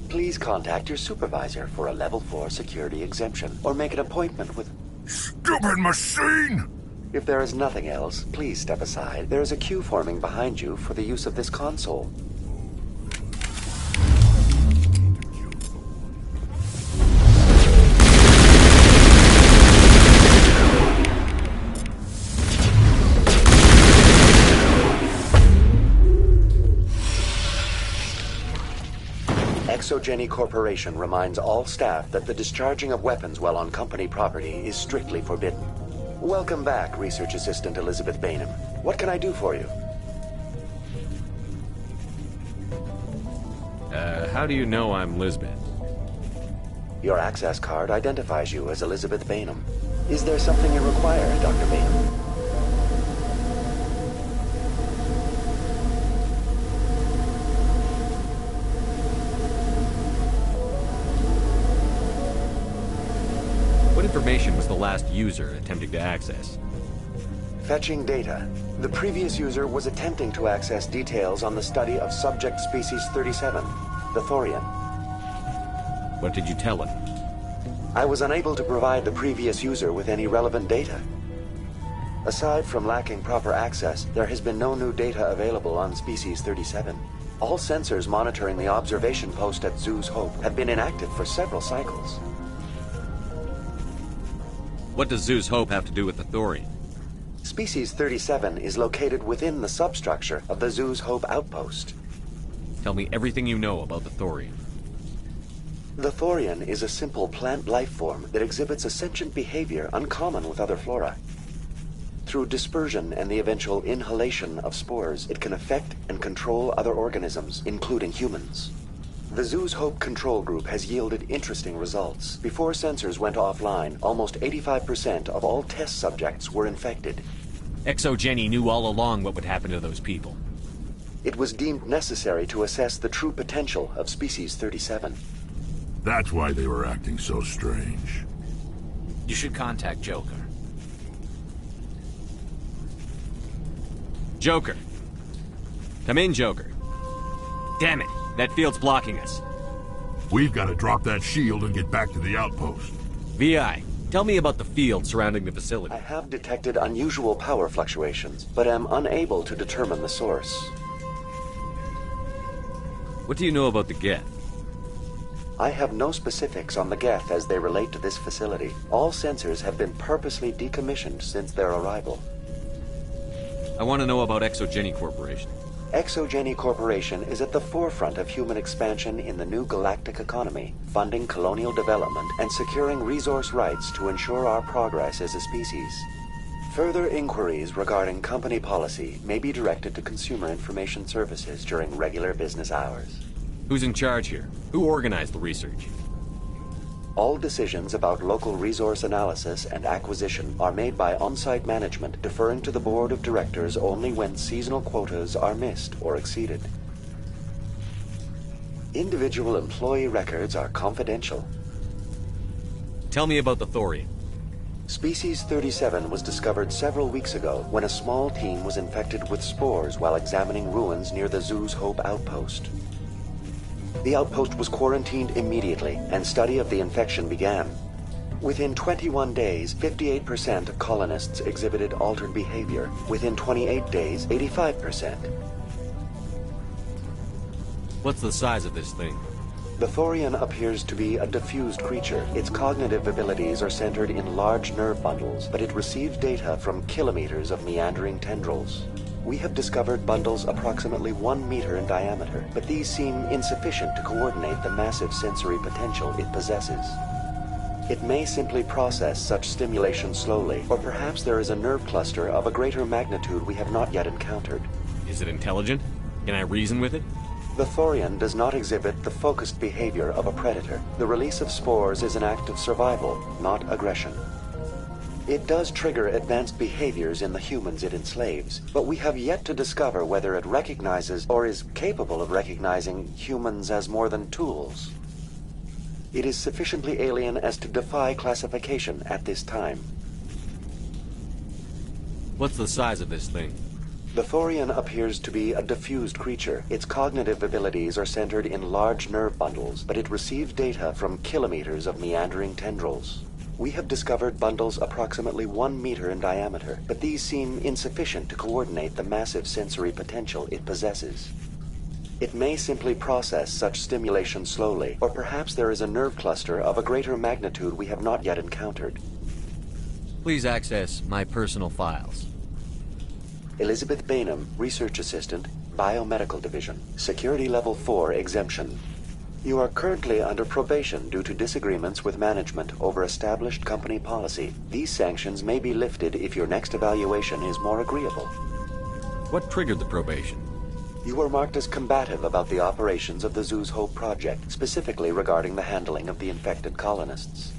Please contact your supervisor for a level 4 security exemption, or make an appointment with... Stupid machine! If there is nothing else, please step aside. There is a queue forming behind you for the use of this console. Exogeny Corporation reminds all staff that the discharging of weapons while on company property is strictly forbidden. Welcome back, Research Assistant Elizabeth Bainham. What can I do for you? How do you know I'm Lisbeth? Your access card identifies you as Elizabeth Bainham. Is there something you require, Dr. Bainham? What information was the last user attempting to access? Fetching data. The previous user was attempting to access details on the study of subject species 37, the Thorian. What did you tell him? I was unable to provide the previous user with any relevant data. Aside from lacking proper access, there has been no new data available on species 37. All sensors monitoring the observation post at Zoo's Hope have been inactive for several cycles. What does Zoo's Hope have to do with the Thorian? Species 37 is located within the substructure of the Zoo's Hope outpost. Tell me everything you know about the Thorian. The Thorian is a simple plant life form that exhibits a sentient behavior uncommon with other flora. Through dispersion and the eventual inhalation of spores, it can affect and control other organisms, including humans. The Zoo's Hope control group has yielded interesting results. Before sensors went offline, almost 85% of all test subjects were infected. Exogeny knew all along what would happen to those people. It was deemed necessary to assess the true potential of species 37. That's why they were acting so strange. You should contact Joker. Joker. Come in, Joker. Damn it, that field's blocking us. We've got to drop that shield and get back to the outpost. VI, tell me about the field surrounding the facility. I have detected unusual power fluctuations, but am unable to determine the source. What do you know about the Geth? I have no specifics on the Geth as they relate to this facility. All sensors have been purposely decommissioned since their arrival. I want to know about Exogeny Corporation. Exogeny Corporation is at the forefront of human expansion in the new galactic economy, funding colonial development and securing resource rights to ensure our progress as a species. Further inquiries regarding company policy may be directed to Consumer Information Services during regular business hours. Who's in charge here? Who organized the research? All decisions about local resource analysis and acquisition are made by on-site management, deferring to the board of directors only when seasonal quotas are missed or exceeded. Individual employee records are confidential. Tell me about the Thorian. Species 37 was discovered several weeks ago when a small team was infected with spores while examining ruins near the Zoo's Hope outpost. The outpost was quarantined immediately, and study of the infection began. Within 21 days, 58% of colonists exhibited altered behavior. Within 28 days, 85%. What's the size of this thing? The Thorian appears to be a diffused creature. Its cognitive abilities are centered in large nerve bundles, but it receives data from kilometers of meandering tendrils. We have discovered bundles approximately 1 meter in diameter, but these seem insufficient to coordinate the massive sensory potential it possesses. It may simply process such stimulation slowly, or perhaps there is a nerve cluster of a greater magnitude we have not yet encountered. Is it intelligent? Can I reason with it? The Thorian does not exhibit the focused behavior of a predator. The release of spores is an act of survival, not aggression. It does trigger advanced behaviors in the humans it enslaves, but we have yet to discover whether it recognizes or is capable of recognizing humans as more than tools. It is sufficiently alien as to defy classification at this time. What's the size of this thing? The Thorian appears to be a diffused creature. Its cognitive abilities are centered in large nerve bundles, but it receives data from kilometers of meandering tendrils. We have discovered bundles approximately 1 meter in diameter, but these seem insufficient to coordinate the massive sensory potential it possesses. It may simply process such stimulation slowly, or perhaps there is a nerve cluster of a greater magnitude we have not yet encountered. Please access my personal files. Elizabeth Bainham, Research Assistant, Biomedical Division. Security Level 4 exemption. You are currently under probation due to disagreements with management over established company policy. These sanctions may be lifted if your next evaluation is more agreeable. What triggered the probation? You were marked as combative about the operations of the Zeus Hope project, specifically regarding the handling of the infected colonists.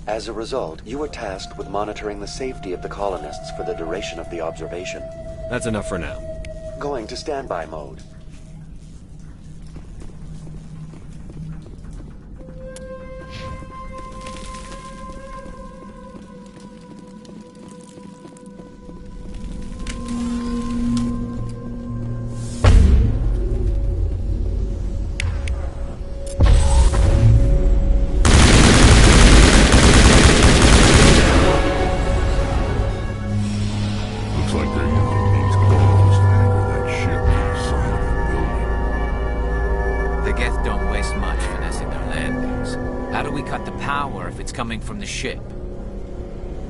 As a result, you were tasked with monitoring the safety of the colonists for the duration of the observation. That's enough for now. Going to standby mode. Coming from the ship.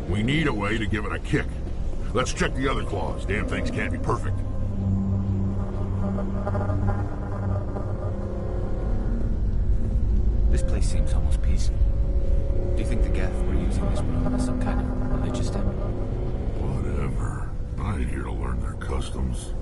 We need a way to give it a kick. Let's check the other claws. Damn things can't be perfect. This place seems almost peaceful. Do you think the Geth were using this room as some kind of religious temple? Whatever. I ain't here to learn their customs.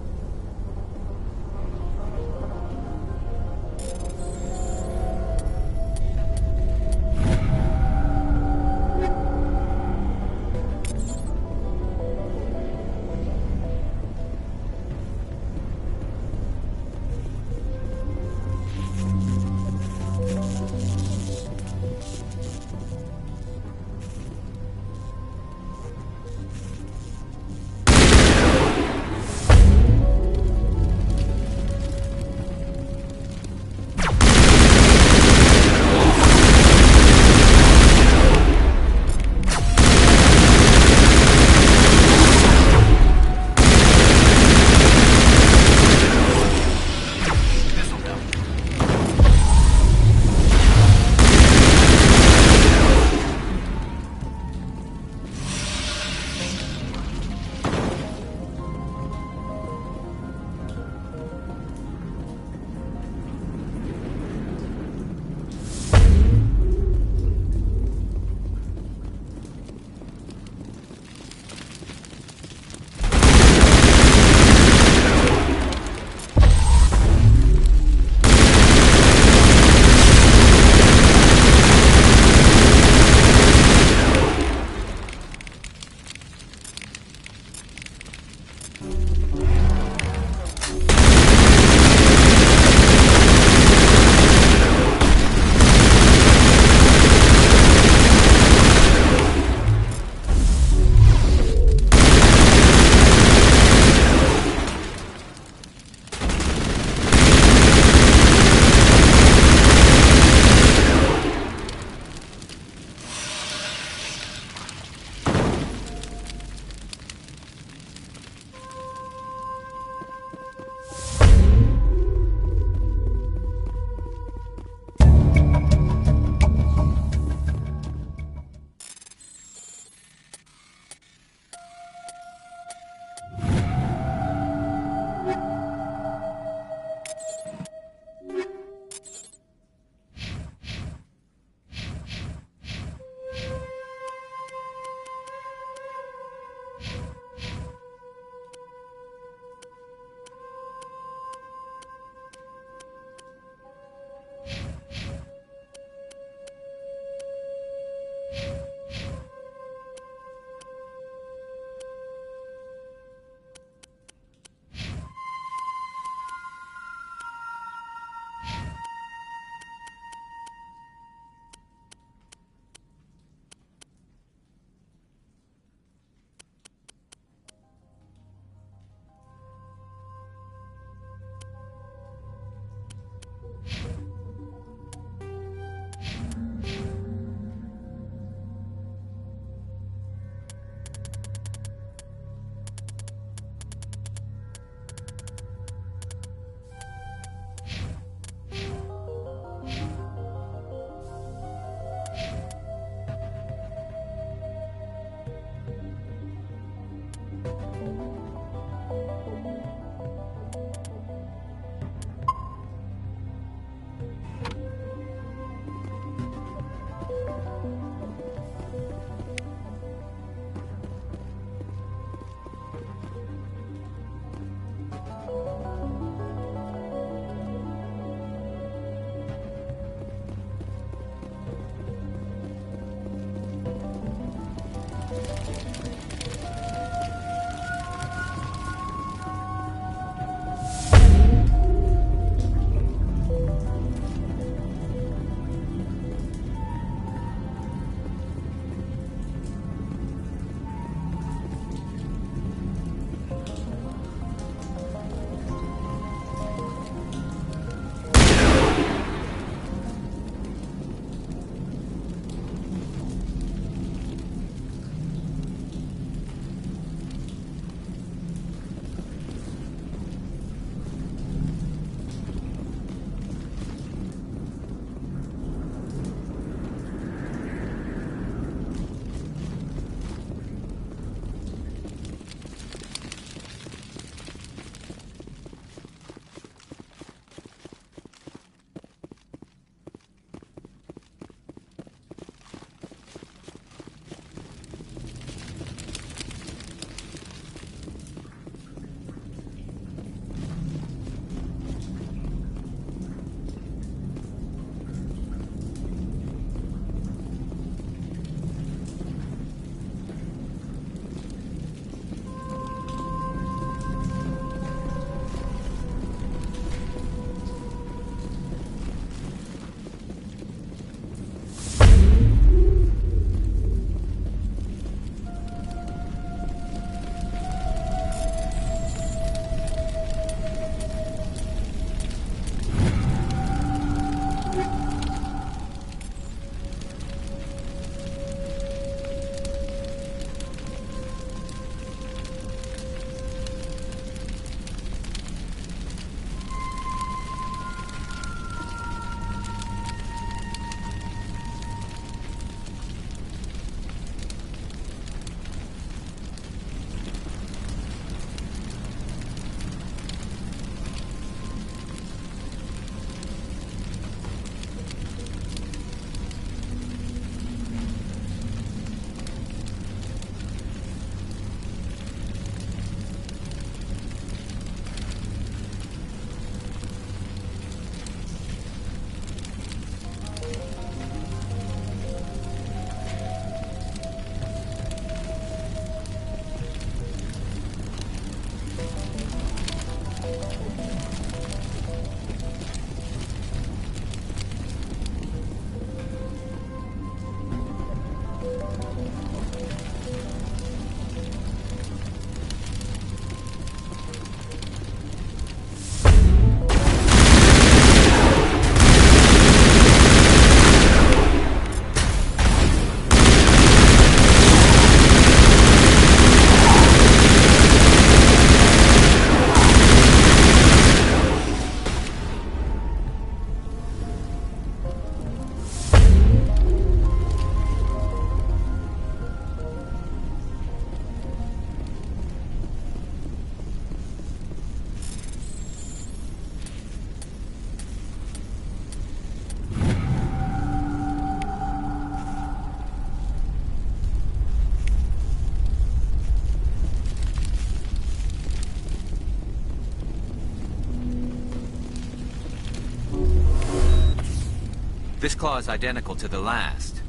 This claw is identical to the last.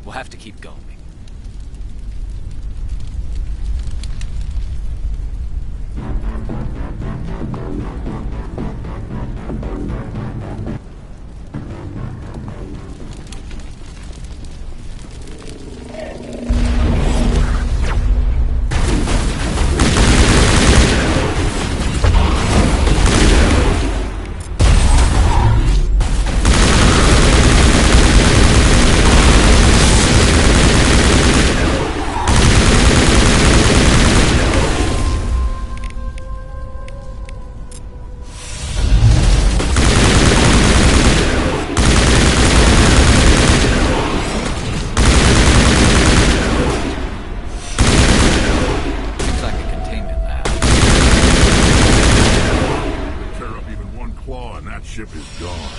We'll have to keep going. Ship is gone.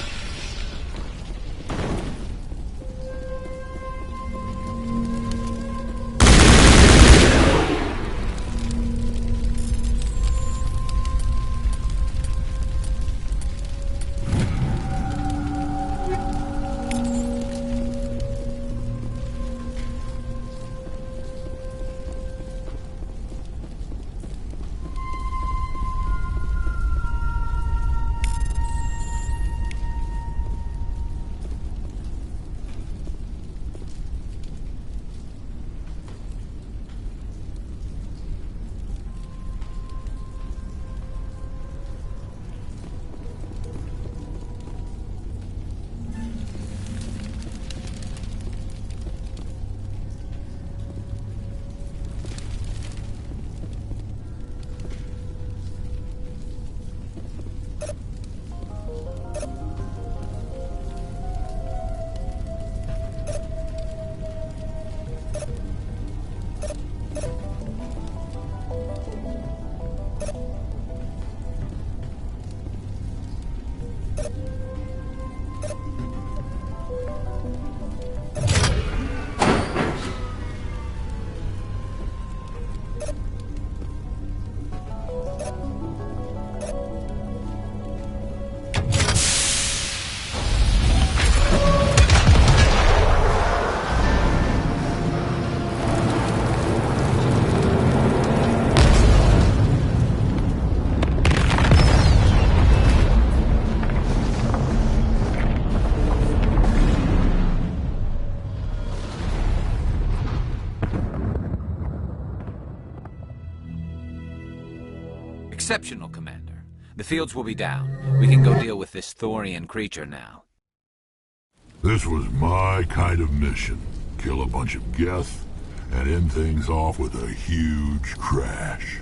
Exceptional, Commander. The fields will be down. We can go deal with this Thorian creature now. This was my kind of mission. Kill a bunch of Geth, and end things off with a huge crash.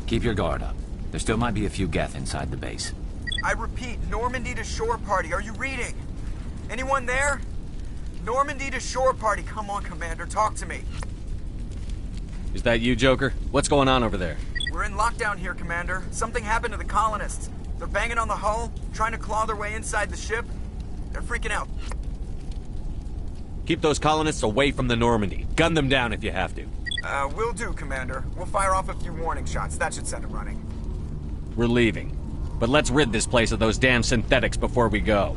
Keep your guard up. There still might be a few Geth inside the base. I repeat, Normandy to shore party. Are you reading? Anyone there? Normandy to shore party. Come on, Commander, talk to me. Is that you, Joker? What's going on over there? We're in lockdown here, Commander. Something happened to the colonists. They're banging on the hull, trying to claw their way inside the ship. They're freaking out. Keep those colonists away from the Normandy. Gun them down if you have to. Will do, Commander. We'll fire off a few warning shots. That should set it running. We're leaving. But let's rid this place of those damn synthetics before we go.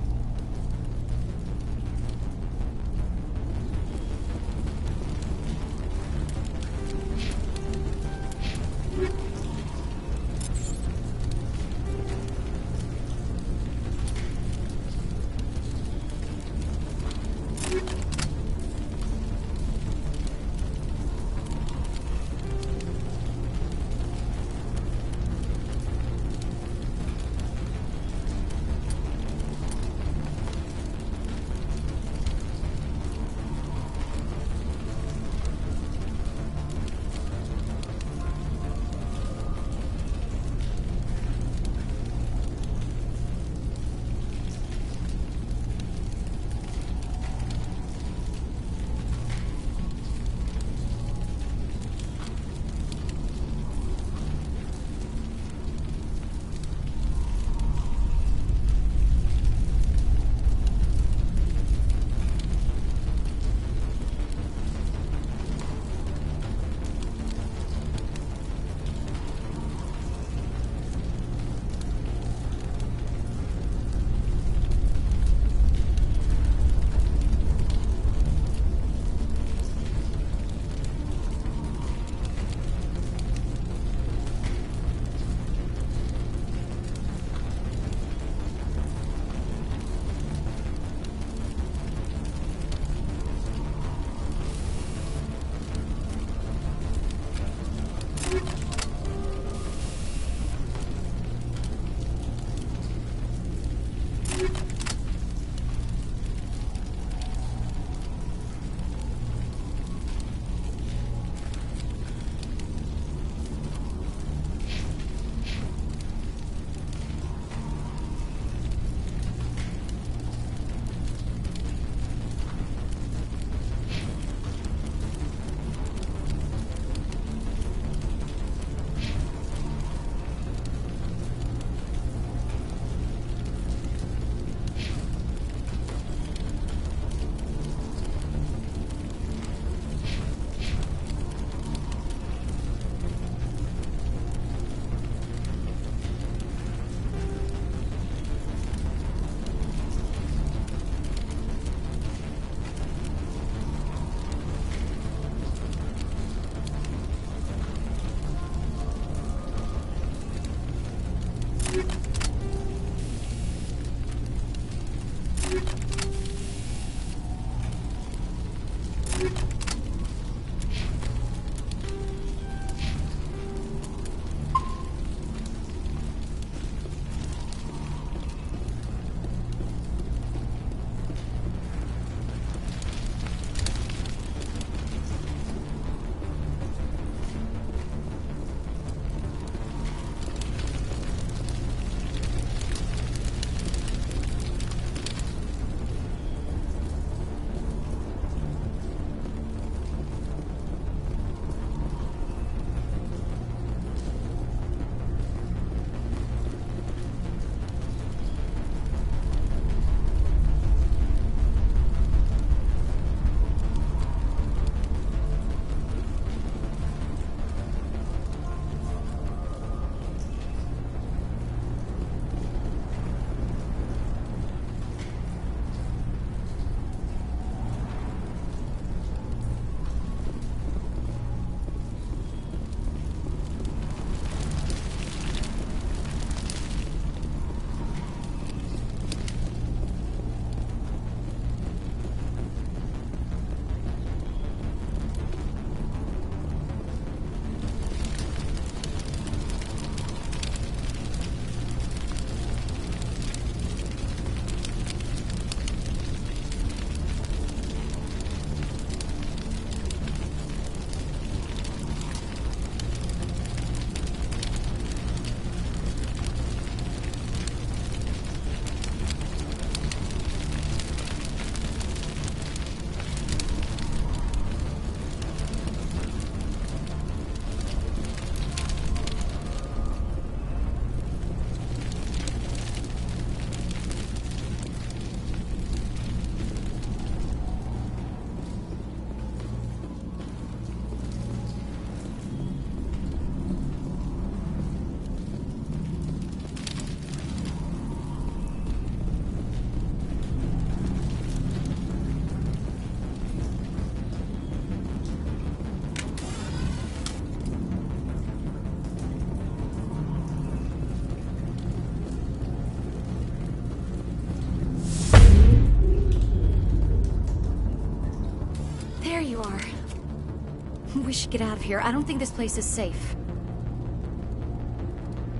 should get out of here. I don't think this place is safe.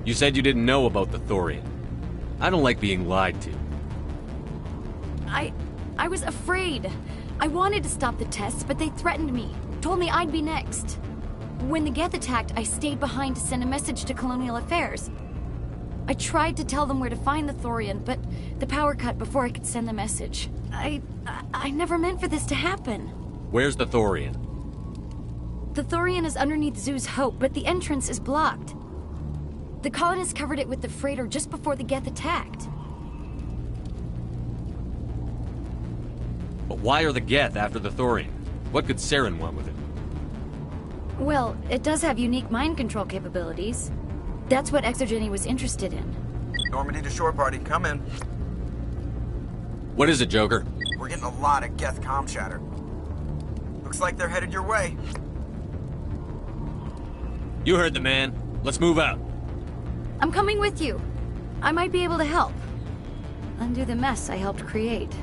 You said you didn't know about the Thorian. I don't like being lied to. I was afraid. I wanted to stop the tests, but they threatened me. Told me I'd be next. When the Geth attacked, I stayed behind to send a message to Colonial Affairs. I tried to tell them where to find the Thorian, but the power cut before I could send the message. I never meant for this to happen. Where's the Thorian? The Thorian is underneath Zoo's Hope, but the entrance is blocked. The colonists covered it with the freighter just before the Geth attacked. But why are the Geth after the Thorian? What could Saren want with it? Well, it does have unique mind control capabilities. That's what Exogeny was interested in. Normandy to shore party, come in. What is it, Joker? We're getting a lot of Geth comm chatter. Looks like they're headed your way. You heard the man. Let's move out. I'm coming with you. I might be able to help. Undo the mess I helped create.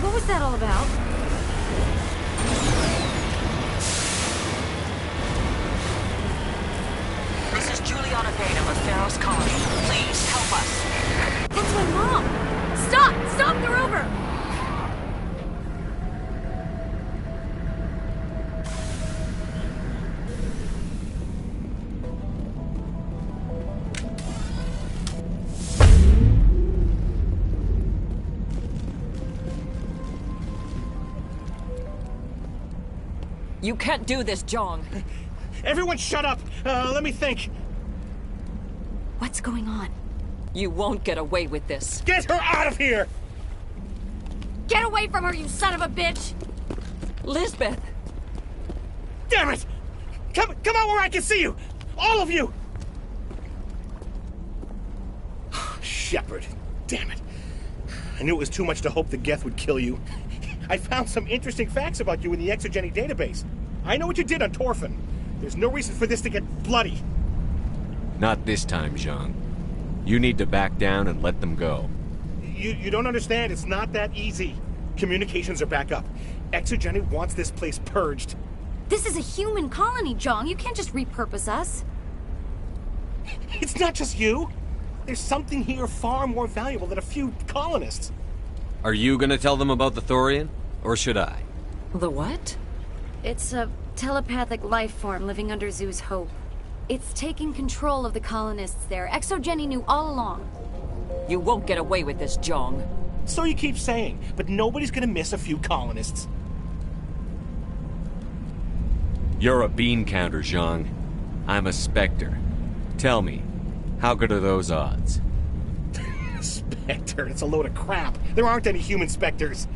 What was that all about? This is Juliana Bainham of Theros Colony. Please, help us. That's my mom! Stop! Stop the rover! You can't do this, Jong. Everyone shut up! Let me think. What's going on? You won't get away with this. Get her out of here! Get away from her, you son of a bitch! Lisbeth! Damn it! Come out where I can see you! All of you! Shepard, damn it. I knew it was too much to hope the Geth would kill you. I found some interesting facts about you in the Exogeny database. I know what you did on Torfin. There's no reason for this to get bloody. Not this time, Zhang. You need to back down and let them go. You don't understand. It's not that easy. Communications are back up. Exogeny wants this place purged. This is a human colony, Zhang. You can't just repurpose us. It's not just you. There's something here far more valuable than a few colonists. Are you gonna tell them about the Thorian? Or should I? The what? It's a telepathic life form living under Zoo's Hope. It's taking control of the colonists there. Exogeny knew all along. You won't get away with this, Zhang. So you keep saying, but nobody's gonna miss a few colonists. You're a bean counter, Zhang. I'm a Spectre. Tell me, how good are those odds? Spectre? It's a load of crap. There aren't any human Spectres.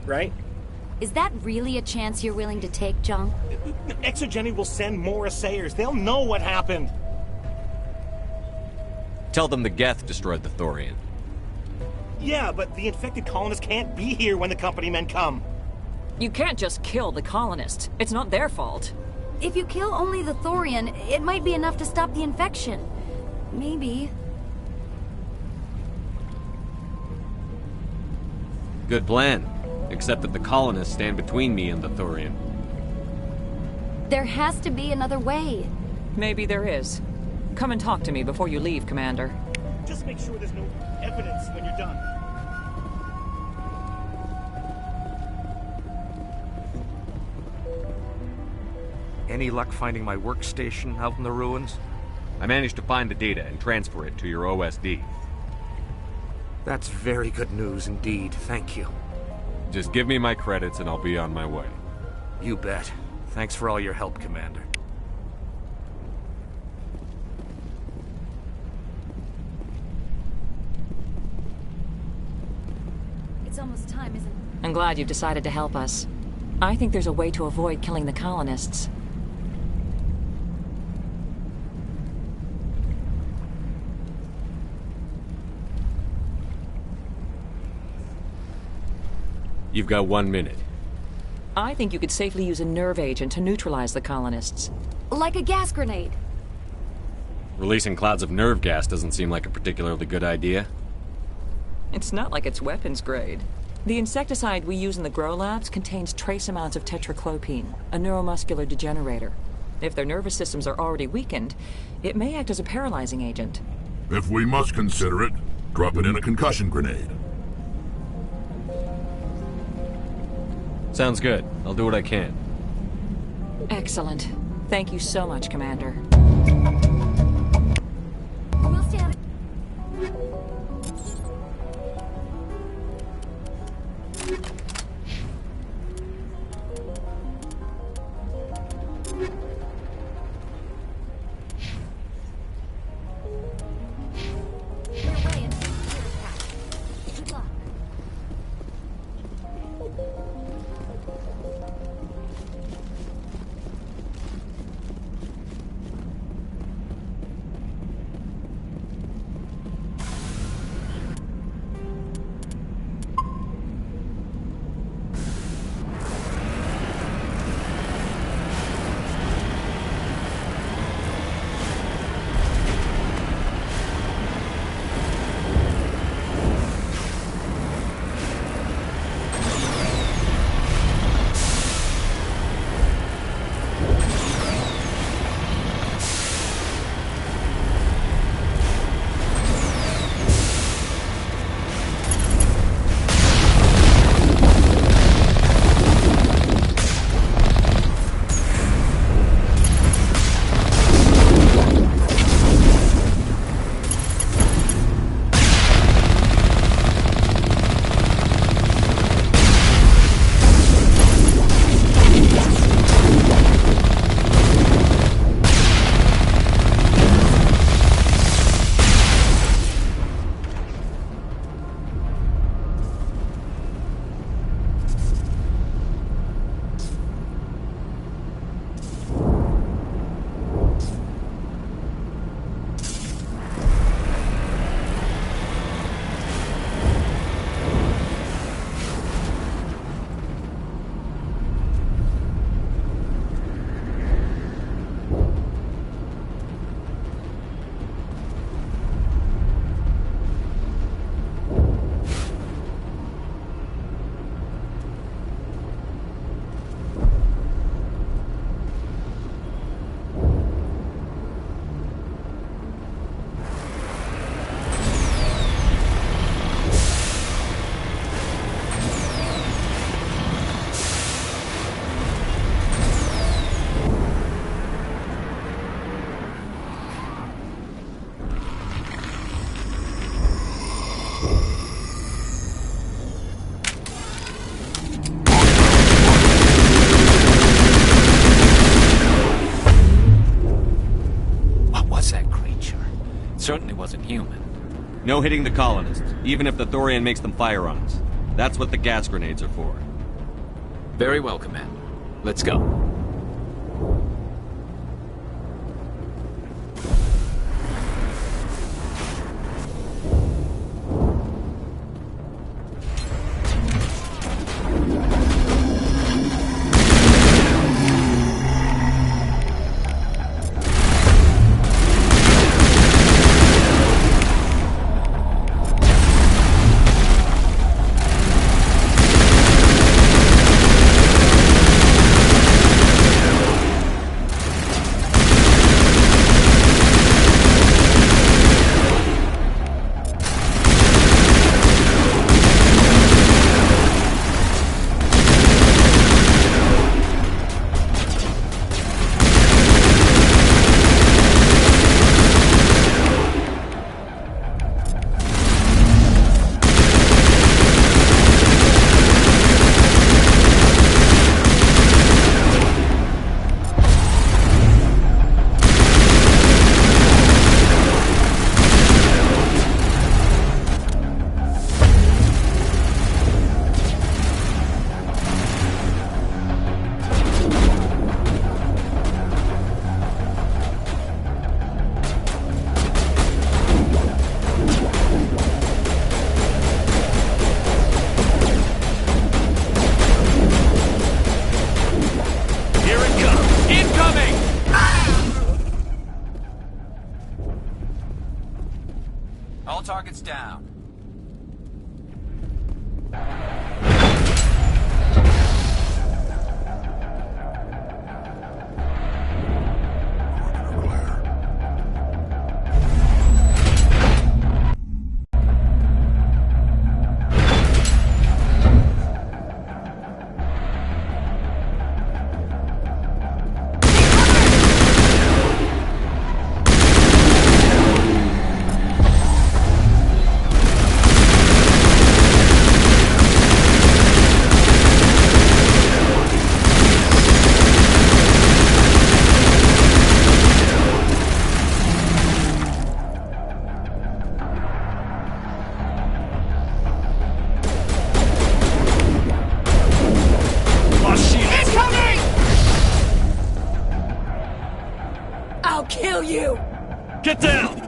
Right? Is that really a chance you're willing to take, Zhang? Exogeny will send more assayers. They'll know what happened. Tell them the Geth destroyed the Thorian. Yeah, but the infected colonists can't be here when the company men come. You can't just kill the colonists. It's not their fault. If you kill only the Thorian, it might be enough to stop the infection. Maybe. Good plan. Except that the colonists stand between me and the Thorian. There has to be another way. Maybe there is. Come and talk to me before you leave, Commander. Just make sure there's no evidence when you're done. Any luck finding my workstation out in the ruins? I managed to find the data and transfer it to your OSD. That's very good news indeed, thank you. Just give me my credits and I'll be on my way. You bet. Thanks for all your help, Commander. It's almost time, isn't it? I'm glad you've decided to help us. I think there's a way to avoid killing the colonists. You've got 1 minute. I think you could safely use a nerve agent to neutralize the colonists. Like a gas grenade. Releasing clouds of nerve gas doesn't seem like a particularly good idea. It's not like it's weapons grade. The insecticide we use in the grow labs contains trace amounts of tetraclopine, a neuromuscular degenerator. If their nervous systems are already weakened, it may act as a paralyzing agent. If we must consider it, drop it in a concussion grenade. Sounds good. I'll do what I can. Excellent. Thank you so much, Commander. We'll stay out of... human. No hitting the colonists, even if the Thorian makes them fire on us. That's what the gas grenades are for. Very well, Commander. Let's go. All targets down. I'll kill you! Get down!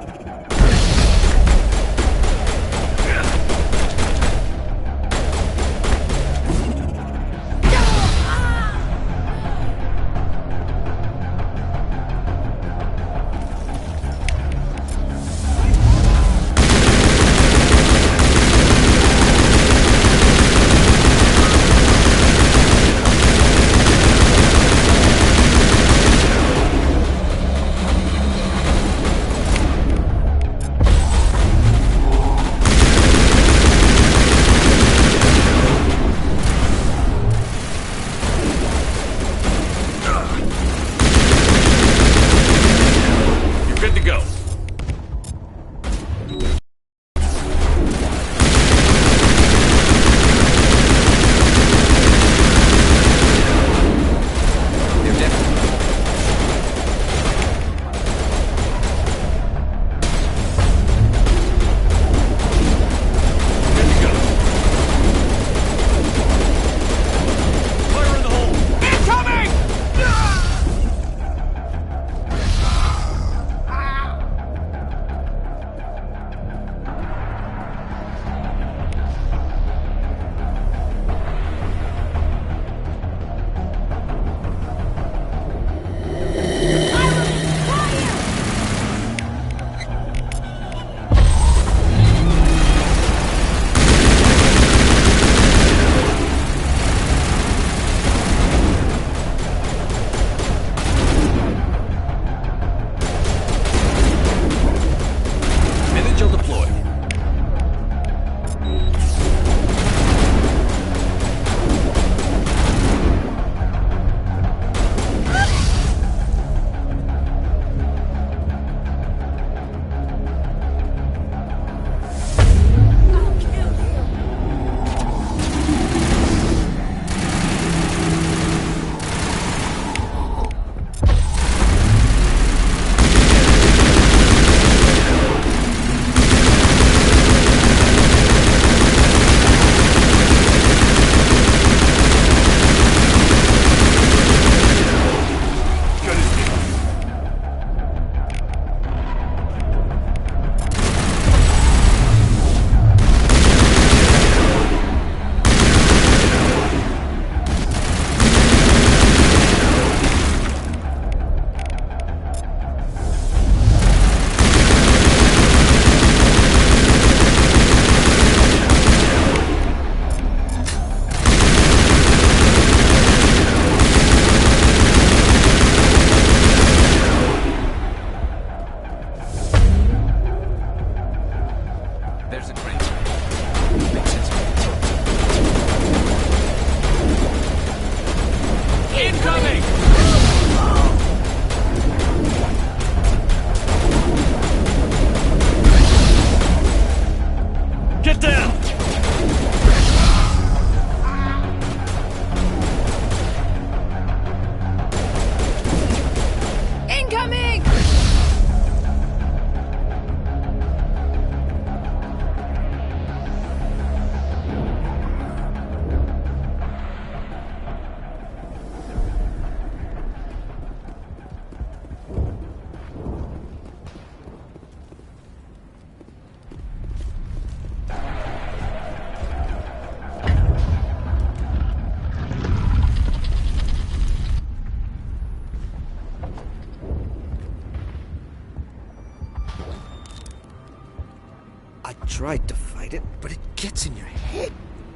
tried to fight it, but it gets in your head.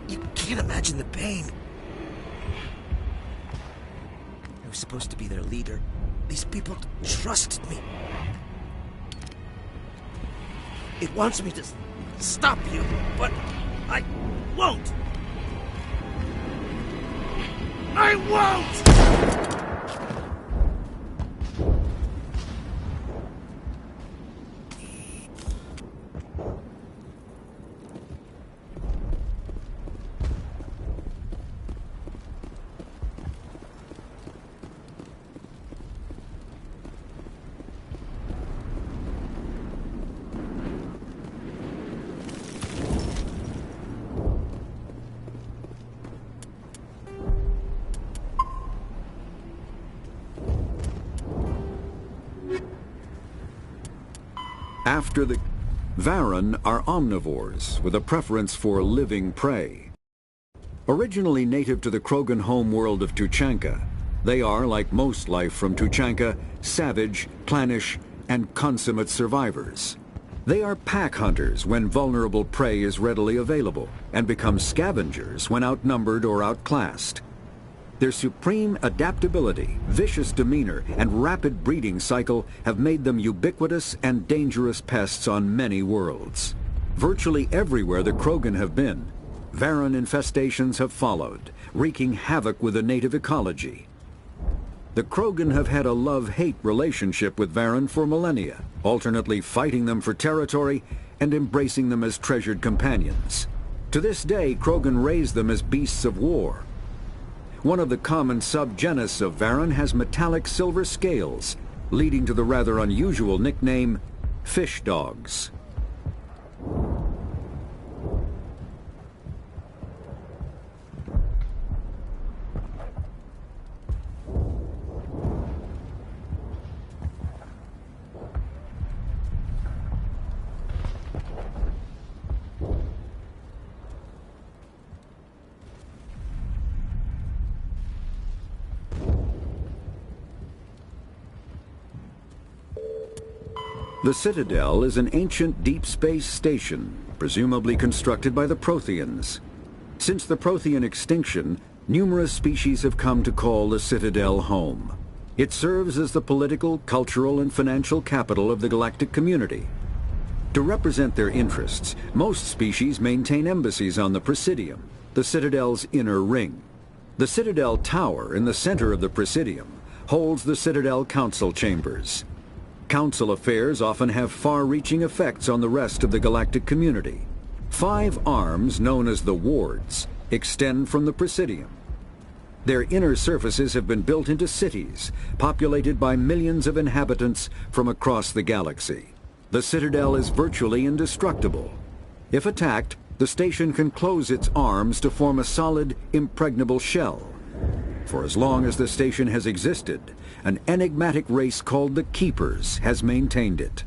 You can't imagine the pain. I was supposed to be their leader. These people trusted me. It wants me to stop you, but I won't. I won't! After the Varren are omnivores with a preference for living prey. Originally native to the Krogan homeworld of Tuchanka, they are, like most life from Tuchanka, savage, clannish, and consummate survivors. They are pack hunters when vulnerable prey is readily available, and become scavengers when outnumbered or outclassed. Their supreme adaptability, vicious demeanor, and rapid breeding cycle have made them ubiquitous and dangerous pests on many worlds. Virtually everywhere the Krogan have been, Varren infestations have followed, wreaking havoc with the native ecology. The Krogan have had a love-hate relationship with Varren for millennia, alternately fighting them for territory and embracing them as treasured companions. To this day, Krogan raise them as beasts of war. One of the common subgenus of Varren has metallic silver scales, leading to the rather unusual nickname, fish dogs. The Citadel is an ancient deep space station, presumably constructed by the Protheans. Since the Prothean extinction, numerous species have come to call the Citadel home. It serves as the political, cultural, and financial capital of the galactic community. To represent their interests, most species maintain embassies on the Presidium, the Citadel's inner ring. The Citadel Tower in the center of the Presidium holds the Citadel Council Chambers. Council affairs often have far-reaching effects on the rest of the galactic community. 5 arms, known as the Wards, extend from the Presidium. Their inner surfaces have been built into cities, populated by millions of inhabitants from across the galaxy. The Citadel is virtually indestructible. If attacked, the station can close its arms to form a solid, impregnable shell. For as long as the station has existed, an enigmatic race called the Keepers has maintained it.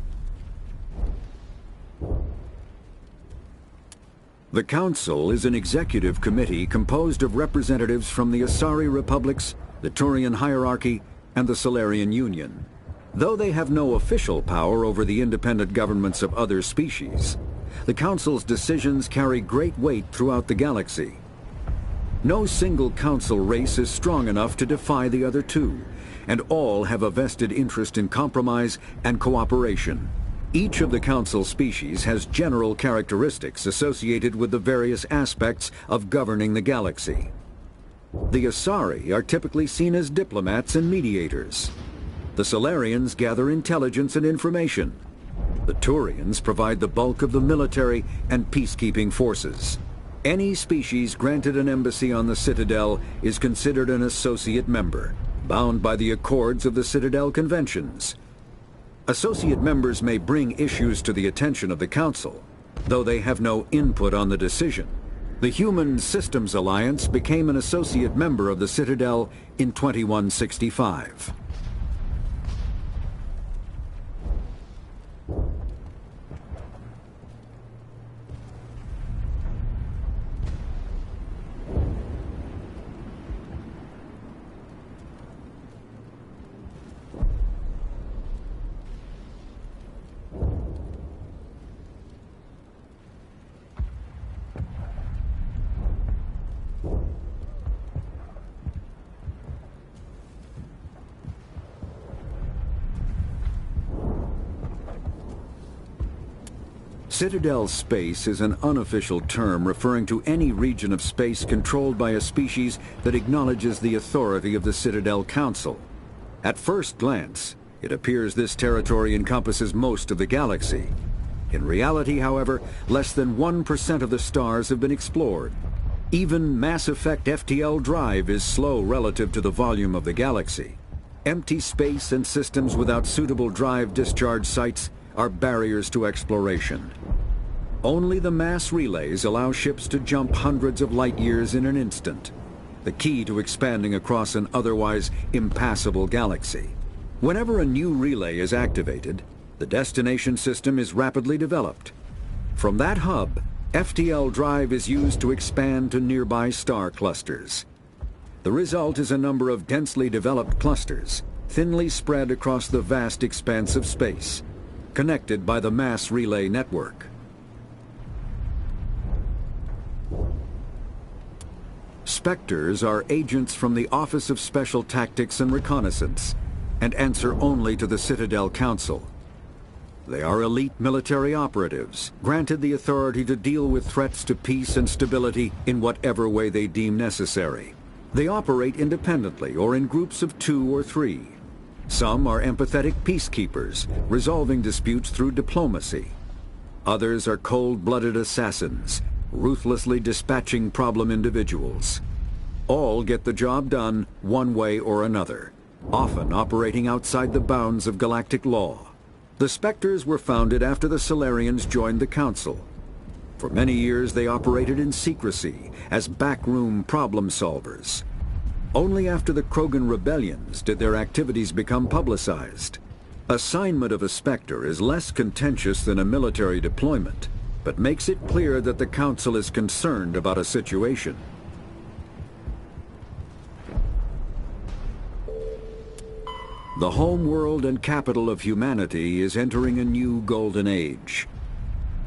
The Council is an executive committee composed of representatives from the Asari Republics, the Turian Hierarchy, and the Solarian Union. Though they have no official power over the independent governments of other species, the Council's decisions carry great weight throughout the galaxy. No single Council race is strong enough to defy the other two, and all have a vested interest in compromise and cooperation. Each of the Council species has general characteristics associated with the various aspects of governing the galaxy. The Asari are typically seen as diplomats and mediators. The Solarians gather intelligence and information. The Turians provide the bulk of the military and peacekeeping forces. Any species granted an embassy on the Citadel is considered an associate member, bound by the accords of the Citadel Conventions. Associate members may bring issues to the attention of the Council, though they have no input on the decision. The Human Systems Alliance became an associate member of the Citadel in 2165. Citadel space is an unofficial term referring to any region of space controlled by a species that acknowledges the authority of the Citadel Council. At first glance, it appears this territory encompasses most of the galaxy. In reality, however, less than 1% of the stars have been explored. Even Mass Effect FTL drive is slow relative to the volume of the galaxy. Empty space and systems without suitable drive discharge sites are barriers to exploration. Only the mass relays allow ships to jump hundreds of light years in an instant, the key to expanding across an otherwise impassable galaxy. Whenever a new relay is activated, the destination system is rapidly developed. From that hub, FTL drive is used to expand to nearby star clusters. The result is a number of densely developed clusters, thinly spread across the vast expanse of space, connected by the mass relay network. Spectres are agents from the Office of Special Tactics and Reconnaissance, and answer only to the Citadel Council. They are elite military operatives, granted the authority to deal with threats to peace and stability in whatever way they deem necessary. They operate independently or in groups of 2 or 3. Some are empathetic peacekeepers, resolving disputes through diplomacy. Others are cold-blooded assassins, ruthlessly dispatching problem individuals. All get the job done one way or another, often operating outside the bounds of galactic law. The Spectres were founded after the Salarians joined the Council. For many years they operated in secrecy as backroom problem solvers. Only after the Krogan rebellions did their activities become publicized. Assignment of a Spectre is less contentious than a military deployment, but makes it clear that the Council is concerned about a situation. The home world and capital of humanity is entering a new golden age.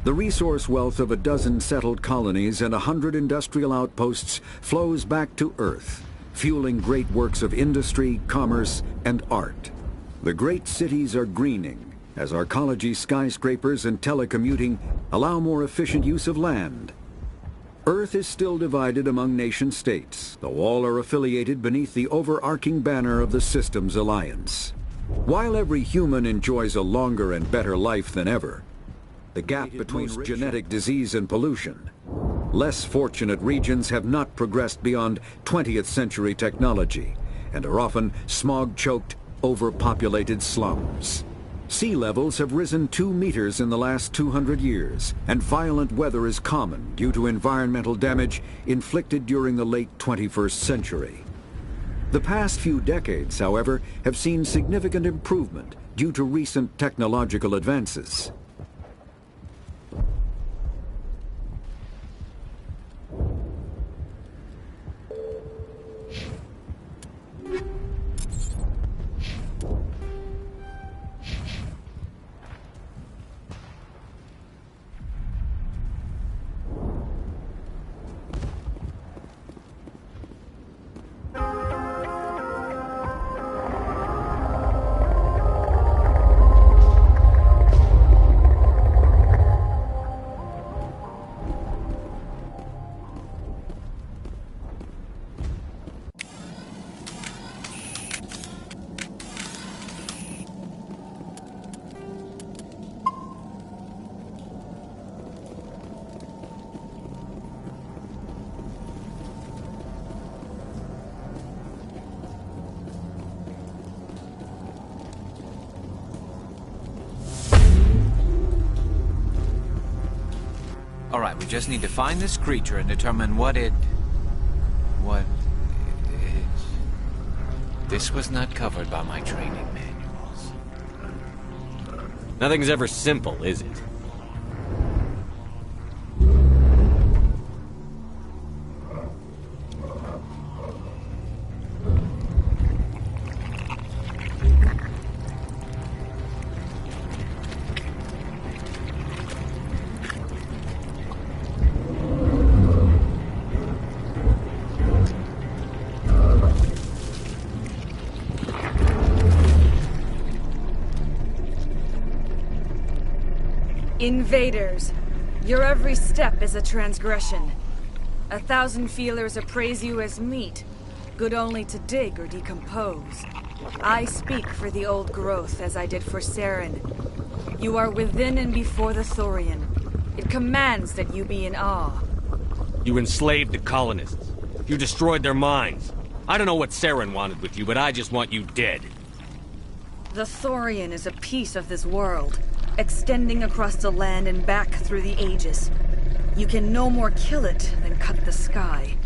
The resource wealth of a dozen settled colonies and 100 industrial outposts flows back to Earth, fueling great works of industry, commerce, and art. The great cities are greening, as arcology skyscrapers and telecommuting allow more efficient use of land. Earth is still divided among nation-states, though all are affiliated beneath the overarching banner of the Systems Alliance. While every human enjoys a longer and better life than ever, the gap between genetic disease and pollution, less fortunate regions have not progressed beyond 20th century technology and are often smog-choked, overpopulated slums. Sea levels have risen 2 meters in the last 200 years, and violent weather is common due to environmental damage inflicted during the late 21st century. The past few decades, however, have seen significant improvement due to recent technological advances. Alright, we just need to find this creature and determine what it is. This was not covered by my training manuals. Nothing's ever simple, is it? Invaders, Your every step is a transgression. 1,000 feelers appraise you as meat, good only to dig or decompose. I speak for the old growth as I did for Saren. You are within and before the Thorian. It commands that you be in awe. You enslaved the colonists. You destroyed their minds. I don't know what Saren wanted with you, but I just want you dead. The Thorian is a piece of this world, extending across the land and back through the ages. You can no more kill it than cut the sky.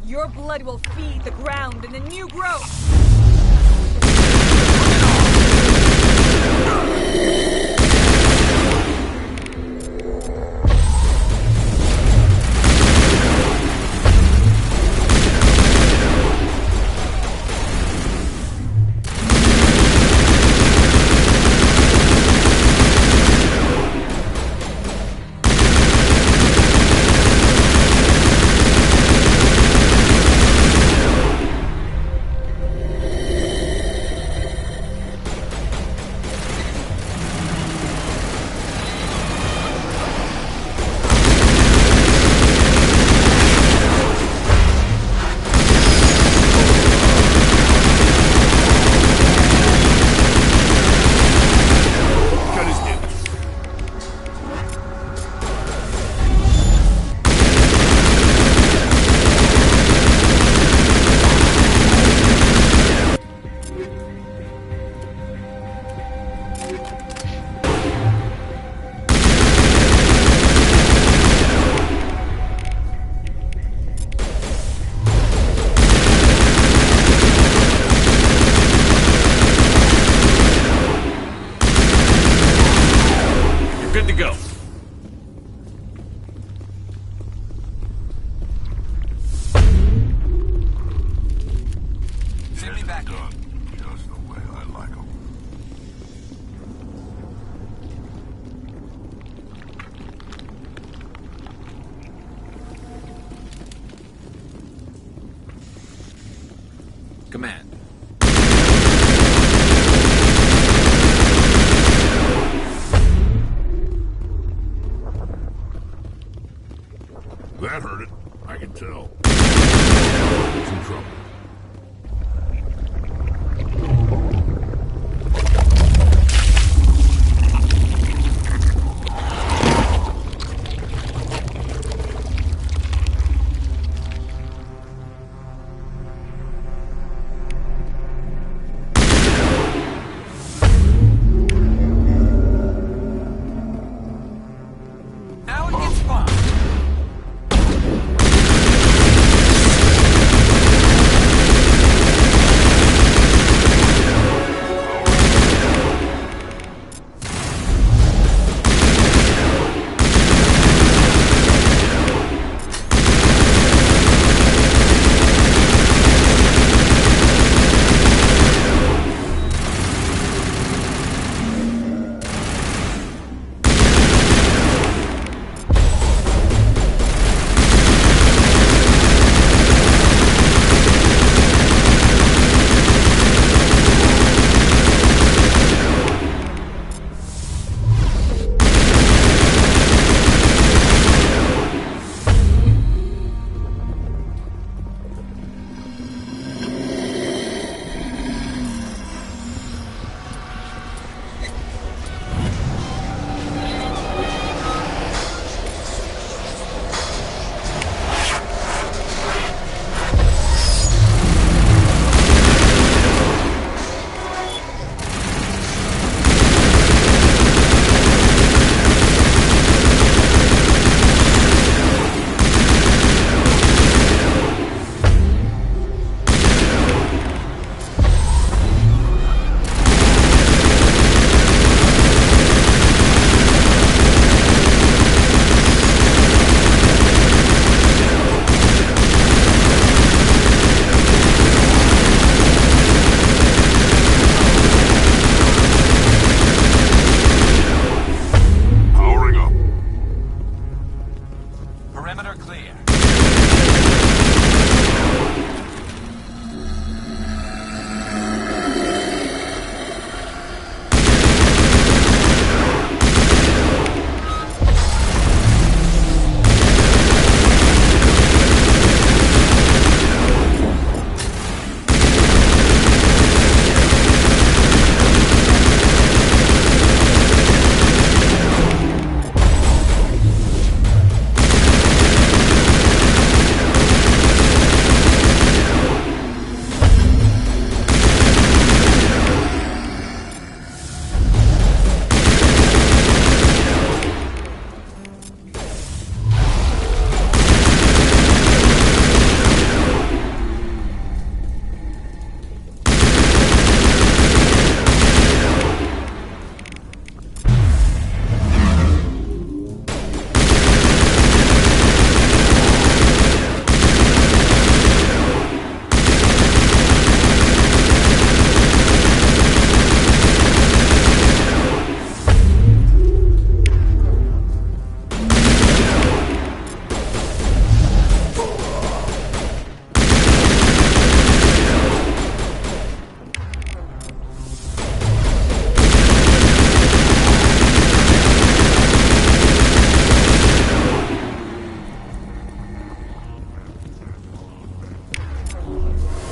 Your blood will feed the ground and the new growth! Good to go. Send me back in. Just the way I like 'em. Command. That hurt it. I can tell. It's in trouble.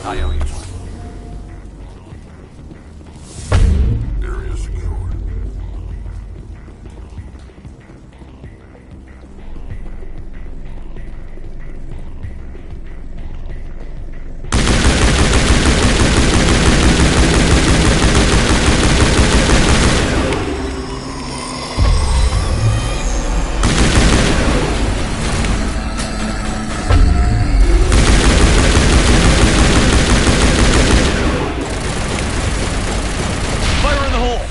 I owe you one. Area secured. Fire in the hole!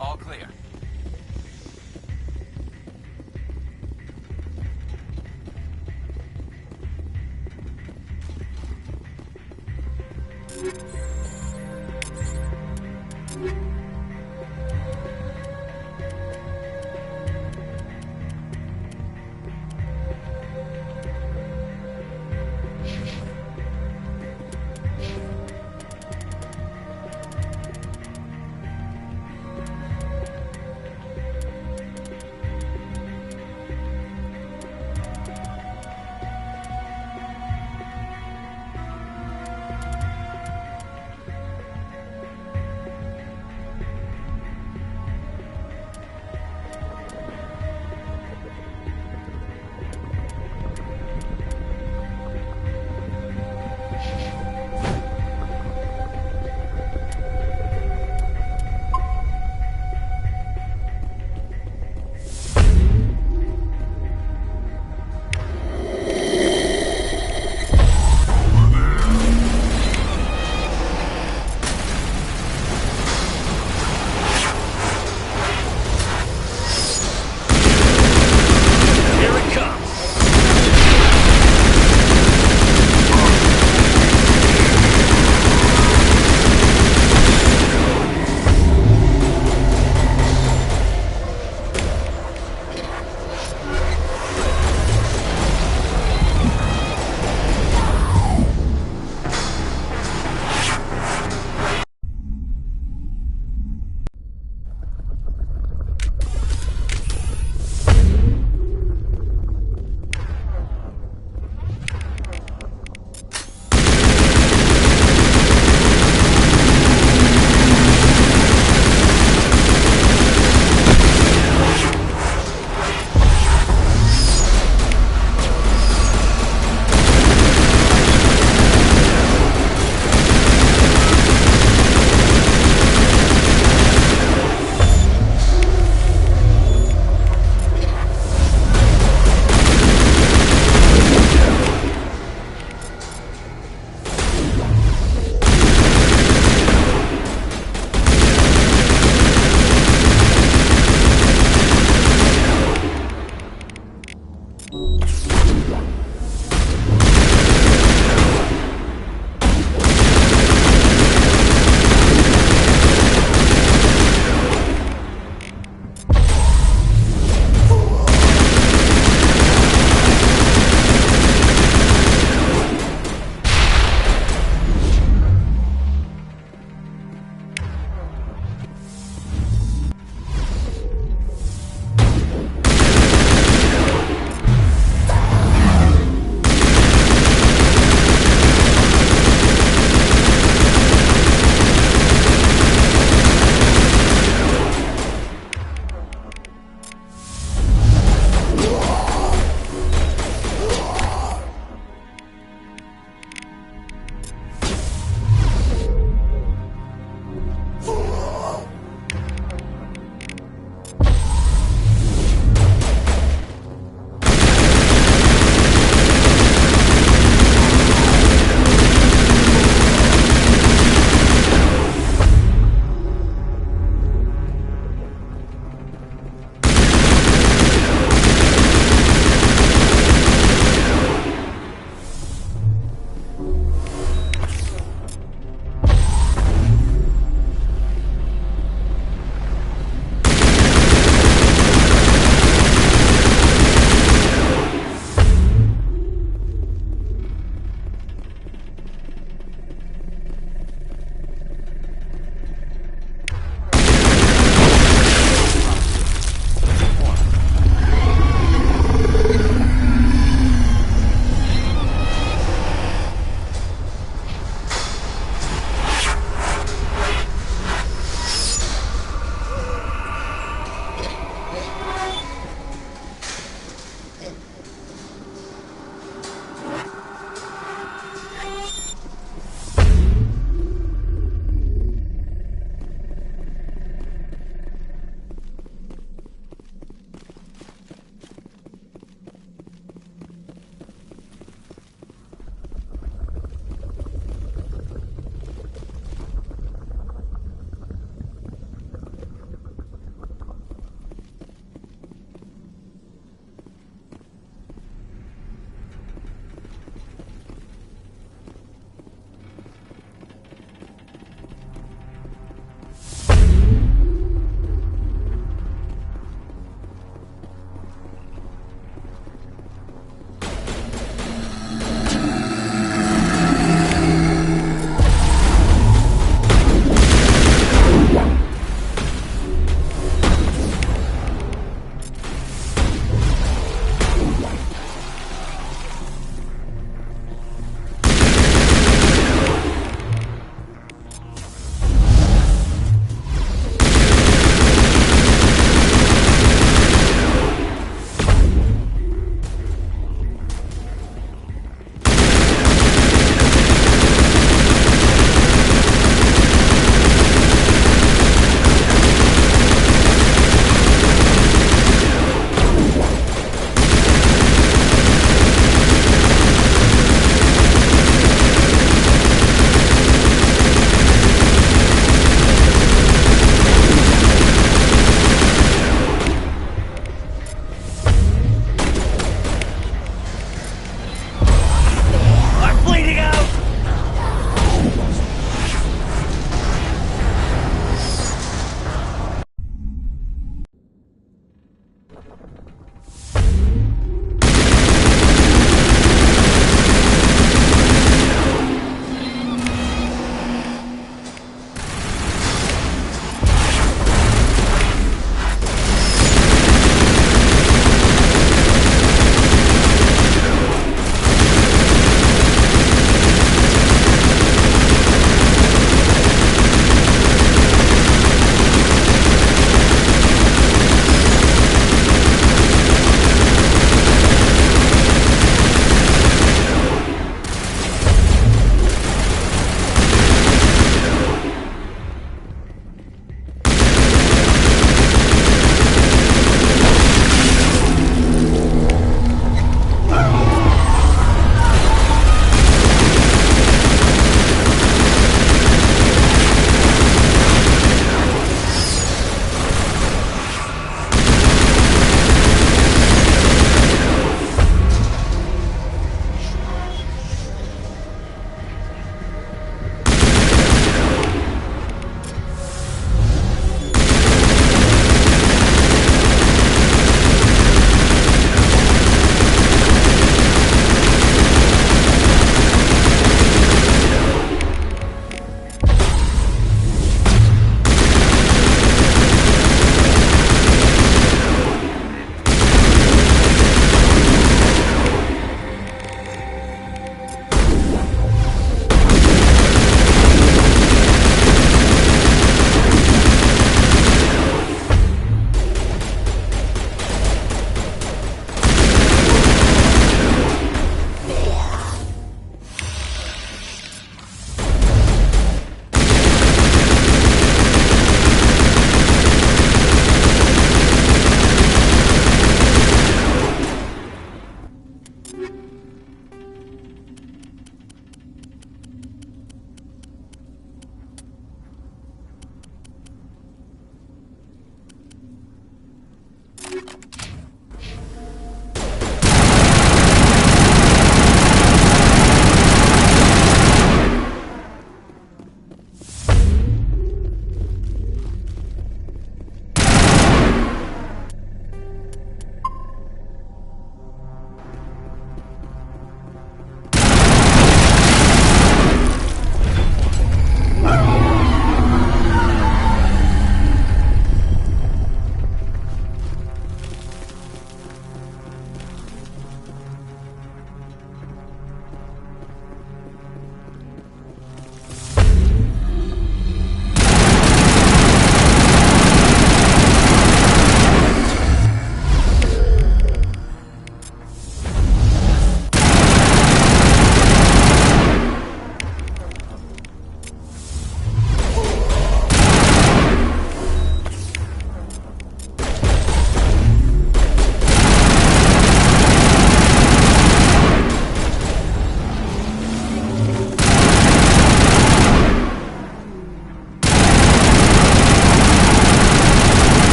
All clear.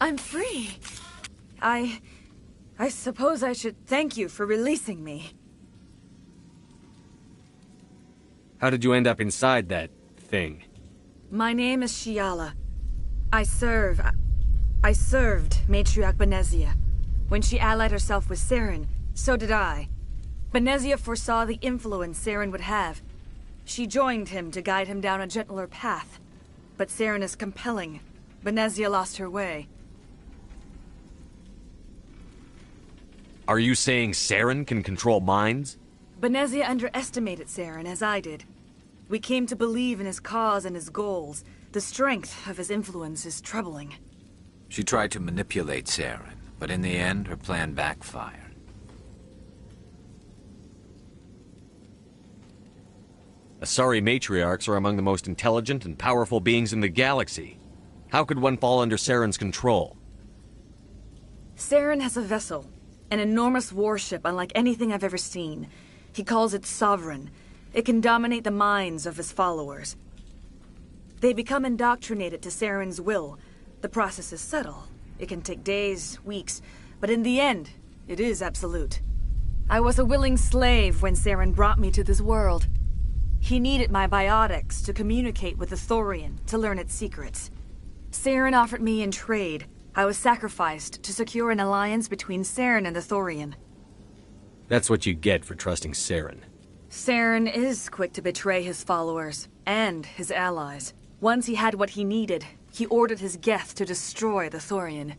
I'm free. I suppose I should thank you for releasing me. How did you end up inside that thing? My name is Shiala. I served Matriarch Benezia. When she allied herself with Saren, so did I. Benezia foresaw the influence Saren would have. She joined him to guide him down a gentler path. But Saren is compelling. Benezia lost her way. Are you saying Saren can control minds? Benezia underestimated Saren, as I did. We came to believe in his cause and his goals. The strength of his influence is troubling. She tried to manipulate Saren, but in the end, her plan backfired. Asari matriarchs are among the most intelligent and powerful beings in the galaxy. How could one fall under Saren's control? Saren has a vessel, an enormous warship unlike anything I've ever seen. He calls it Sovereign. It can dominate the minds of his followers. They become indoctrinated to Saren's will. The process is subtle. It can take days, weeks, but in the end, it is absolute. I was a willing slave when Saren brought me to this world. He needed my biotics to communicate with the Thorian, to learn its secrets. Saren offered me in trade. I was sacrificed to secure an alliance between Saren and the Thorian. That's what you get for trusting Saren. Saren is quick to betray his followers, and his allies. Once he had what he needed, he ordered his Geth to destroy the Thorian.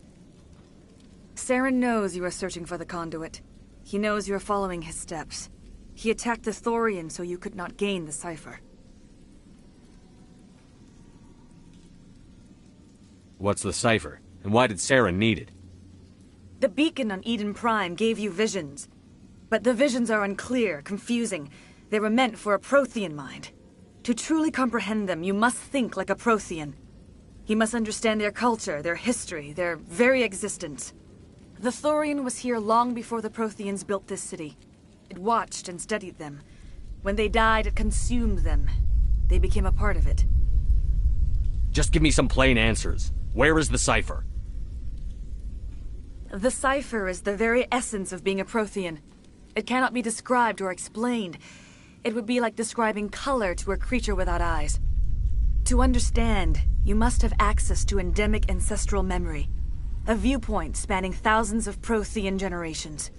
Saren knows you are searching for the conduit. He knows you are following his steps. He attacked the Thorian so you could not gain the cipher. What's the cipher? And why did Saren need it? The beacon on Eden Prime gave you visions. But the visions are unclear, confusing. They were meant for a Prothean mind. To truly comprehend them, you must think like a Prothean. You must understand their culture, their history, their very existence. The Thorian was here long before the Protheans built this city. It watched and studied them. When they died, it consumed them. They became a part of it. Just give me some plain answers. Where is the cipher? The cipher is the very essence of being a Prothean. It cannot be described or explained. It would be like describing color to a creature without eyes. To understand, you must have access to endemic ancestral memory. A viewpoint spanning thousands of Prothean generations.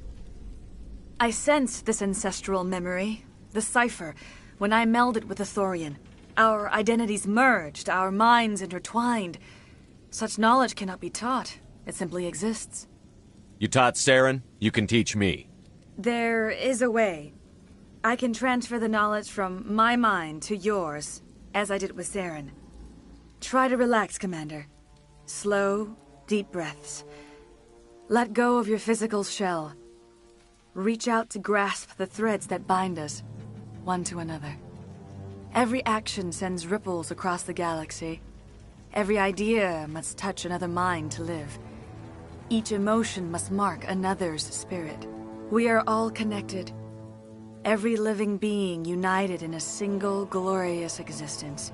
I sensed this ancestral memory, the cipher, when I melded with the Thorian. Our identities merged, our minds intertwined. Such knowledge cannot be taught. It simply exists. You taught Saren, you can teach me. There is a way. I can transfer the knowledge from my mind to yours, as I did with Saren. Try to relax, Commander. Slow, deep breaths. Let go of your physical shell. Reach out to grasp the threads that bind us, one to another. Every action sends ripples across the galaxy. Every idea must touch another mind to live. Each emotion must mark another's spirit. We are all connected. Every living being united in a single glorious existence.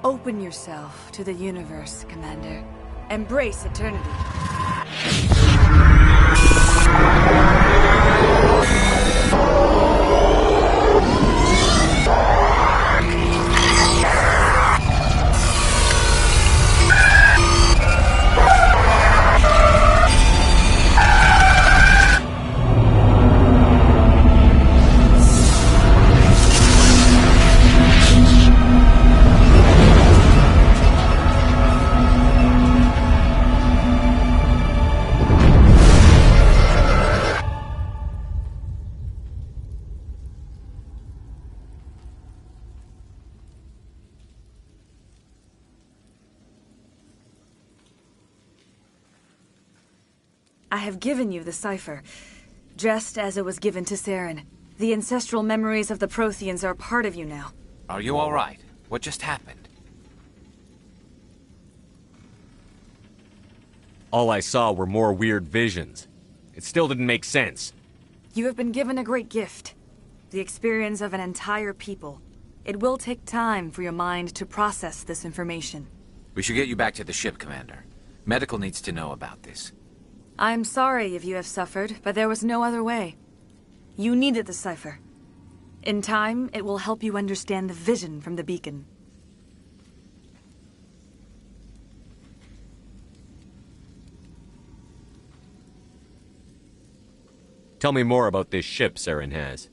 Open yourself to the universe, Commander. Embrace eternity. I have given you the cipher, just as it was given to Saren. The ancestral memories of the Protheans are part of you now. Are you all right? What just happened? All I saw were more weird visions. It still didn't make sense. You have been given a great gift. The experience of an entire people. It will take time for your mind to process this information. We should get you back to the ship, Commander. Medical needs to know about this. I'm sorry if you have suffered, but there was no other way. You needed the cipher. In time, it will help you understand the vision from the beacon. Tell me more about this ship Saren has.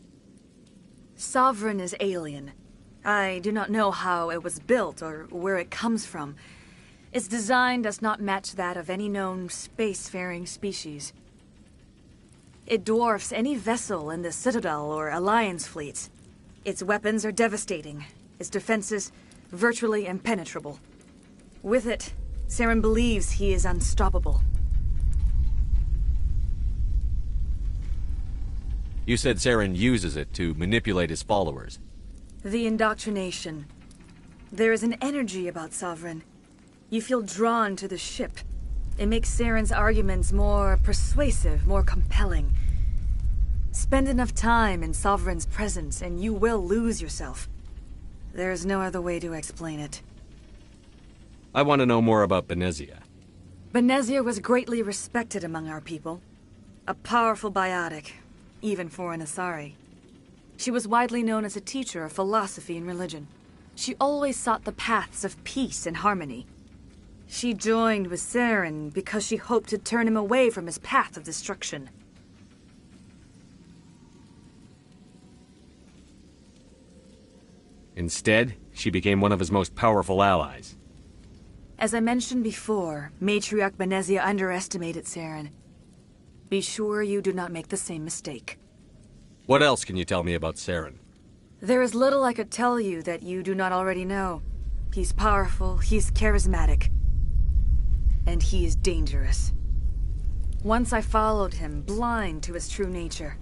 Sovereign is alien. I do not know how it was built or where it comes from. Its design does not match that of any known spacefaring species. It dwarfs any vessel in the Citadel or Alliance fleets. Its weapons are devastating, its defenses virtually impenetrable. With it, Saren believes he is unstoppable. You said Saren uses it to manipulate his followers. The indoctrination. There is an energy about Sovereign. You feel drawn to the ship. It makes Saren's arguments more persuasive, more compelling. Spend enough time in Sovereign's presence and you will lose yourself. There is no other way to explain it. I want to know more about Benezia. Benezia was greatly respected among our people. A powerful biotic, even for an Asari. She was widely known as a teacher of philosophy and religion. She always sought the paths of peace and harmony. She joined with Saren because she hoped to turn him away from his path of destruction. Instead, she became one of his most powerful allies. As I mentioned before, Matriarch Benezia underestimated Saren. Be sure you do not make the same mistake. What else can you tell me about Saren? There is little I could tell you that you do not already know. He's powerful, he's charismatic, and he is dangerous. Once I followed him, blind to his true nature.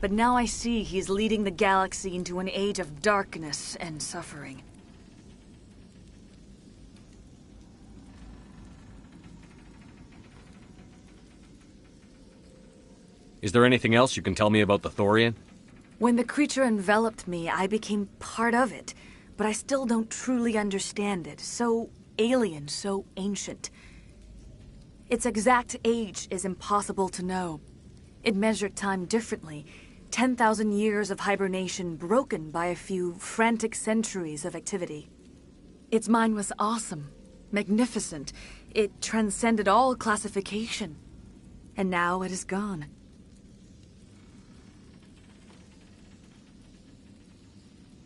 But now I see he's leading the galaxy into an age of darkness and suffering. Is there anything else you can tell me about the Thorian? When the creature enveloped me, I became part of it, but I still don't truly understand it. So alien, so ancient. Its exact age is impossible to know. It measured time differently. 10,000 years of hibernation broken by a few frantic centuries of activity. Its mind was awesome, magnificent. It transcended all classification. And now it is gone.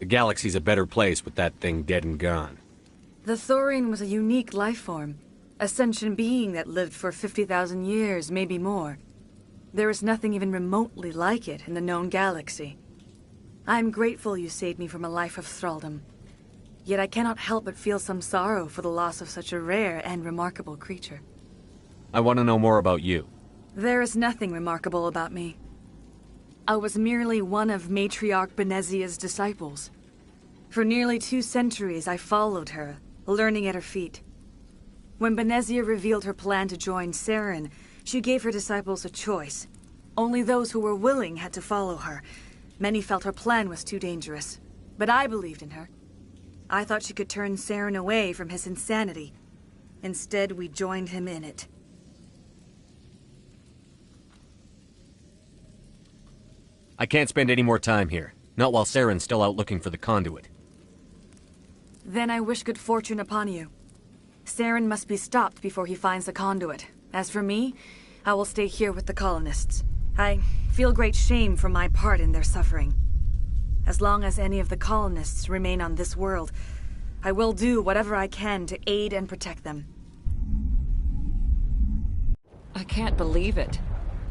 The galaxy's a better place with that thing dead and gone. The Thorian was a unique life form. A sentient being that lived for 50,000 years, maybe more. There is nothing even remotely like it in the known galaxy. I'm grateful you saved me from a life of thraldom. Yet I cannot help but feel some sorrow for the loss of such a rare and remarkable creature. I want to know more about you. There is nothing remarkable about me. I was merely one of Matriarch Benezia's disciples. For nearly 2 centuries I followed her, learning at her feet. When Benezia revealed her plan to join Saren, she gave her disciples a choice. Only those who were willing had to follow her. Many felt her plan was too dangerous, but I believed in her. I thought she could turn Saren away from his insanity. Instead, we joined him in it. I can't spend any more time here. Not while Saren's still out looking for the conduit. Then I wish good fortune upon you. Saren must be stopped before he finds the conduit. As for me, I will stay here with the colonists. I feel great shame for my part in their suffering. As long as any of the colonists remain on this world, I will do whatever I can to aid and protect them. I can't believe it.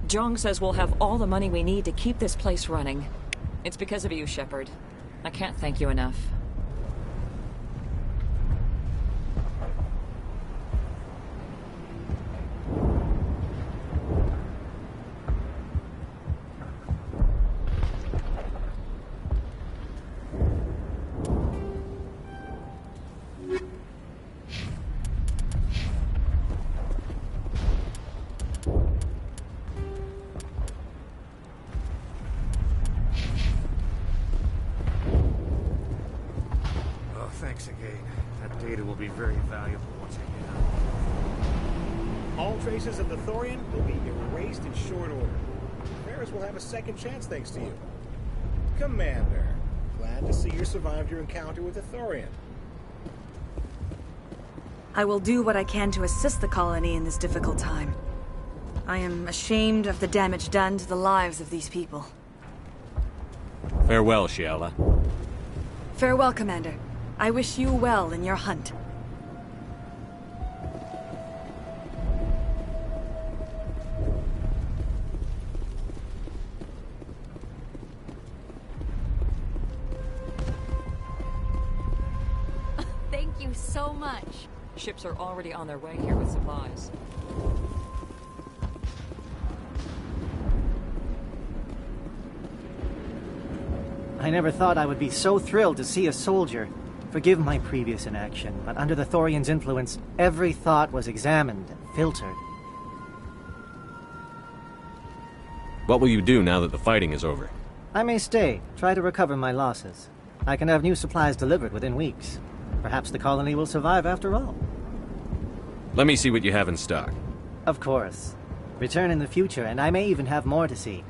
Jong says we'll have all the money we need to keep this place running. It's because of you, Shepard. I can't thank you enough. Thanks again. That data will be very valuable once I get out. All traces of the Thorian will be erased in short order. Ferris will have a second chance thanks to you. Commander, glad to see you survived your encounter with the Thorian. I will do what I can to assist the colony in this difficult time. I am ashamed of the damage done to the lives of these people. Farewell, Shiala. Farewell, Commander. I wish you well in your hunt. Thank you so much. Ships are already on their way here with supplies. I never thought I would be so thrilled to see a soldier. Forgive my previous inaction, but under the Thorian's influence, every thought was examined and filtered. What will you do now that the fighting is over? I may stay, try to recover my losses. I can have new supplies delivered within weeks. Perhaps the colony will survive after all. Let me see what you have in stock. Of course. Return in the future, and I may even have more to see.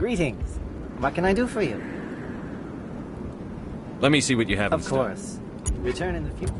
Greetings. What can I do for you? Let me see what you have in Of stock. course. Return in the future.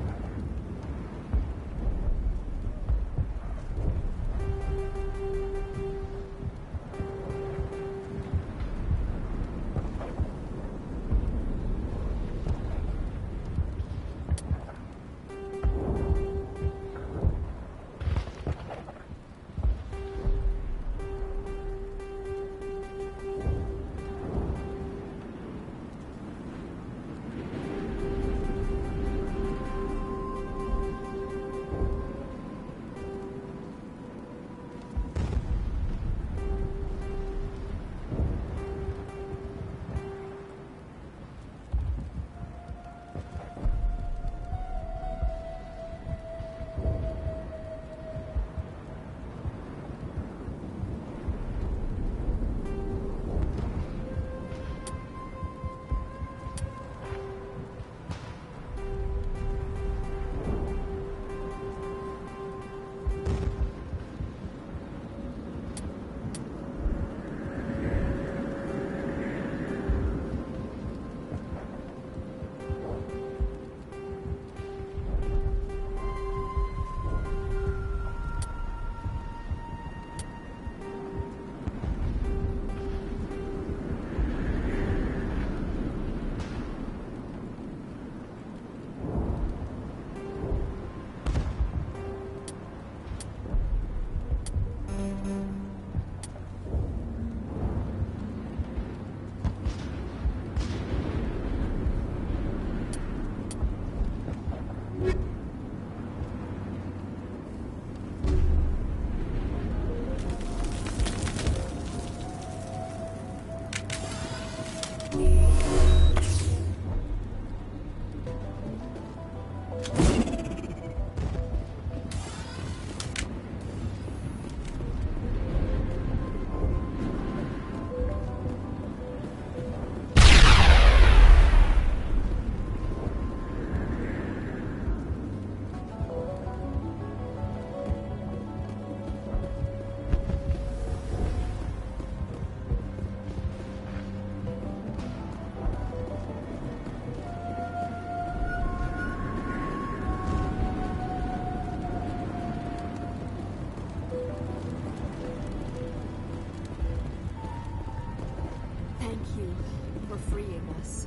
us.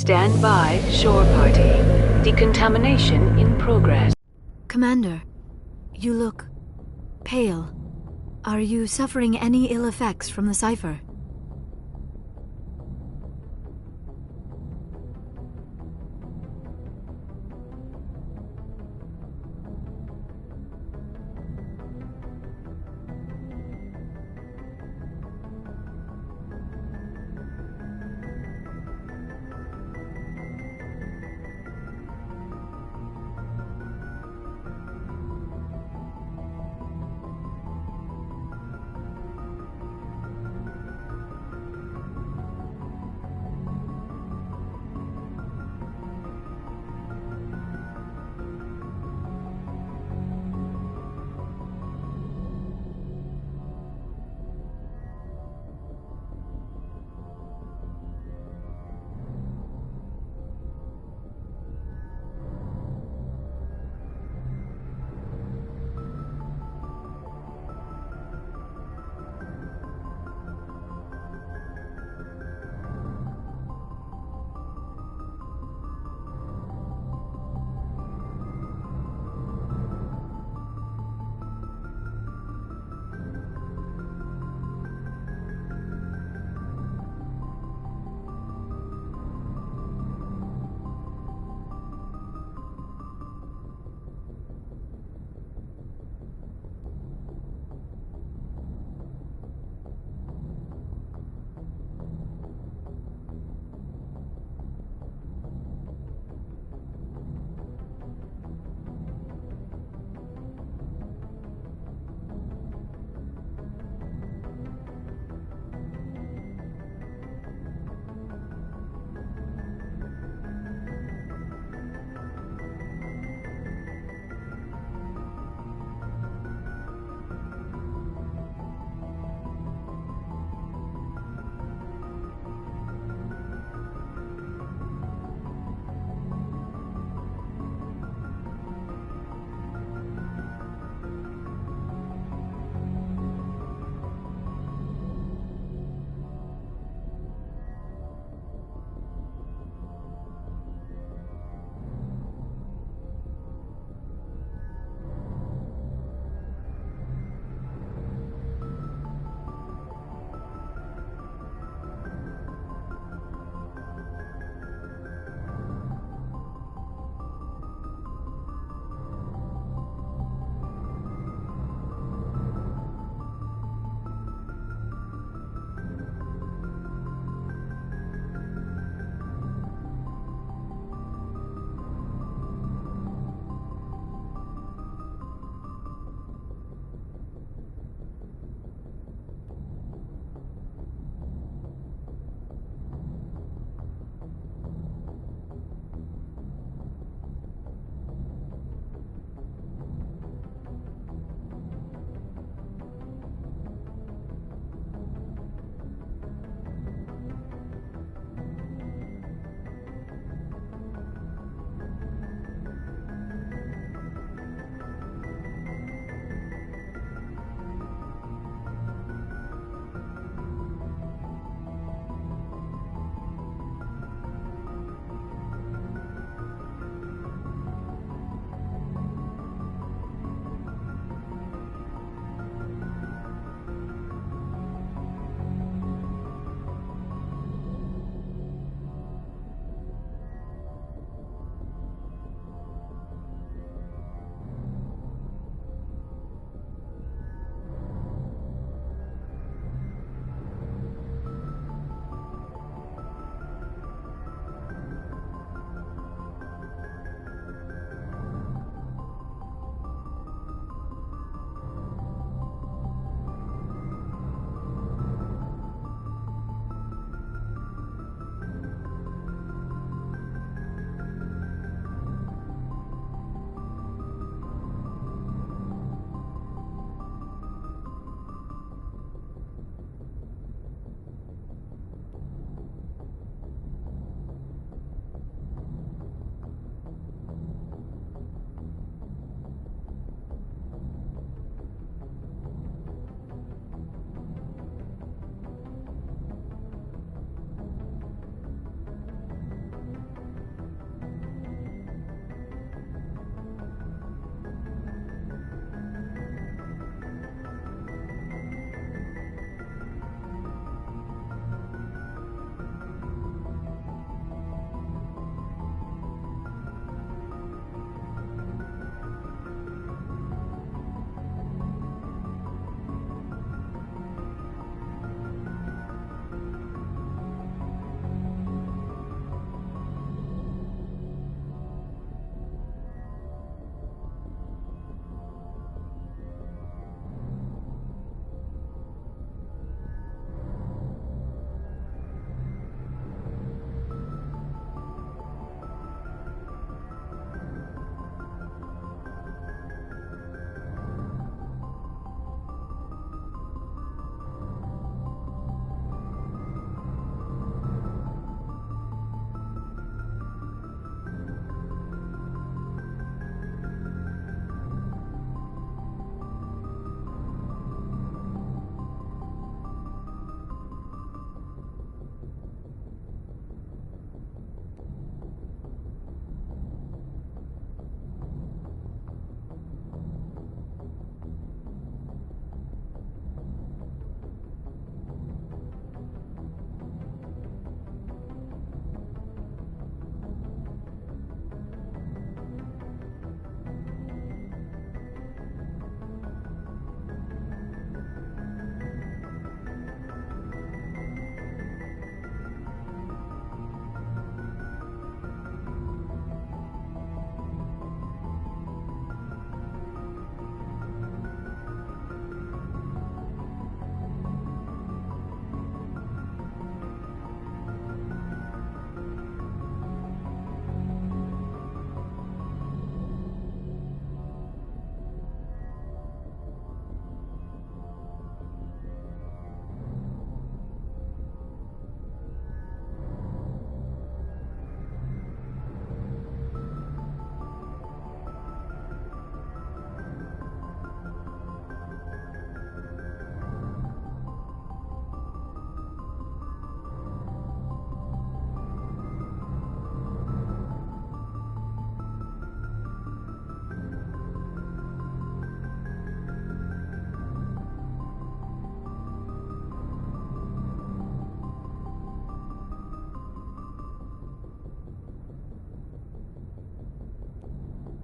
Stand by, shore party. Decontamination in progress. Commander, you look pale. Are you suffering any ill effects from the cipher?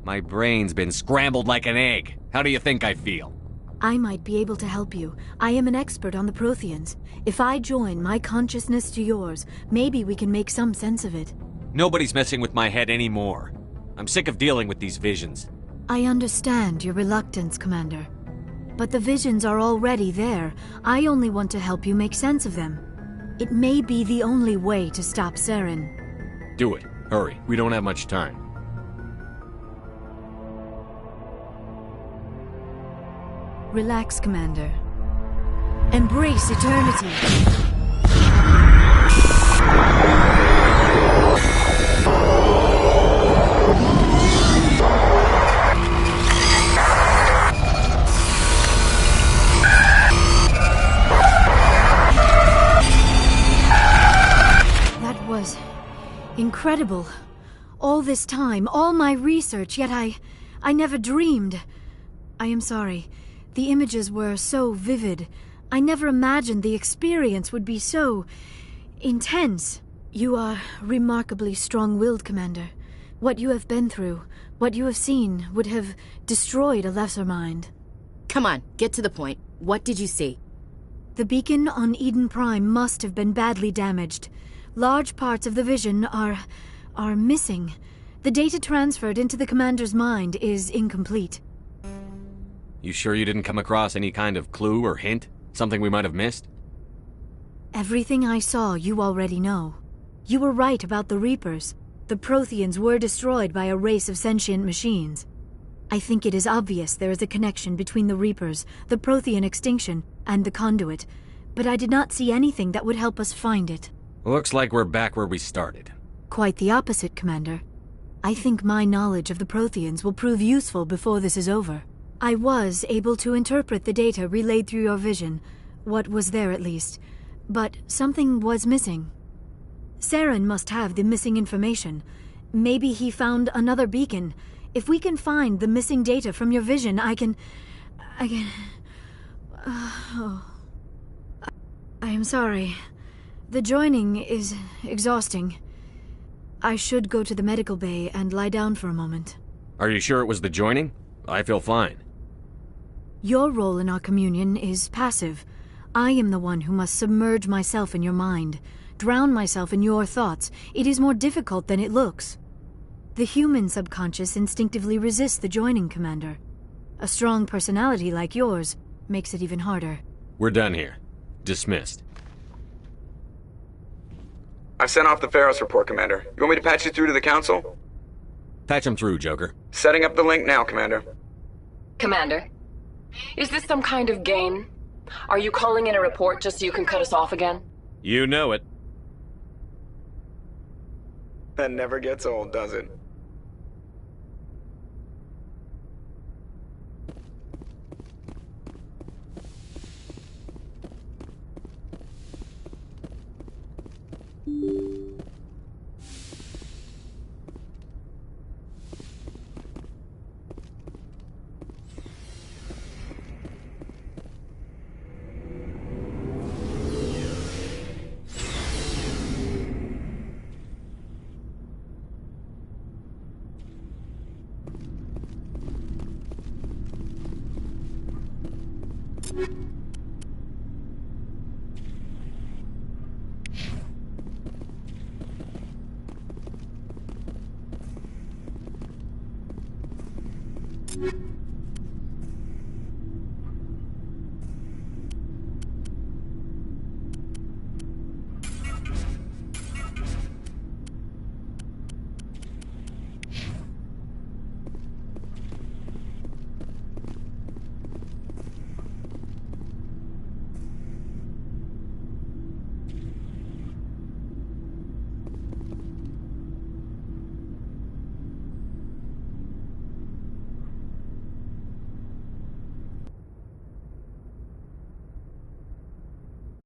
My brain's been scrambled like an egg. How do you think I feel? I might be able to help you. I am an expert on the Protheans. If I join my consciousness to yours, maybe we can make some sense of it. Nobody's messing with my head anymore. I'm sick of dealing with these visions. I understand your reluctance, Commander. But the visions are already there. I only want to help you make sense of them. It may be the only way to stop Saren. Do it. Hurry. We don't have much time. Relax, Commander. Embrace eternity. That was incredible. All this time, all my research, yet I never dreamed. I am sorry. The images were so vivid. I never imagined the experience would be so intense. You are remarkably strong-willed, Commander. What you have been through, what you have seen, would have destroyed a lesser mind. Come on, get to the point. What did you see? The beacon on Eden Prime must have been badly damaged. Large parts of the vision are missing. The data transferred into the Commander's mind is incomplete. You sure you didn't come across any kind of clue or hint? Something we might have missed? Everything I saw you already know. You were right about the Reapers. The Protheans were destroyed by a race of sentient machines. I think it is obvious there is a connection between the Reapers, the Prothean extinction, and the Conduit, but I did not see anything that would help us find it. Looks like we're back where we started. Quite the opposite, Commander. I think my knowledge of the Protheans will prove useful before this is over. I was able to interpret the data relayed through your vision, what was there at least, but something was missing. Saren must have the missing information. Maybe he found another beacon. If we can find the missing data from your vision, I can... I am sorry. The joining is exhausting. I should go to the medical bay and lie down for a moment. Are you sure it was the joining? I feel fine. Your role in our communion is passive. I am the one who must submerge myself in your mind, drown myself in your thoughts. It is more difficult than it looks. The human subconscious instinctively resists the joining, Commander. A strong personality like yours makes it even harder. We're done here. Dismissed. I've sent off the Pharos report, Commander. You want me to patch you through to the Council? Patch him through, Joker. Setting up the link now, Commander. Commander, is this some kind of game? Are you calling in a report just so you can cut us off again? You know it. That never gets old, does it?